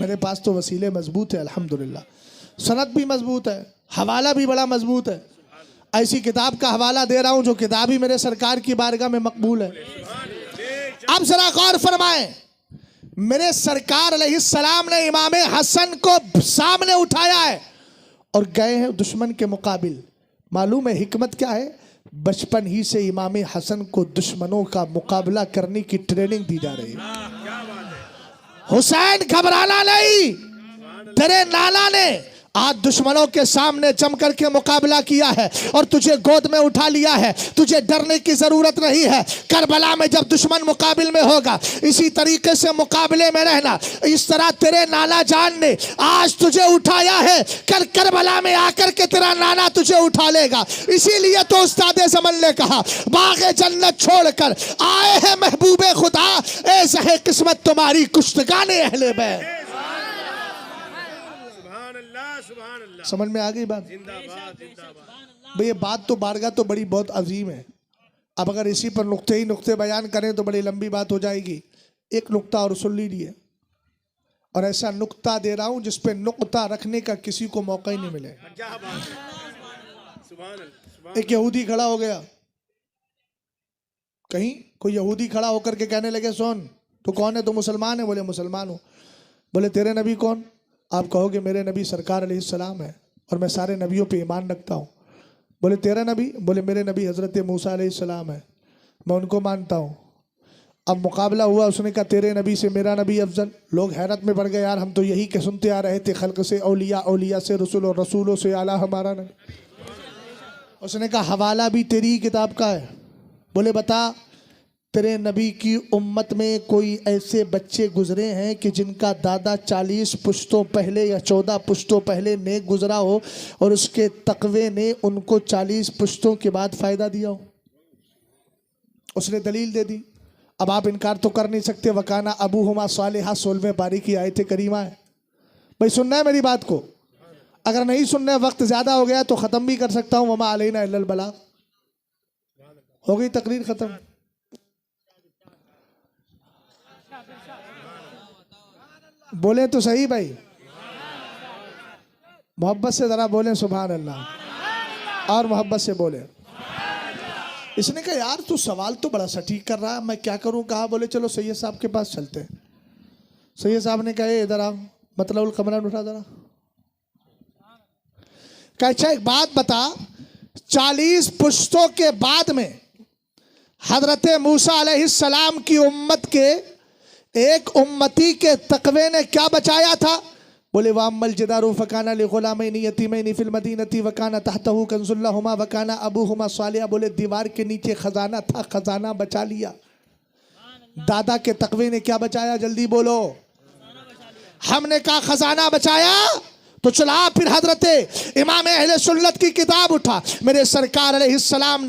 मेरे पास तो वसीले मजबूत है अल्हम्दुलिल्लाह, सनद भी मजबूत है, हवाला भी बड़ा मजबूत है। ऐसी किताब का हवाला दे रहा हूं जो किताब ही मेरे सरकार की बारगाह में मकबूल है। अब जरा गौर फरमाएं, मेरे सरकार अलैहिस्सलाम ने इमाम हसन को सामने उठाया है और गए हैं दुश्मन के मुकाबिल। मालूम है हिकमत क्या है? बचपन ही से इमाम हसन को दुश्मनों का मुकाबला करने की ट्रेनिंग दी जा रही है। हुसैन घबराना नहीं, तेरे नाना ने आज दुश्मनों के सामने जम करके मुकाबला किया है और तुझे गोद में उठा लिया है, तुझे डरने की जरूरत नहीं है। करबला में जब दुश्मन मुकाबिल में होगा इसी तरीके से मुकाबले में रहना। इस तरह तेरे नाना जान ने आज तुझे उठाया है, कल करबला में आकर के तेरा नाना तुझे उठा लेगा। इसीलिए तो उस्ताद ज़मन ने कहा बाग़े जन्नत छोड़कर आए हैं महबूबे खुदा, ऐसा है किस्मत तुम्हारी कुश्तगाने अहले बैत। समझ में आ गई बात? भाई ये बात तो बारगाह तो बड़ी बहुत अजीम है। अब अगर इसी पर नुक्ते ही नुक्ते बयान करें तो बड़ी लंबी बात हो जाएगी। एक नुक्ता और सुन लीजिए, और ऐसा नुक्ता दे रहा हूं जिस पे नुक्ता रखने का किसी को मौका ही नहीं मिले। एक यहूदी खड़ा हो गया, कहीं कोई यहूदी खड़ा होकर के कहने लगे सुन तू कौन है? तो मुसलमान है। बोले मुसलमान हूं। बोले तेरे नबी कौन? आप कहोगे मेरे नबी सरकार अलैहिस्सलाम है और मैं सारे नबियों पे ईमान रखता हूँ। बोले तेरा नबी? बोले मेरे नबी हज़रत मूसा अलैहिस्सलाम है, मैं उनको मानता हूँ। अब मुकाबला हुआ, उसने कहा तेरे नबी से मेरा नबी अफजल। लोग हैरत में पड़ गए, यार हम तो यही के सुनते आ रहे थे, खल्क से औलिया, औलिया से रसूल और रसूलों से आला हमारा नबी। उसने कहा हवाला भी तेरी ही किताब का है। बोले बता तेरे नबी की उम्मत में कोई ऐसे बच्चे गुजरे हैं कि जिनका दादा 40 पुश्तों पहले या 14 पुश्तों पहले नेक गुजरा हो और उसके तकवे ने उनको 40 पुश्तों के बाद फ़ायदा दिया हो? उसने दलील दे दी। अब आप इनकार तो कर नहीं सकते, वकाना अबूहुमा सालिहा 16वें पारी की आयत करीमा है। भाई सुनना है मेरी बात को? अगर नहीं सुनना, वक्त ज़्यादा हो गया तो ख़त्म भी कर सकता हूँ। वमा अलैना इल्लल बलाग। हो गई तकरीर ख़त्म। बोले तो सही भाई, मोहब्बत से जरा बोले सुभान अल्लाह, और मोहब्बत से बोले। इसने कहा यार तू सवाल तो बड़ा सटीक कर रहा है, मैं क्या करूं? कहा बोले चलो सैयद साहब के पास चलते हैं। सैयद साहब ने कहा इधर आओ, मतलब कमरा उठा जरा। कहा अच्छा एक बात बता, 40 पुश्तों के बाद में हजरत मूसा अलैहिस्सलाम की उम्मत के एक उम्मती के तकवे ने क्या बचाया था? बोले वाम्मल जिदारु फकाना लिगुलामैनि यतीमैनि फिल मदीनति वकाना तहतहु कंजुल लहुमा वकाना अबूहुमा सालिहा। बोले दीवार के नीचे खजाना था, खजाना बचा लिया। दादा के तकवे ने क्या बचाया? जल्दी बोलो। हमने कहा खजाना बचाया तो चला फिर हजरत इमाम अहले सुन्नत की किताब उठा, मेरे सरकार अलैहिस्सलाम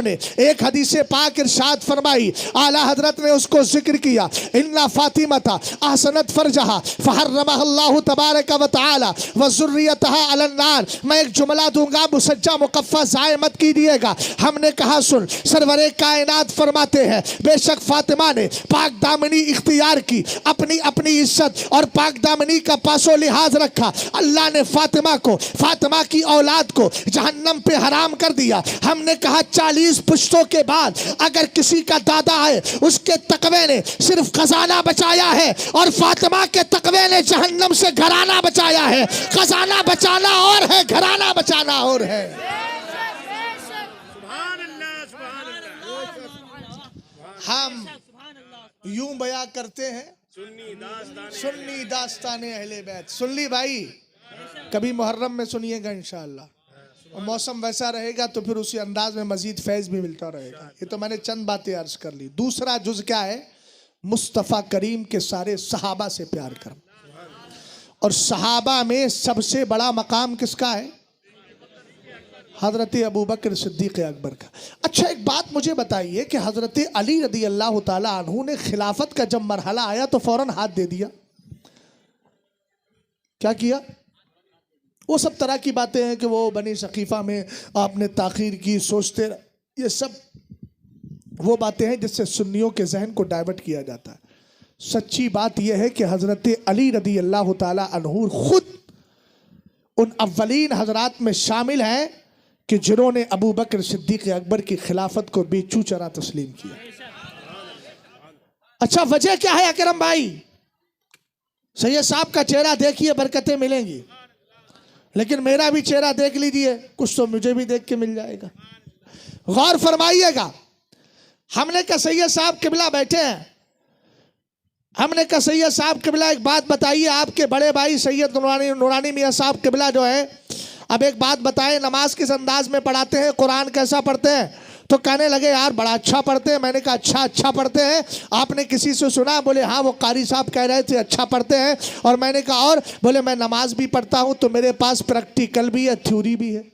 ने एक हदीस पाक इरशाद फरमाई, आला हजरत ने उसको जिक्र किया, इन्ना फातिमता अहसनत फरजहा फहर्रमहा अल्लाहु तबारक व तआला व ज़ुर्रियतहा अलन नार। मैं एक जुमला दूंगा, मुसज्जा मुकफ़्फ़ा ज़ाय मत कीजिएगा। हमने कहा सुन, सरवरे कायनात फरमाते हैं, बेशक फातिमा ने पाक दामनी इख्तियार की, अपनी अपनी इज्जत और पाक दामनी का पासो लिहाज रखा। अल्लाह ने फातिमा की औलाद को जहन्नम पे हराम कर दिया। हमने कहा 40 पुश्तों के बाद अगर किसी का दादा है, उसके तकवे ने सिर्फ खजाना बचाया है और फातिमा के तकवे ने जहन्नम से घराना बचाया है। खजाना बचाना और है, घराना बचाना और है। हम यूं बयां करते हैं सुन्नी दास्ताने अहले बैत। सुन ली भाई, कभी मुहर्रम में सुनिएगा इंशाअल्लाह, और मौसम वैसा रहेगा तो फिर उसी अंदाज में मजीद फैज़ भी मिलता रहेगा। ये तो मैंने चंद बातें अर्ज कर ली। दूसरा जुज क्या है? मुस्तफ़ा करीम के सारे सहाबा से प्यार करना, और सहाबा में सबसे बड़ा मकाम किसका है? हज़रत अबू बकर सिद्दीक़ अकबर का। अच्छा, एक बात मुझे बताइए कि हज़रत अली रदी अल्लाह ताला अन्हु ने खिलाफत का जब मरहला आया तो फ़ौरन हाथ दे दिया, क्या किया? वो सब तरह की बातें हैं कि वो बनी सकीफ़ा में आपने ताख़ीर की, सोचते, ये सब वो बातें हैं जिससे सुन्नियों के जहन को डाइवर्ट किया जाता है। सच्ची बात यह है कि हज़रत अली रदी अल्लाह ताला अन्हु खुद उन अव्वलीन हजरात में शामिल हैं कि जिन्होंने अबू बकर सिद्दीक़ अकबर की खिलाफत को बेचू चरा तस्लीम किया। अच्छा, वजह क्या है अकरम भाई? सैयद साहब का चेहरा देखिए, बरकतें मिलेंगी, लेकिन मेरा भी चेहरा देख लीजिए, कुछ तो मुझे भी देख के मिल जाएगा। गौर फरमाइएगा, हमने कहा सैयद साहब किबला बैठे हैं, हमने कहा सैयद साहब किबला एक बात बताइए, आपके बड़े भाई सैयद नूरानी मियाँ साहब किबला जो है, अब एक बात बताएं, नमाज किस अंदाज में पढ़ाते हैं, कुरान कैसा पढ़ते हैं? तो कहने लगे यार बड़ा अच्छा पढ़ते हैं। मैंने कहा अच्छा पढ़ते हैं, आपने किसी से सुना? बोले हाँ, वो कारी साहब कह रहे थे अच्छा पढ़ते हैं। और मैंने कहा और? बोले मैं नमाज भी पढ़ता हूँ तो मेरे पास प्रैक्टिकल भी है, थ्योरी भी है।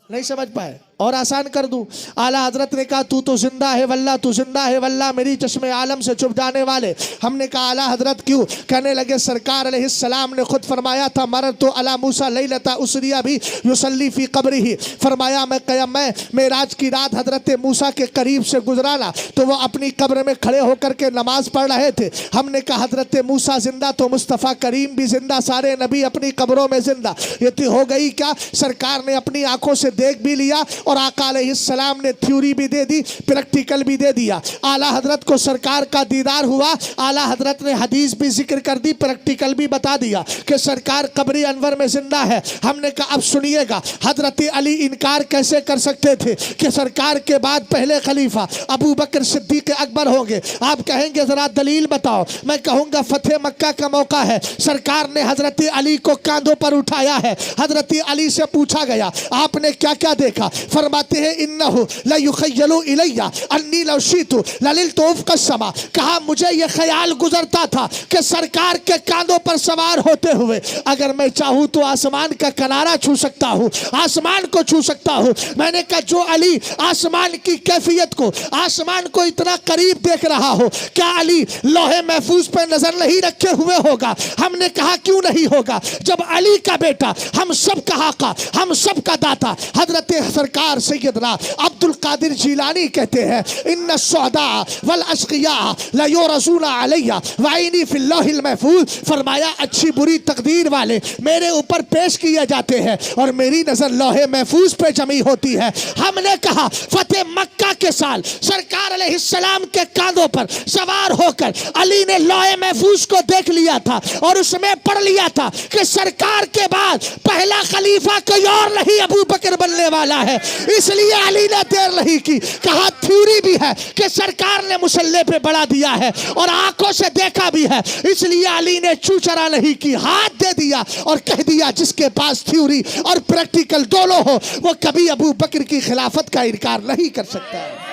नहीं समझ पाए? और आसान कर दूं, आला हजरत ने कहा तू तो जिंदा है वल्ला, तू जिंदा है वल्ला, मेरी चश्मे आलम से चुप जाने वाले। हमने कहा आला हजरत क्यों? कहने लगे सरकार अलैहिस्सलाम ने खुद फरमाया था, मर तो अला मूसा लैलता उसरिया भी युसल्ली फी कब्री ही। फरमाया मैं मेराज की रात हजरत मूसा के करीब से गुजराना तो वो अपनी कब्र में खड़े होकर के नमाज पढ़ रहे थे। हमने कहा हजरत मूसा जिंदा तो मुस्तफ़ा करीम भी जिंदा, सारे नबी अपनी कब्रों में जिंदा। ये तो हो गई क्या? सरकार ने अपनी आंखों से देख भी लिया और आका अलैहिस्सलाम ने थ्योरी भी दे दी, प्रैक्टिकल भी दे दिया। आला हजरत को सरकार का दीदार हुआ, आला हजरत ने हदीस भी जिक्र कर दी, प्रैक्टिकल भी बता दिया कि सरकार कब्र अनवर में जिंदा है। हमने कहा अब सुनिएगा, हजरत अली इनकार कैसे कर सकते थे कि सरकार के बाद पहले खलीफा अबू बकर सिद्दीक अकबर होंगे? आप कहेंगे जरा दलील बताओ। मैं कहूंगा फतेह मक्का का मौका है, सरकार ने हजरत अली को कांधों पर उठाया है। हजरत अली से पूछा गया आपने क्या क्या देखा? फरमाते हैं इन्नहु ला युखय्यलु इलैया अन्नी लौ शीतु ललिलतु उफ़क़ समा। कहा मुझे यह ख्याल गुजरता था कि सरकार के कांधों पर सवार होते हुए अगर मैं चाहूँ तो आसमान का किनारा छू सकता हूँ, आसमान को छू सकता हूँ। मैंने कहा जो अली आसमान की कैफियत को, आसमान को इतना करीब देख रहा हो, क्या अली लोहे महफूज पे नजर नहीं रखे हुए होगा? हमने कहा क्यों नहीं होगा, जब अली का बेटा, हम सब का आका, हम सब का दाता हजरत सरकार सैयदना अब्दुल कादिर जिलानी कहते हैं इन्ना सुहदा वल अश्किया ला युरज़ूना अलैया वाइनी फिल लौहिल महफूज। फरमाया अच्छी बुरी तकदीर वाले मेरे ऊपर पेश किए जाते हैं और मेरी नजर लौहे महफूज पे जमी होती है। हमने कहा फतेह मक्का के साल सरकार अलैहिस्सलाम के कांधों पर सवार होकर अली ने लौहे महफूज को देख लिया था और उसमें पढ़ लिया था कि सरकार के बाद पहला खलीफा कोई और नहीं अबू बकर बनने वाला है। इसलिए अली ने देर नहीं की, कहा थ्योरी भी है कि सरकार ने मुसल्ले पे बढ़ा दिया है और आंखों से देखा भी है, इसलिए अली ने चूचरा नहीं की, हाथ दे दिया और कह दिया जिसके पास थ्योरी और प्रैक्टिकल दोनों हो वो कभी अबू बकर की खिलाफत का इनकार नहीं कर सकता है।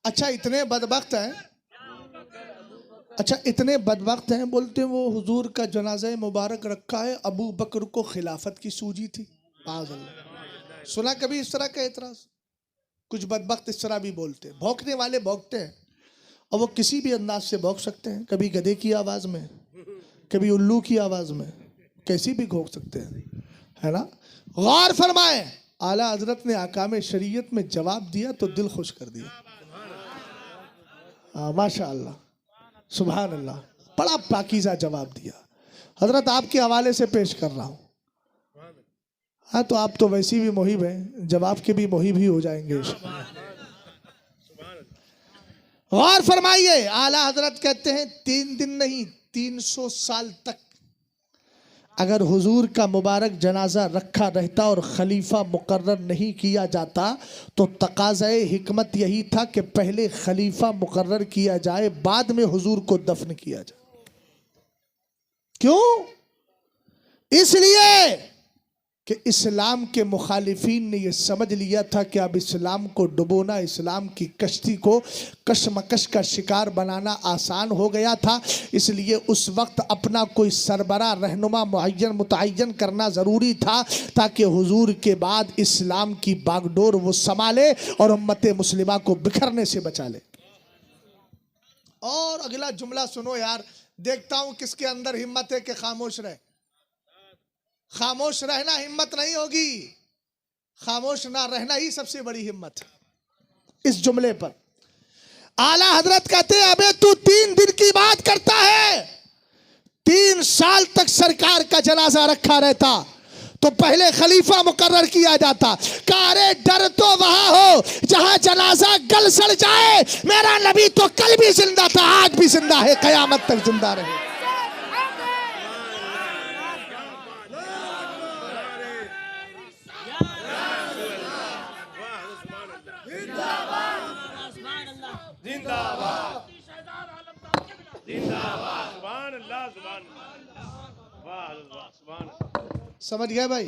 अच्छा इतने बदबख्त हैं, अच्छा इतने बदबख्त हैं, बोलते हैं वो हुजूर का जनाजा मुबारक रखा है, अबू बकर को खिलाफत की सूझी थी। माज़अल्लाह। सुना कभी इस तरह का एतराज? कुछ बदबख्त इस तरह भी बोलते हैं। भौंकने वाले भौंकते हैं और वो किसी भी अंदाज से भौंक सकते हैं, कभी गधे की आवाज़ में, कभी उल्लू की आवाज़ में, कैसी भी भौंक सकते हैं, है ना। गौर फरमाएं, आला हजरत ने अहकाम शरीयत में जवाब दिया तो दिल खुश कर दिया। माशा अल्लाह, सुभान अल्लाह, बड़ा पाकीज़ा जवाब दिया। हजरत आपके हवाले से पेश कर रहा हूँ। हाँ तो आप तो वैसी भी मुहिब हैं, जवाब के भी मुहिब ही हो जाएंगे। गौर फरमाइए, आला हजरत कहते हैं 3 दिन नहीं 300 साल तक अगर हुजूर का मुबारक जनाजा रखा रहता और खलीफा मुकर्रर नहीं किया जाता तो तकाज़े हिकमत यही था कि पहले खलीफा मुकर्रर किया जाए, बाद में हुजूर को दफन किया जाए। क्यों? इसलिए कि इस्लाम के मुखालिफीन ने यह समझ लिया था कि अब इस्लाम को डुबोना, इस्लाम की कश्ती को कशमकश का शिकार बनाना आसान हो गया था। इसलिए उस वक्त अपना कोई सरबरा रहनुमा मुतअय्यन करना ज़रूरी था ताकि हुजूर के बाद इस्लाम की बागडोर वो संभाले और उम्मत मुस्लिमा को बिखरने से बचा ले। और अगला जुमला सुनो यार, देखता हूं किसके अंदर हिम्मत है कि खामोश रहे। खामोश रहना हिम्मत नहीं होगी, खामोश ना रहना ही सबसे बड़ी हिम्मत है। इस जुमले पर आला हजरत कहते हैं, अबे तू 3 दिन की बात करता है, 3 साल तक सरकार का जनाजा रखा रहता तो पहले खलीफा मुकर्रर किया जाता। कारे डर तो वहां हो जहां जनाजा गल सड़ जाए। मेरा नबी तो कल भी जिंदा था, आज भी जिंदा है, कयामत तक जिंदा रहे। समझ गए भाई?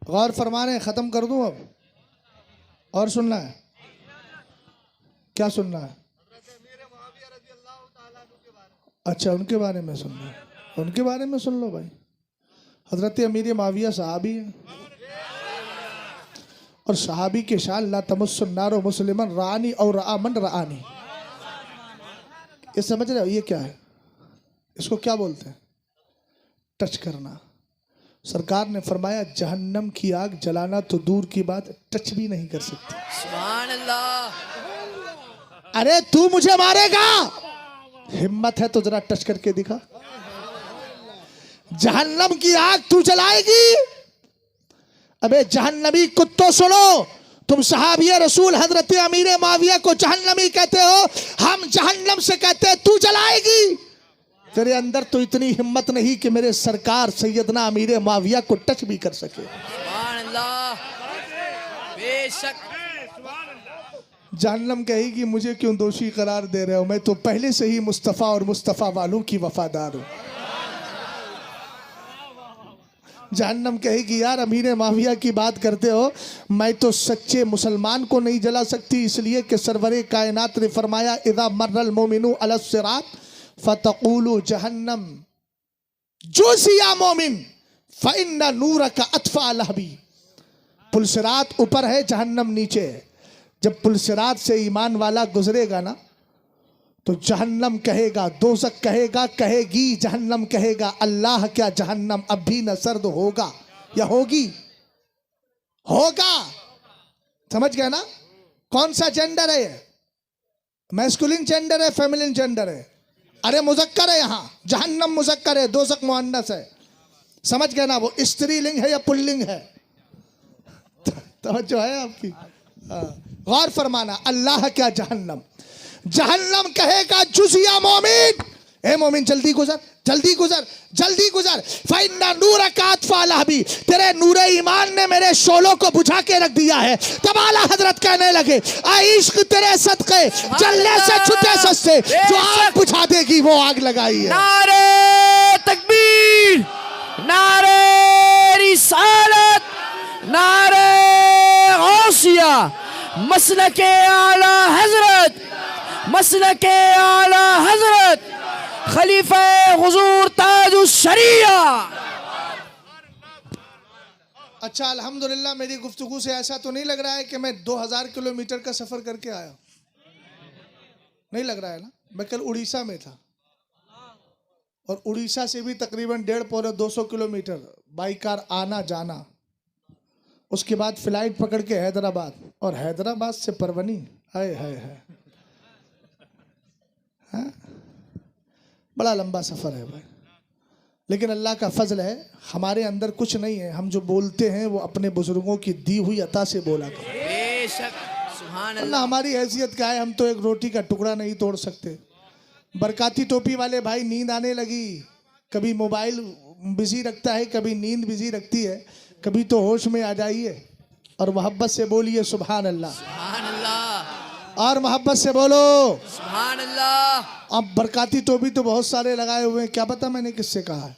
गौर फरमाने, खत्म कर दूं अब और सुनना है? क्या सुनना है? अच्छा उनके बारे में सुनना है, उनके बारे में सुन लो भाई। हजरत अमीर माविया सहाबी है और सहाबी के शान ला तमस्सुन्नारो मुस्लिमन रानी और रामन रानी। ये समझ रहे हो? ये क्या है? इसको क्या बोलते हैं? टच करना। सरकार ने फरमाया जहन्नम की आग जलाना तो दूर की बात, टच भी नहीं कर सकती। सुभान अल्लाह। अरे तू मुझे मारेगा, हिम्मत है तो जरा टच करके दिखा। जहन्नम की आग तू जलाएगी? अबे जहन्नमी कुत्तों सुनो, तुम सहाबी रसूल हजरत अमीर माविया को जहन्नमी कहते हो, हम जहन्नम से कहते हैं तू जलाएगी। तेरे अंदर तो इतनी हिम्मत नहीं कि मेरे सरकार सैयदना अमीर माविया को टच भी कर सके। सुभान अल्लाह। बेशक जहन्नम कहेगी मुझे क्यों दोषी करार दे रहे हो, मैं तो पहले से ही मुस्तफ़ा और मुस्तफ़ा वालों की वफादार हूं। जहन्नम कहेगी यार अमीर माविया की बात करते हो, मैं तो सच्चे मुसलमान को नहीं जला सकती, इसलिए कि सरवरे कायनात ने फरमाया इदा मर्रल मोमिनु अलस सिरात फतक़ूलु जहन्नम जुज़िया मोमिन फ़इन्ना नूरका अत्फ़ा लहबी। पुलसिरात ऊपर है, जहन्नम नीचे है। जब पुलसिरात से ईमान वाला गुजरेगा ना तो जहन्नम कहेगा, दोज़ख कहेगा, कहेगी जहन्नम कहेगा अल्लाह क्या जहन्नम अब भी न सर्द होगा या होगी? होगा। समझ गए ना? कौन सा जेंडर है? मैस्कुलिन जेंडर है, फेमिनिन जेंडर है? अरे मुज़क्कर है, यहाँ जहन्नम मुज़क्कर है, दोज़ख मुअन्नस है। समझ गए ना? वो स्त्रीलिंग है या पुल्लिंग है? तवज्जो है आपकी? गौर फरमाना, अल्लाह क्या जहन्नम। जहन्नम कहेगा जुज़िया मोमिन, ए मोमिन जल्दी गुजर, जल्दी गुजर, जल्दी गुजर। फ़इन्ना नूरका अत्फ़ा लहबी, तेरे नूरे ईमान ने मेरे शोलों को बुझा के रख दिया है। तब आला हजरत कहने लगे इश्क तेरे सदक़े जलने से छुटे सस्ते, जो आग बुझा देगी वो आग लगाई है। नारे तकबीर, नारे रिसालत, नारे गौसिया, मसलके आला हजरत, मसलके आला हजरत खलीफा हुजूर ताजुश शरिया। अच्छा, अल्हम्दुलिल्लाह मेरी गुफ्तगू से ऐसा तो नहीं लग रहा है कि मैं 2000 किलोमीटर का सफर करके आया? नहीं लग रहा है ना? मैं कल उड़ीसा में था और उड़ीसा से भी तकरीबन 150-200 किलोमीटर बाई कार आना जाना, उसके बाद फ्लाइट पकड़ के हैदराबाद, और हैदराबाद से परवनी। हाय हाय हाय, हाँ? बड़ा लंबा सफर है भाई, लेकिन अल्लाह का फजल है, हमारे अंदर कुछ नहीं है। हम जो बोलते हैं वो अपने बुजुर्गों की दी हुई अता से बोला करें। अल्लाह, हमारी हैसियत क्या है? हम तो एक रोटी का टुकड़ा नहीं तोड़ सकते। बरकाती टोपी वाले भाई, नींद आने लगी, कभी मोबाइल बिजी रखता है, कभी नींद बिजी रखती है, कभी तो होश में आ जाइए और मोहब्बत से बोलिए सुभान अल्लाह, सुभान अल्लाह, और मोहब्बत से बोलो सुभान अल्लाह। अब बरकाती टोपी तो बहुत सारे लगाए हुए हैं, क्या पता मैंने किससे कहा है।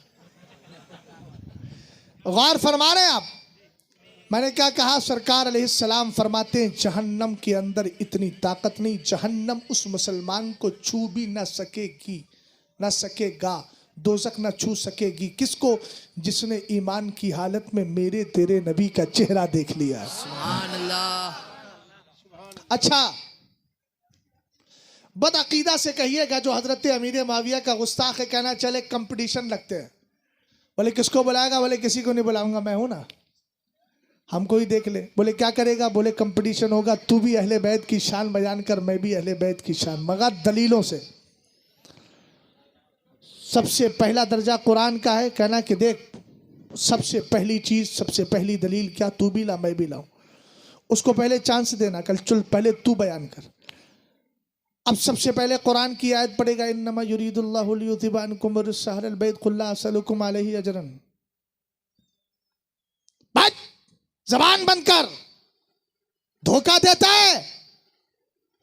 गौर फरमा रहे हैं आप? मैंने क्या कहा? सरकार अलैहिस्सलाम फरमाते हैं जहन्नम के अंदर इतनी ताकत नहीं, जहन्नम उस मुसलमान को छू भी ना सकेगी, ना सकेगा, दोजख ना छू सकेगी। किसको? जिसने ईमान की हालत में मेरे तेरे नबी का चेहरा देख लिया। सुभान अल्लाह। अच्छा, बदअकीदा से कहिएगा जो हजरत अमीर माविया का गुस्ताख है, कहना चले कंपटीशन लगते हैं। बोले किसको बुलाएगा? बोले किसी को नहीं बुलाऊंगा, मैं हूं ना, हमको ही देख ले। बोले क्या करेगा? बोले कंपटीशन होगा, तू भी अहले बैत की शान बयान कर, मैं भी अहले बैत की शान, मगर दलीलों से। सबसे पहला दर्जा कुरान का है, कहना कि देख सबसे पहली चीज, सबसे पहली दलील क्या? तू भी ला, मैं भी लाऊं। उसको पहले चांस देना, कल चल पहले तू बयान कर। अब सबसे पहले कुरान की आयत पढ़ेगा, इन्नमा युरीदुल्लाहु लियुज़हिबा अन्कुम अर्रिज्सा बैत कुल ला असअलुकुम अलैहि अजरन। बात जबान बंद कर, धोखा देता है।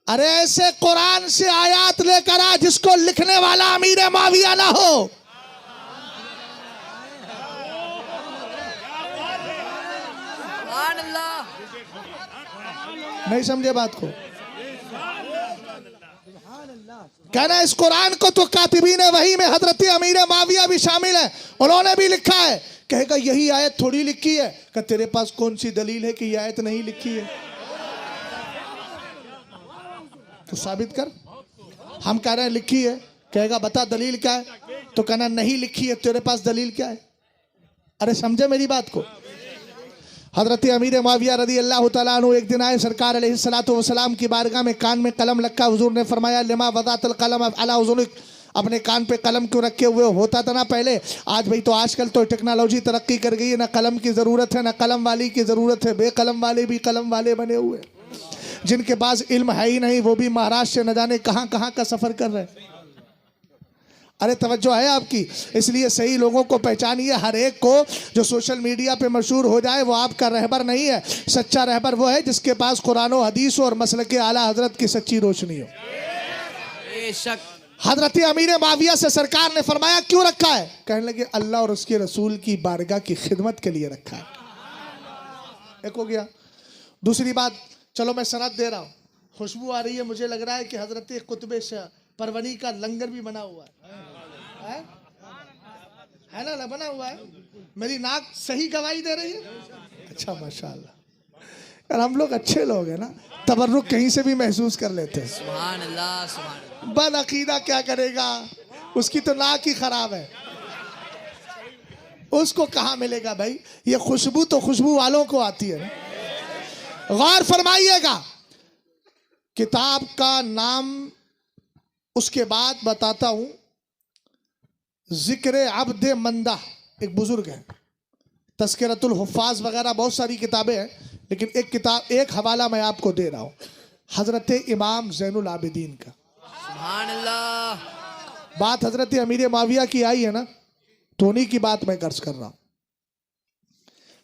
अरे ऐसे कुरान से आयात लेकर आ जिसको लिखने वाला अमीर माविया ना हो। सुभान अल्लाह। नहीं समझे बात को? कहना इस कुरान को तो कातिबीन वही में हजरत अमीर माविया भी शामिल है, उन्होंने भी लिखा है। कहेगा यही आयत थोड़ी लिखी है, कि तेरे पास कौन सी दलील है कि यह आयत नहीं लिखी है? तो साबित कर। हम कह रहे हैं लिखी है, कहेगा बता दलील क्या है, तो कहना नहीं लिखी है, तेरे पास दलील क्या है? अरे समझे मेरी बात को? हजरत अमीर माविया रदी अल्लाह तआला अन्हु एक दिन आए सरकार अलैहिस्सलातु वस्सलाम की बारगाह में, कान में कलम रखा। हुजूर ने फरमाया लिमा वज़अतल कलम अला उज़ुनिक, अपने कान पे कलम क्यों रखे हुए? होता था ना पहले, आज भाई तो आजकल तो टेक्नोलॉजी तरक्की कर गई है, ना कलम की ज़रूरत है ना कलम वाली की ज़रूरत है, बेकलम वाले भी कलम वाले बने हुए, जिनके पास इल्म है ही नहीं, वो भी महाराष्ट्र से न जाने कहाँ कहाँ का सफ़र कर रहे हैं। अरे तवज्जो है आपकी? इसलिए सही लोगों को पहचानिए। हर एक को जो सोशल मीडिया पे मशहूर हो जाए वो आपका रहबर नहीं है। सच्चा रहबर वो है जिसके पास कुरान और हदीस और मसलके आला हजरत की सच्ची रोशनी हो। बेशक। हजरत अमीर माविया से सरकार ने फरमाया क्यों रखा है? कहने लगे अल्लाह और उसके रसूल की बारगाह की खिदमत के लिए रखा है। एक हो गया। दूसरी बात, चलो मैं सनद दे रहा हूँ, खुशबू आ रही है, मुझे लग रहा है कि हजरत कुतुब परवनी का लंगर भी बना हुआ है ना? बना हुआ है। मेरी नाक सही गवाही दे रही है? अच्छा माशाल्लाह। यार हम लोग अच्छे लोग हैं ना, तबर्रुक कहीं से भी महसूस कर लेते हैं। सुभान अल्लाह, सुभान अल्लाह। बदअकीदा क्या करेगा? उसकी तो नाक ही खराब है, उसको कहाँ मिलेगा भाई? ये खुशबू तो खुशबू वालों को आती है ना। गौर फरमाइएगा, किताब का नाम उसके बाद बताता हूं, जिक्र अब्दे मंदा, एक बुजुर्ग है, तस्किरतुल हुफ़ाज़ वगैरह बहुत सारी किताबें हैं, लेकिन एक किताब, एक हवाला मैं आपको दे रहा हूं, हजरत इमाम ज़ैनुल आबिदीन का। सुभान अल्लाह। बात हजरत अमीर माविया की आई है ना, तो उन्हीं की बात मैं गर्ज कर रहा हूं।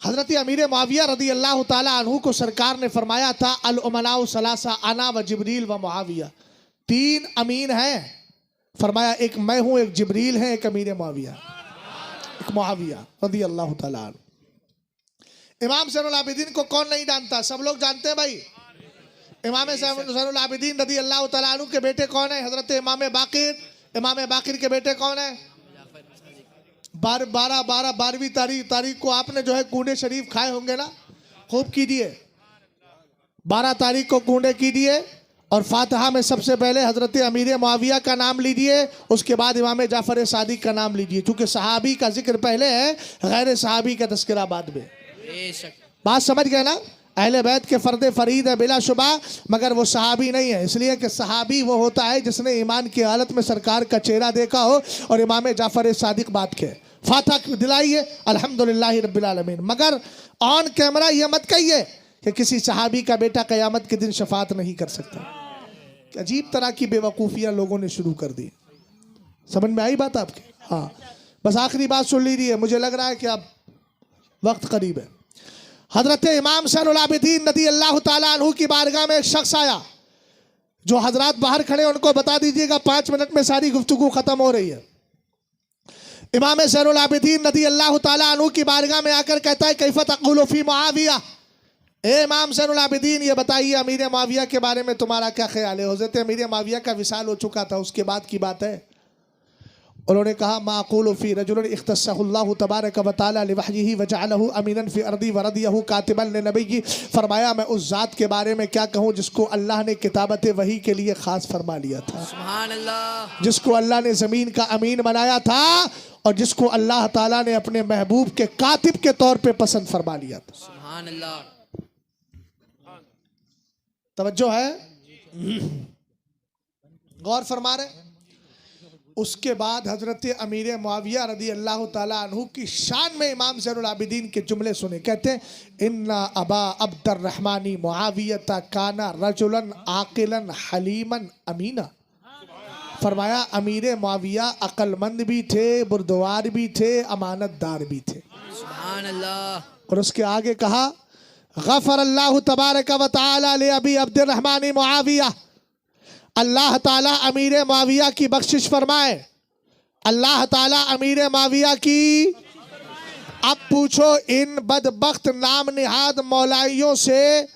हजरत अमीर माविया रदी अल्लाह ताला अन्हु को सरकार ने फरमाया था अल उमनाउ सलासा अना व जिब्रील व मुआविया, तीन अमीन हैं। फरमाया एक मैं हूं, एक जिब्रील है, एक अमीर माविया, एक मुआविया रदी अल्लाह ताला अन्हु। इमाम ज़ैनुल आबिदीन को कौन नहीं जानता? सब लोग जानते हैं भाई। इमाम ज़ैनुल आबिदीन रज़ी अल्लाह तआला अन्हु के बेटे कौन है? हजरत इमाम बाकिर। इमाम बाकिर के बेटे कौन है? 12वीं तारीख को आपने जो है कूड़े शरीफ खाए होंगे ना, खूब कीजिए। 12 तारीख को कूड़े कीजिए और फातिहा में सबसे पहले हजरत अमीर मुआविया का नाम लीजिए, उसके बाद इमाम जाफर सादिक का नाम लीजिए, क्योंकि सहाबी का जिक्र पहले है, गैर सहाबी का तस्करा बाद में। बात समझ गए ना? अहले बैत के फर्द फरीद है बिलाशुबा, मगर वो सहाबी नहीं है, इसलिए कि सहाबी वो होता है जिसने ईमान की हालत में सरकार का चेहरा देखा हो और इमाम जाफर सादिक बात के फातिहा दिलाइए अल्हम्दुलिल्लाह रब्बिल आलमीन। मगर ऑन कैमरा ये मत कहिए कि किसी सहाबी का बेटा क़यामत के दिन शफात नहीं कर सकता। अजीब तरह की बेवकूफ़ियाँ लोगों ने शुरू कर दी। समझ में आई बात आपकी? हाँ, बस आखिरी बात सुन लीजिए, मुझे लग रहा है कि अब वक्त करीब है। हजरत इमाम ज़ैनुल आबिदीन रज़ी अल्लाह तआला अन्हु की बारगाह में एक शख्स आया। जो हजरात बाहर खड़े उनको बता दीजिएगा 5 मिनट में सारी गुफ्तगू खत्म हो रही है। इमाम ज़ैनुल आबिदीन रज़ी अल्लाह तआला अन्हु की बारगाह में आकर कहता है कैफ़ तक़ूलु फ़ी मुआविया, ए इमाम ज़ैनुल आबिदीन ये बताइए अमीर मुआविया के बारे में तुम्हारा क्या ख्याल है? हज़रत अमीर मुआविया का विसाल हो चुका था, उसके बाद की बात है। उन्होंने कहा माक़ूलु फ़ी रजुलिन इख्तस्सहुल्लाहु तबारक व तआला लिवहयिही व जअलहु अमीनन फ़ी अर्दी व रदियहु कातिबन लिनबिय्यि, फरमाया मैं उस ज़ात के बारे में क्या कहूँ जिसको अल्लाह ने किताबत वही के लिए ख़ास फरमा लिया था। सुभान अल्लाह। जिसको अल्लाह ने ज़मीन का अमीन बनाया था और जिसको अल्लाह ताला ने अपने महबूब के कातिब के तौर पे पसंद फरमा लिया था। सुभान अल्लाह। तवज्जो है, गौर फरमा रहे। उसके बाद हजरत अमीर मुआविया रज़ी अल्लाह ताला अन्हु की शान में इमाम ज़ैनुल आबिदीन के जुमले सुने। कहते हैं इन्ना अबा अब्दुर्रहमानी मुआवियता काना रजुलन आकिलन हलीमन अमीना। फरमाया अमीर मुआविया अक्लमंद भी थे, बुर्दवार भी थे, अमानतदार भी थे। सुभान अल्लाह। और उसके आगे कहा गफ़र अल्लाह तबारक व तआला ले अबी अब्दुर्रहमानी मुआविया, अल्लाह ताला अमीर मुआविया की बख्शिश फरमाए, अल्लाह ताला अमीर मुआविया की। अब पूछो इन बदबख्त नाम निहाद मौलाइयों से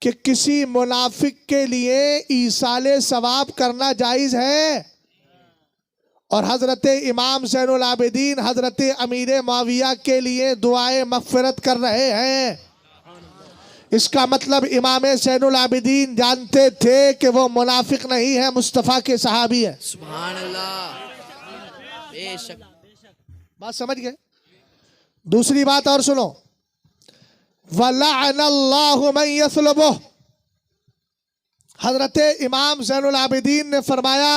कि किसी मुनाफिक के लिए ईसाले सवाब करना जायज़ है? और हजरत इमाम ज़ैनुल आबिदीन हजरत अमीर मुआविया के लिए दुआए मग़फ़िरत कर रहे हैं। इसका मतलब इमाम ज़ैनुल आबिदीन जानते थे कि वो मुनाफिक नहीं है, मुस्तफ़ा के सहाबी है। सुभान अल्लाह। बेशक। बात समझ गए? दूसरी बात और सुनो, वलअनल्लाहु मन यसलुबुहु, हजरत इमाम ज़ैनुल आबिदीन ने फरमाया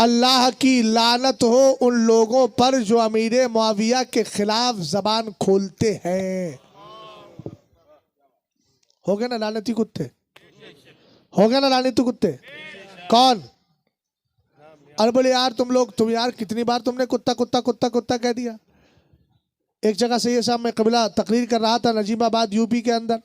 अल्लाह की लानत हो उन लोगों पर जो अमीर मुआविया के खिलाफ जबान खोलते हैं। हो गए ना लानती कुत्ते? हो गए ना लानती कुत्ते? कौन? अरे बोले यार तुम यार कितनी बार तुमने कुत्ता कुत्ता कुत्ता कुत्ता कह दिया। एक जगह से ये साहब मैं कबिला तकरीर कर रहा था नजीमाबाद यूपी के अंदर।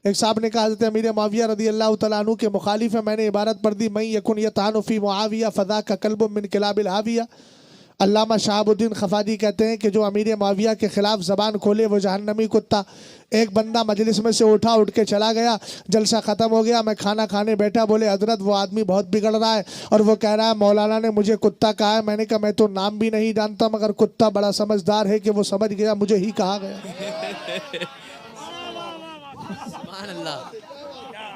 एक साहब ने कहा हज़रत अमीर मुआविया रज़ी अल्लाह तआला अन्हु के मुखालिफ है। मैंने इबारत पढ़ दी मैं यकुन यतानु फी मुआविया फदा का कल्बुम मिन किलाबिल हाविया। अल्लामा शहाबुद्दीन खफाजी कहते हैं कि जो अमीर मुआविया के खिलाफ ज़बान खोले वो जहन्नमी कुत्ता। एक बंदा मजलिस में से उठ के चला गया, जलसा ख़त्म हो गया, मैं खाना खाने बैठा, बोले हजरत वो आदमी बहुत बिगड़ रहा है और वो कह रहा है मौलाना ने मुझे कुत्ता कहा है। मैंने कहा मैं तो नाम भी नहीं जानता मगर कुत्ता बड़ा समझदार है कि वो समझ गया मुझे ही कहा गया।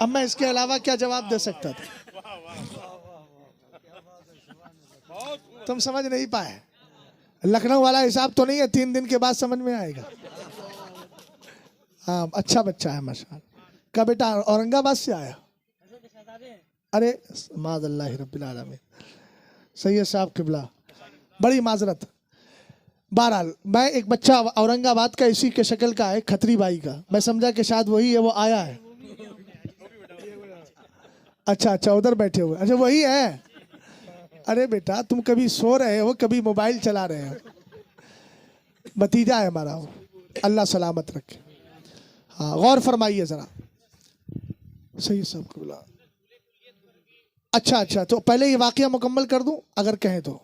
अब मैं इसके अलावा क्या जवाब दे सकता था? तुम समझ नहीं पाए। लखनऊ वाला हिसाब तो नहीं है, 3 दिन के बाद समझ में आएगा। हाँ अच्छा बच्चा है माशाअल्लाह। का बेटा औरंगाबाद से आया? अरे माज़अल्लाह रब्बिल आलमीन। सैयद साहब किबला बड़ी माजरत। बहरहाल मैं एक बच्चा औरंगाबाद का इसी के शक्ल का है, खत्री भाई का, मैं समझा कि शायद वही है, वो आया है। अच्छा उधर बैठे हुए, अच्छा वही है। अरे बेटा तुम कभी सो रहे हो कभी मोबाइल चला रहे हो। भतीजा है हमारा वो, अल्लाह सलामत रखे। हाँ गौर फरमाइए जरा। सही सब कबला। अच्छा तो पहले ये वाकया मुकम्मल कर दूं अगर कहें तो।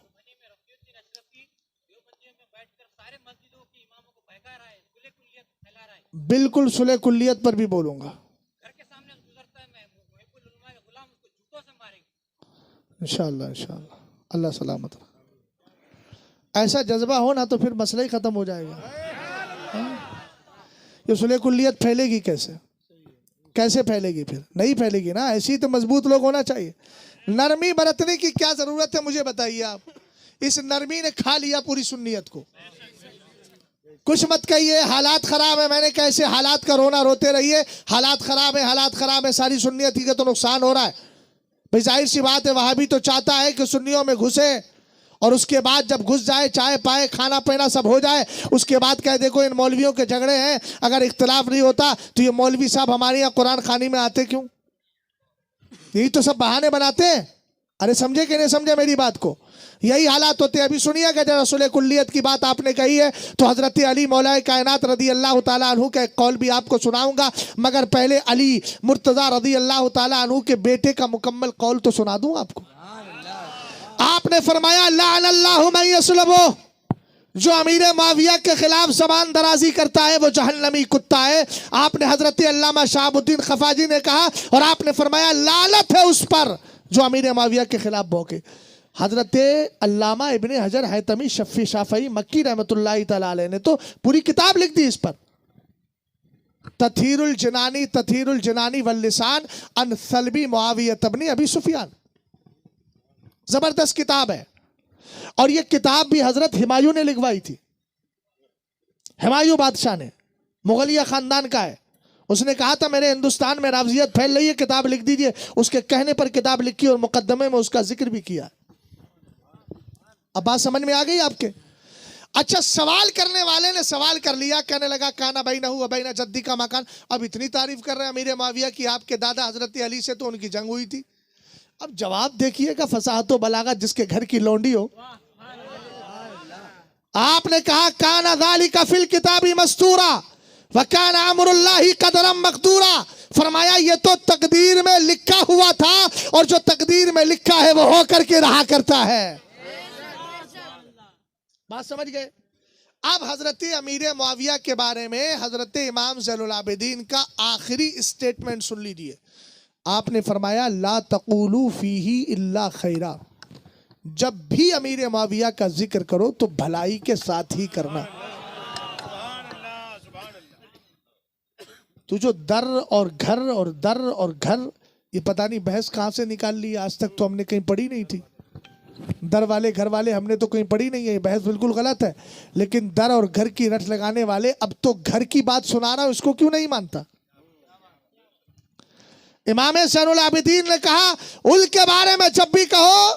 बिल्कुल सुलह कुल्लियत पर भी बोलूंगा। इंशाअल्लाह इंशाअल्लाह, अल्लाह सलामत रखे। ऐसा जज्बा हो ना तो फिर मसला ही खत्म हो जाएगा। ये सुलह कुल्लियत फैलेगी कैसे? कैसे फैलेगी? फिर नहीं फैलेगी ना। ऐसी तो मजबूत लोग होना चाहिए। नरमी बरतने की क्या जरूरत है मुझे बताइए आप। इस नरमी ने खा लिया पूरी सुन्नियत को। कुछ मत कहिए हालात खराब है, मैंने कैसे हालात का रोना रोते रहिए। हालात खराब है, हालात खराब है, सारी सुन्नियत ही का तो नुकसान हो रहा है। भाई जाहिर सी बात है, वहां भी तो चाहता है कि सुन्नियों में घुसे और उसके बाद जब घुस जाए, चाय पाए, खाना पीना सब हो जाए, उसके बाद कहे देखो इन मौलवियों के झगड़े हैं, अगर इख्तिलाफ नहीं होता तो ये मौलवी साहब हमारे यहाँ कुरान खानी में आते क्यों? यही तो सब बहाने बनाते हैं। अरे समझे कि नहीं समझे मेरी बात को? यही हालात होते हैं। अभी सुनिएगा जरा, सुलह कुल्लियत की बात आपने कही है तो हजरत अली मौलाए कायनात रदी अल्लाह ताला अन्हु का एक कौल भी आपको सुनाऊंगा, मगर पहले अली मुर्तजा रदी अल्लाह ताला अन्हु के बेटे का मुकम्मल कौल तो सुना दूं आपको। आपने फरमाया लअनल्लाहु मन यसलबो, जो अमीर माविया के खिलाफ जबान दराजी करता है वो जहन्नमी कुत्ता है। आपने हजरत अल्लामा शहाबुद्दीन खफाजी ने कहा और आपने फरमाया लानत है उस पर जो अमीर माविया के खिलाफ भौंके। हजरत अल्लामा इब्ने हजर हैतमी शफ़ी शाफ़ई मक्की रहमतुल्लाह तआला अलैह ने तो पूरी किताब लिख दी इस पर। तथीरुल जनानी वल लिसान अन सल्बी मुआविया तबनी अबी सुफियान। जबरदस्त किताब है। और ये किताब भी हजरत हुमायूं ने लिखवाई थी। हुमायूं बादशाह ने, मुगलिया खानदान का है। उसने कहा था मेरे हिंदुस्तान में रावजियत फैल रही है, किताब लिख दीजिए। उसके कहने पर किताब लिखी और मुकद्दमे में उसका जिक्र भी किया। अब बात समझ में आ गई आपके? अच्छा, सवाल करने वाले ने सवाल कर लिया, कहने लगा काना बैनहु व बैन जद्दी का मकान। अब इतनी तारीफ कर रहे हैं अमीर माविया की, आपके दादा हजरत अली से तो उनकी जंग हुई थी। अब जवाब देखिएगा, फसाहत व बलागत जिसके घर की लौंडी हो। आपने कहा काना ज़ालिका फिल किताबी मस्तूरा व काना अमरुल्लाहि क़दरम मक़दूरा। फरमाया ये तो तकदीर में लिखा हुआ था और जो तकदीर में लिखा है वो हो करके रहा करता है। बात समझ गए? अब हजरत अमीर मुआविया के बारे में हजरत इमाम ज़ैनुल आबिदीन का आखिरी स्टेटमेंट सुन लीजिए। आपने फरमाया ला तक़ूलू फीही इल्ला खैरा, जब भी अमीर मुआविया का जिक्र करो तो भलाई के साथ ही करना। तो जो दर और घर और दर और घर, ये पता नहीं बहस कहां से निकाल ली, आज तक तो हमने कहीं पढ़ी नहीं थी। दर वाले घर वाले हमने तो कहीं पढ़ी नहीं है, बहस बिल्कुल गलत है। लेकिन दर और घर की रट लगाने वाले अब तो घर की बात सुना रहा, उसको क्यों नहीं मानता? इमाम ज़ैनुल आबिदीन ने कहा उनके बारे में जब भी कहो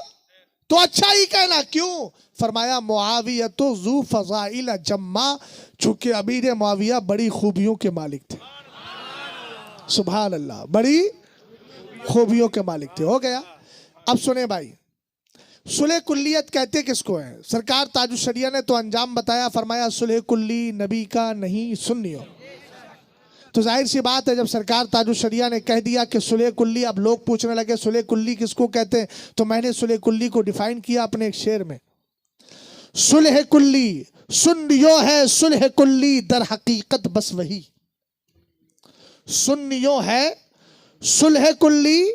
तो अच्छा ही कहना। क्यों? फरमाया मुआविया तो ज़ू फ़ज़ाइल जम्मा, चूंकि अमीर मुआविया बड़ी खूबियों के मालिक थे। सुभान अल्लाह, बड़ी खूबियों के मालिक थे। हो गया। अब सुने भाई, सुलह कुल्लियत कहते किसको है? सरकार ताजुश शरिया ने तो अंजाम बताया, फरमाया सुलह कुल्ली नबी का नहीं सुन्नियों। तो जाहिर सी बात है जब सरकार ताजुश शरिया ने कह दिया कि सुलह कुल्ली, अब लोग पूछने लगे सुलह कुल्ली किसको कहते हैं, तो मैंने सुलह कुल्ली को डिफाइन किया अपने एक शेर में। सुलह कुल्ली सुन्नियों है, सुलह कुल्ली दर हकीकत बस वही। सुन्नियों है सुलह कुल्ली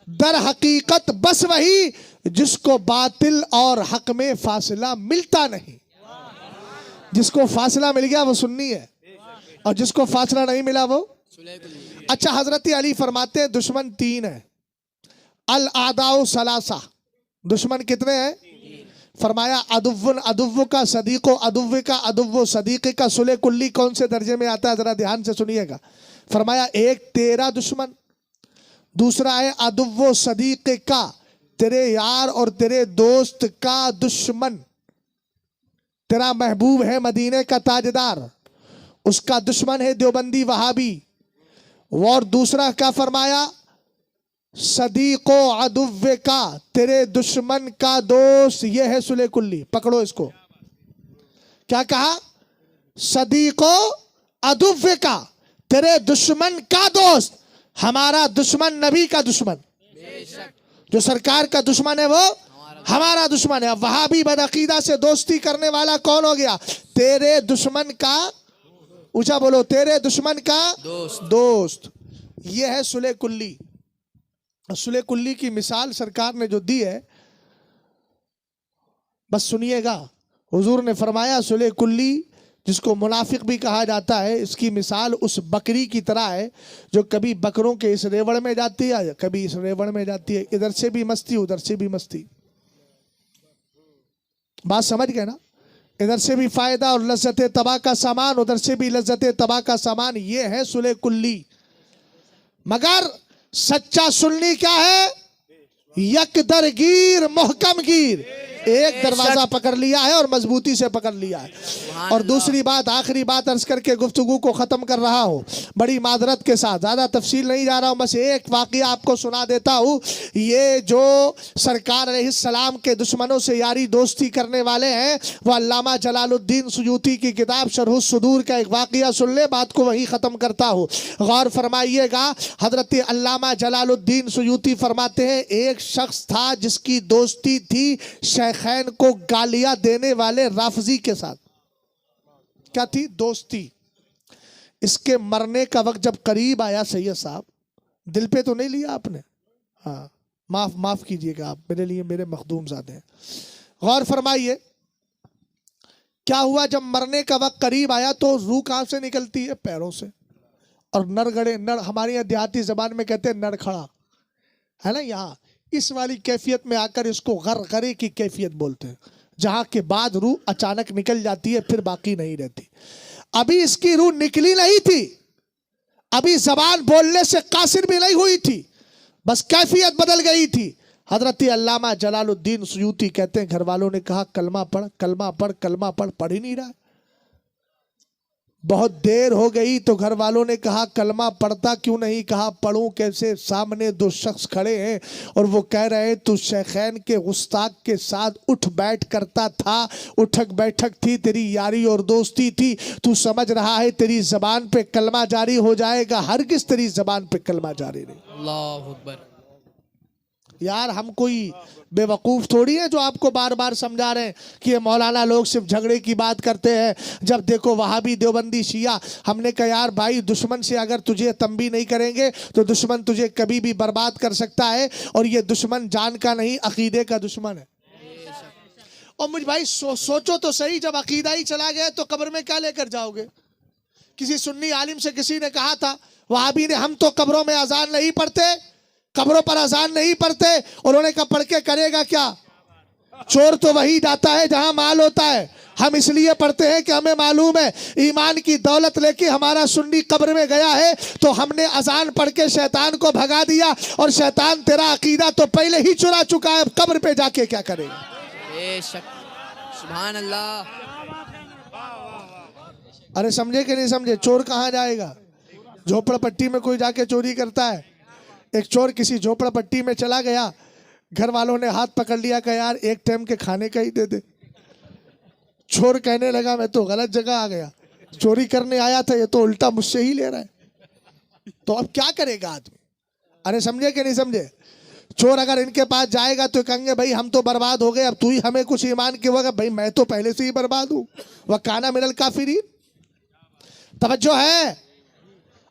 दर हकीकत बस वही, जिसको बातिल और हक में फासला मिलता नहीं। जिसको फासला मिल गया वो सुन्नी है और जिसको फासला नहीं मिला वो। अच्छा, हजरत अली फरमाते हैं दुश्मन तीन है। अल आदाउ सलासा, दुश्मन कितने हैं? फरमाया अदुव्वुन अदुव्व का सदीको अदुव्व का अदुव्व सदीक का। सुलह कुल्ली कौन से दर्जे में आता है जरा ध्यान से सुनिएगा। फरमाया एक तेरा दुश्मन, दूसरा है अदुव्व सदीक का, तेरे यार और तेरे दोस्त का दुश्मन। तेरा महबूब है मदीने का ताजदार, उसका दुश्मन है देवबंदी वहाबी। और दूसरा क्या फरमाया? सदीको अदुव्वे का, तेरे दुश्मन का दोस्त, ये है सुलह कुल्ली। पकड़ो इसको। क्या कहा? सदीको अदुव्वे का, तेरे दुश्मन का दोस्त। हमारा दुश्मन नबी का दुश्मन, जो सरकार का दुश्मन है वो हमारा दुश्मन है। अब वहाबी बदअकीदा से दोस्ती करने वाला कौन हो गया? तेरे दुश्मन का, ऊंचा बोलो, तेरे दुश्मन का दोस्त। ये है सुलह कुल्ली। सुलह कुल्ली की मिसाल सरकार ने जो दी है बस सुनिएगा, हुजूर ने फरमाया सुले कुल्ली जिसको मुनाफिक भी कहा जाता है, इसकी मिसाल उस बकरी की तरह है जो कभी बकरों के इस रेवड़ में जाती है, कभी इस रेवड़ में जाती है, इधर से भी मस्ती उधर से भी मस्ती। बात समझ गए ना? इधर से भी फायदा और लज्जत तबाह का सामान, उधर से भी लज्जत तबाह का सामान। ये है सुले कुल्ली। मगर सच्चा सुन्नी क्या है? यकदरगीर मोहकम गिर। एक दरवाजा पकड़ लिया है और मजबूती से पकड़ लिया है। और दूसरी बात, आखिरी बात अर्ज करके गुफ्तगू को खत्म कर रहा हूं, बड़ी मादरत के साथ, ज्यादा तफसील नहीं जा रहा हूं, बस एक वाकया आपको सुना देता हूं। ये जो सरकार अलैहिस्सलाम के दुश्मनों से यारी दोस्ती करने वाले हैं, वह अल्लामा जलालुद्दीन सुयूती की किताब शरहुस सुदूर का एक वाकया सुन ले, बात को वहीं खत्म करता हूं। गौर फरमाइएगा, हजरत अल्लामा जलालुद्दीन सुयूती फरमाते हैं, एक शख्स था जिसकी दोस्ती थी खैन को गालियां देने वाले राफजी के साथ। क्या थी? दोस्ती। इसके मरने का वक्त जब करीब आया, सैयद साहब, दिल पे तो नहीं लिया आपने? हाँ, माफ कीजिएगा, आप मेरे लिए मेरे मखदूम ज़ादे हैं। गौर फरमाइए, क्या हुआ जब मरने का वक्त करीब आया तो रूह कहां से निकलती है? पैरों से। और नड़, हमारे यहाँ देहाती जबान में कहते हैं नड़ खड़ा, है ना? यहाँ इस वाली कैफियत में आकर इसको गरगरे की कैफियत बोलते हैं, जहां के बाद रूह अचानक निकल जाती है, फिर बाकी नहीं रहती। अभी इसकी रूह निकली नहीं थी, अभी जबान बोलने से कासिर भी नहीं हुई थी, बस कैफियत बदल गई थी। हजरत अल्लामा जलालुद्दीन सुयूती कहते हैं, घर वालों ने कहा कलमा पढ़, कलमा पढ़, कलमा पढ़, पढ़ ही नहीं रहा। बहुत देर हो गई तो घर वालों ने कहा कलमा पढ़ता क्यों नहीं? कहा पढ़ूं कैसे? सामने दो शख्स खड़े हैं और वो कह रहे हैं तू शेखैन के गुस्ताख के साथ उठ बैठ करता था, उठक बैठक थी, तेरी यारी और दोस्ती थी, तू समझ रहा है तेरी जबान पे कलमा जारी हो जाएगा? हरगिज़ तेरी जबान पे कलमा जारी नहीं। अल्लाह अकबर। यार हम कोई बेवकूफ़ थोड़ी है जो आपको बार बार समझा रहे हैं कि ये मौलाना लोग सिर्फ झगड़े की बात करते हैं, जब देखो वहाबी देवबंदी शिया। हमने कहा यार भाई, दुश्मन से अगर तुझे तंबी नहीं करेंगे तो दुश्मन तुझे कभी भी बर्बाद कर सकता है, और ये दुश्मन जान का नहीं अकीदे का दुश्मन है। और मुझ भाई सोचो तो सही, जब अकीदा ही चला गया तो कब्र में क्या लेकर जाओगे? किसी सुन्नी आलिम से किसी ने कहा था, वहाबी ने, हम तो कब्रों में अजान नहीं पढ़ते, कब्रों पर अजान नहीं पढ़ते। उन्होंने कहा पढ़ के करेगा क्या? चोर तो वही जाता है जहां माल होता है, हम इसलिए पढ़ते हैं कि हमें मालूम है ईमान की दौलत लेके हमारा सुन्नी कब्र में गया है, तो हमने अजान पढ़ के शैतान को भगा दिया, और शैतान तेरा अकीदा तो पहले ही चुरा चुका है, कब्र पे जाके क्या करेगा? बेशक, सुभान अल्लाह। अरे समझे कि नहीं समझे? चोर कहाँ जाएगा? झोपड़पट्टी में कोई जाके चोरी करता है? एक चोर किसी झोपड़पट्टी में चला गया, घर वालों ने हाथ पकड़ लिया, कहा यार एक टाइम के खाने का ही दे दे। चोर कहने लगा मैं तो गलत जगह आ गया, चोरी करने आया था, ये तो उल्टा मुझसे ही ले रहा है। तो अब क्या करेगा आदमी? अरे समझे कि नहीं समझे? चोर अगर इनके पास जाएगा तो कहेंगे भाई हम तो बर्बाद हो गए, अब तू ही हमें कुछ ईमान के वक्त। भाई मैं तो पहले से ही बर्बाद हूं, वह काना मिनल काफिरीन। तवज्जो है?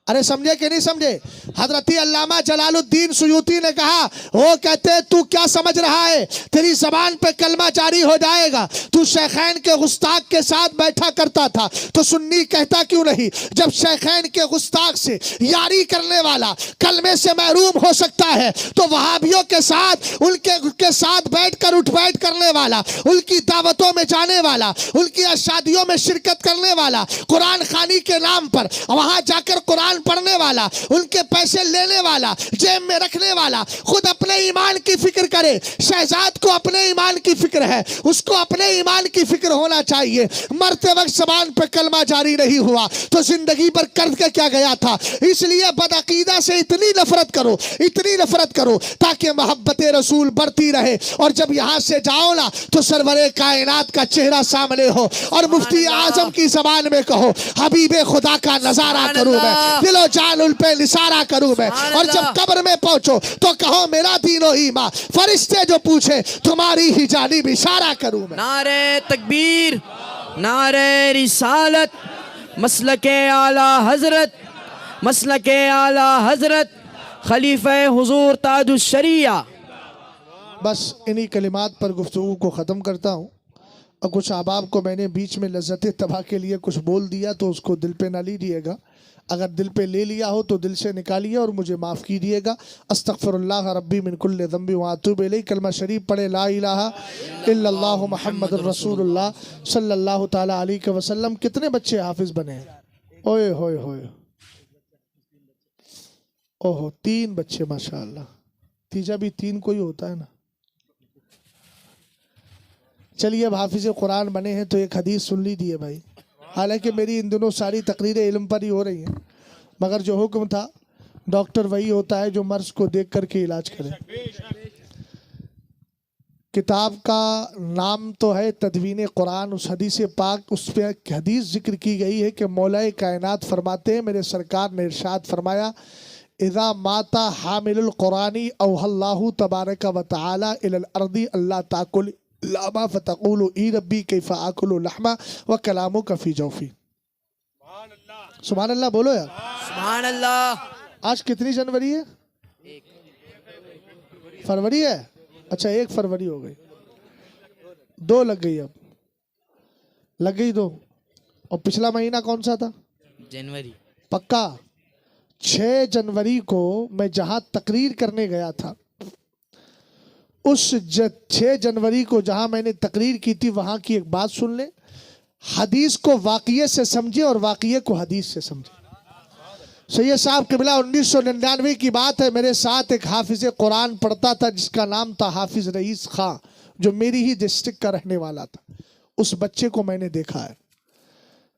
अरे समझे कि नहीं समझे? हजरती अल्लामा जलालुद्दीन सुयूती ने कहा, वो कहते तू क्या समझ रहा है तेरी जबान पे कलमा जारी हो जाएगा? तू शेखैन के गुस्ताख के साथ बैठा करता था, तो सुन्नी कहता क्यों नहीं? जब शेखैन के गुस्ताख से यारी करने वाला कलमे से महरूम हो सकता है, तो वहाबियों के साथ उनके साथ बैठकर उठ बैठ करने वाला, उनकी दावतों में जाने वाला, उनकी शादियों में शिरकत करने वाला, कुरान खानी के नाम पर वहां जाकर कुरान पढ़ने वाला, उनके पैसे लेने वाला, जेब में रखने वाला, खुद अपने ईमान की फिक्र करे। शहजाद को अपने ईमान की फिक्र है, उसको अपने ईमान की फिक्र होना चाहिए। मरते वक्त जबान पे कलमा जारी नहीं हुआ तो जिंदगी पर कर के क्या गया था? इसलिए बदअकीदा से इतनी नफरत करो, इतनी नफरत करो ताकि मोहब्बत रसूल बढ़ती रहे, और जब यहां से जाओ ना तो सरवरे कायनात का चेहरा सामने हो, और मुफ्ती आजम की जबान में कहो हबीबे खुदा का नजारा करूं मैं, दिलो जान उन पे निसारा करूं मैं। और जब कब्र में पहुंचो तो कहो मेरा दीनो ईमान, फरिश्ते जो पूछे तुम्हारी ही जानिब इशारा करूं मैं। नारे तकबीर, नारे रिसालत, मसलके आला हजरत, मसलके आला हजरत खलीफे हुजूर ताजुश शरिया। बस इन्हीं कलिमात पर गुफ्तगू को ख़त्म करता हूँ। और कुछ अहबाब को मैंने बीच में लज्जत तबाह के लिए कुछ बोल दिया तो उसको दिल पे ना लीजिएगा। अगर दिल पे ले लिया हो तो दिल से निकालिए और मुझे माफ़ कीजिएगा। अस्तगफिरुल्लाह रब्बी मिन कुल्लि ज़ंबि व अतूबु इलैह। कलमा शरीफ पढ़े ला इलाहा इल्लल्लाहु मुहम्मदुर रसूलुल्लाह सल्लल्लाहु ताला अलैहि वसल्लम। कितने बच्चे हाफिज बने हैं? ओए होए होए, ओहो 3 बच्चे माशाअल्लाह। तीजा भी 3 कोई होता है ना। चलिए अब हाफिज कुरान बने हैं तो एक हदीस सुन लीजिए भाई। हालांकि मेरी इन दिनों सारी तकरीरें इल्म पर ही हो रही हैं, मगर जो हुक्म था डॉक्टर वही होता है जो मर्ज को देख करके इलाज करे। किताब का नाम तो है तदवीन कुरान। उस हदीस पाक, उस पर हदीस जिक्र की गई है कि मौलाए कायनात फरमाते हैं, मेरे सरकार ने इरशाद फरमाया, इज़ा माता हामिलुल कुरानी औहल्लाहु तबारक व तआला इलल अर्दी अल्लाह ताकुल लामा फतक़ूलु ई रब्बी कैफ़ा आकुलु लहमा व कलामु कफ़ी जौफ़ी। सुभान अल्लाह बोलो यार। सुभान अल्लाह। आज कितनी जनवरी है? फरवरी है। अच्छा 1 फरवरी हो गई, 2 लग गई, अब लग गई 2। और पिछला महीना कौन सा था? जनवरी। पक्का 6 जनवरी को मैं जहां तकरीर करने गया था, उस 6 जनवरी को जहां मैंने तकरीर की थी वहां की एक बात सुन ले। हदीस को वाक़िये से समझे और वाक़िये को हदीस से समझे। सैयद साहब क़िबला 1999 की बात है, मेरे साथ एक हाफिज कुरान पढ़ता था जिसका नाम था हाफिज रईस खां, जो मेरी ही डिस्ट्रिक्ट का रहने वाला था। उस बच्चे को मैंने देखा है,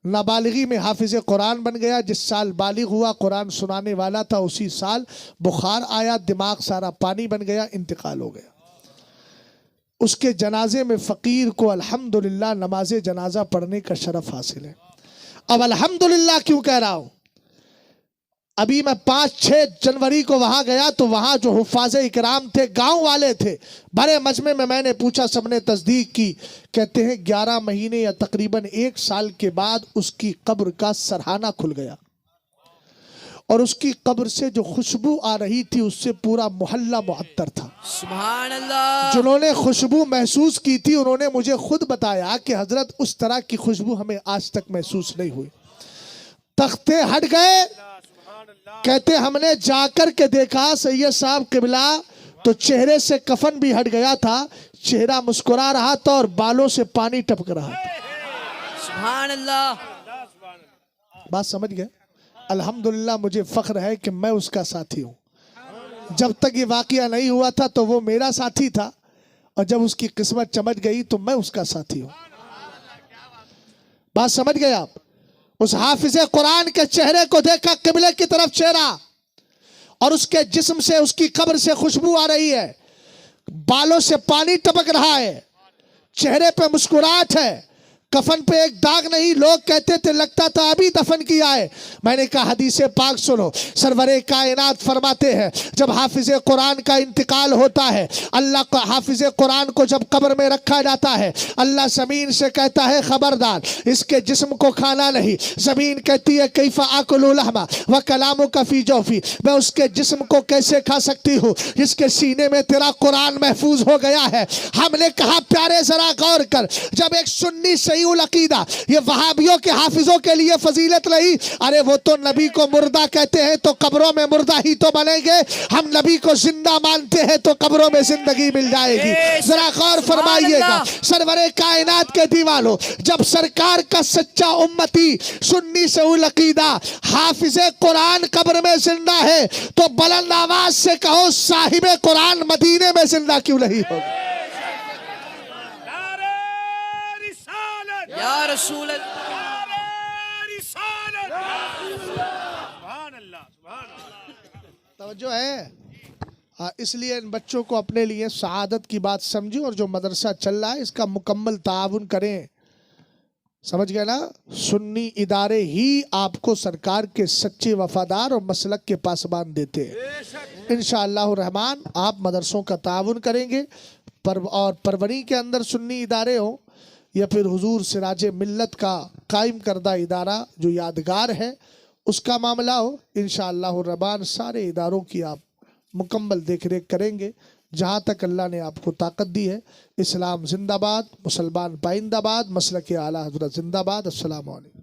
नाबालिगी में हाफिज कुरान बन गया। जिस साल बालिग हुआ, कुरान सुनाने वाला था, उसी साल बुखार आया, दिमाग सारा पानी बन गया, इंतकाल हो गया। उसके जनाजे में फ़कीर को अल्हम्दुलिल्लाह नमाज जनाजा पढ़ने का शरफ हासिल है। अब अल्हम्दुलिल्लाह क्यों कह रहा हूं? अभी मैं 5-6 जनवरी को वहां गया तो वहां जो हुफ़ाज़ इकराम थे, गांव वाले थे, बड़े मजमे में मैंने पूछा, सबने तस्दीक की। कहते हैं 11 महीने या तकरीबन 1 साल के बाद उसकी कब्र का सरहाना खुल गया और उसकी कब्र से जो खुशबू आ रही थी उससे पूरा मोहल्ला मुअत्तर था। सुभान अल्लाह। जिन्होंने खुशबू महसूस की थी उन्होंने मुझे खुद बताया कि हजरत उस तरह की खुशबू हमें आज तक महसूस नहीं हुई। तख्ते हट गए। कहते हमने जाकर के देखा सैयद साहब क़िबला तो चेहरे से कफन भी हट गया था, चेहरा मुस्कुरा रहा था और बालों से पानी टपक रहा था। सुभान अल्लाह। बात समझ गए? अल्हम्दुलिल्लाह मुझे फख्र है कि मैं उसका साथी हूँ। जब तक ये वाक़या नहीं हुआ था तो वो मेरा साथी था, और जब उसकी किस्मत चमक गई तो मैं उसका साथी हूँ। बात समझ गए आप? उस हाफिज कुरान के चेहरे को देखा, किबले की तरफ चेहरा, और उसके जिस्म से, उसकी कब्र से खुशबू आ रही है, बालों से पानी टपक रहा है, चेहरे पे मुस्कुराहट है, कफन पे एक दाग नहीं। लोग कहते थे लगता था अभी दफन किया है। मैंने कहा हदीस पाक सुनो, सरवरे कायनात फरमाते हैं जब हाफिज कुरान का इंतकाल होता है, अल्लाह का हाफिज कुरान को जब कब्र में रखा जाता है, अल्लाह ज़मीन से कहता है खबरदार इसके जिस्म को खाना नहीं। ज़मीन कहती है कैफ़ा आकुलु लहमा व कलामु कफ़ी जौफ़ी, मैं उसके जिस्म को कैसे खा सकती हूँ जिसके सीने में तेरा कुरान महफूज हो गया है। हमने कहा प्यारे जरा गौर कर, जब एक सुन्नी सही अकीदा, ये वहाबियों के हाफिजों के लिए फजीलत नहीं, अरे वो तो नबी को मुर्दा कहते हैं तो कब्रों में मुर्दा ही तो बनेंगे। हम नबी को जिंदा मानते हैं तो कब्रों में जिंदगी मिल जाएगी। जरा गौर फरमाइएगा सरवरे कायनात के दीवालों, जब सरकार का सच्चा उम्मती सुन्नी से अकीदा हाफिजे कुरान कब्र में जिंदा है तो बुलंद आवाज से कहो साहिबे कुरान मदीने में जिंदा क्यों नहीं होगा? या रसूल तवज्जो है। इसलिए इन बच्चों को अपने लिए सआदत की बात समझो, और जो मदरसा चल रहा है इसका मुकम्मल ताउन करें। समझ गए ना? सुन्नी इदारे ही आपको सरकार के सच्चे वफादार और मसलक के पासबान देते हैं। इंशाअल्लाह रहमान आप मदरसों का ताउन करेंगे, और परवरी के अंदर सुन्नी इदारे हो या फिर हुजूर सिराज मिल्लत का कायम करदा इदारा जो यादगार है उसका मामला हो, इंशाअल्लाह रहमान सारे इदारों की आप मुकम्मल देख रेख करेंगे। जहाँ तक अल्लाह ने आपको ताकत दी है। इस्लाम जिंदाबाद, मुसलमान पाइंदाबाद, मसलक आला हजरत जिंदाबाद। अस्सलाम वालेकुम।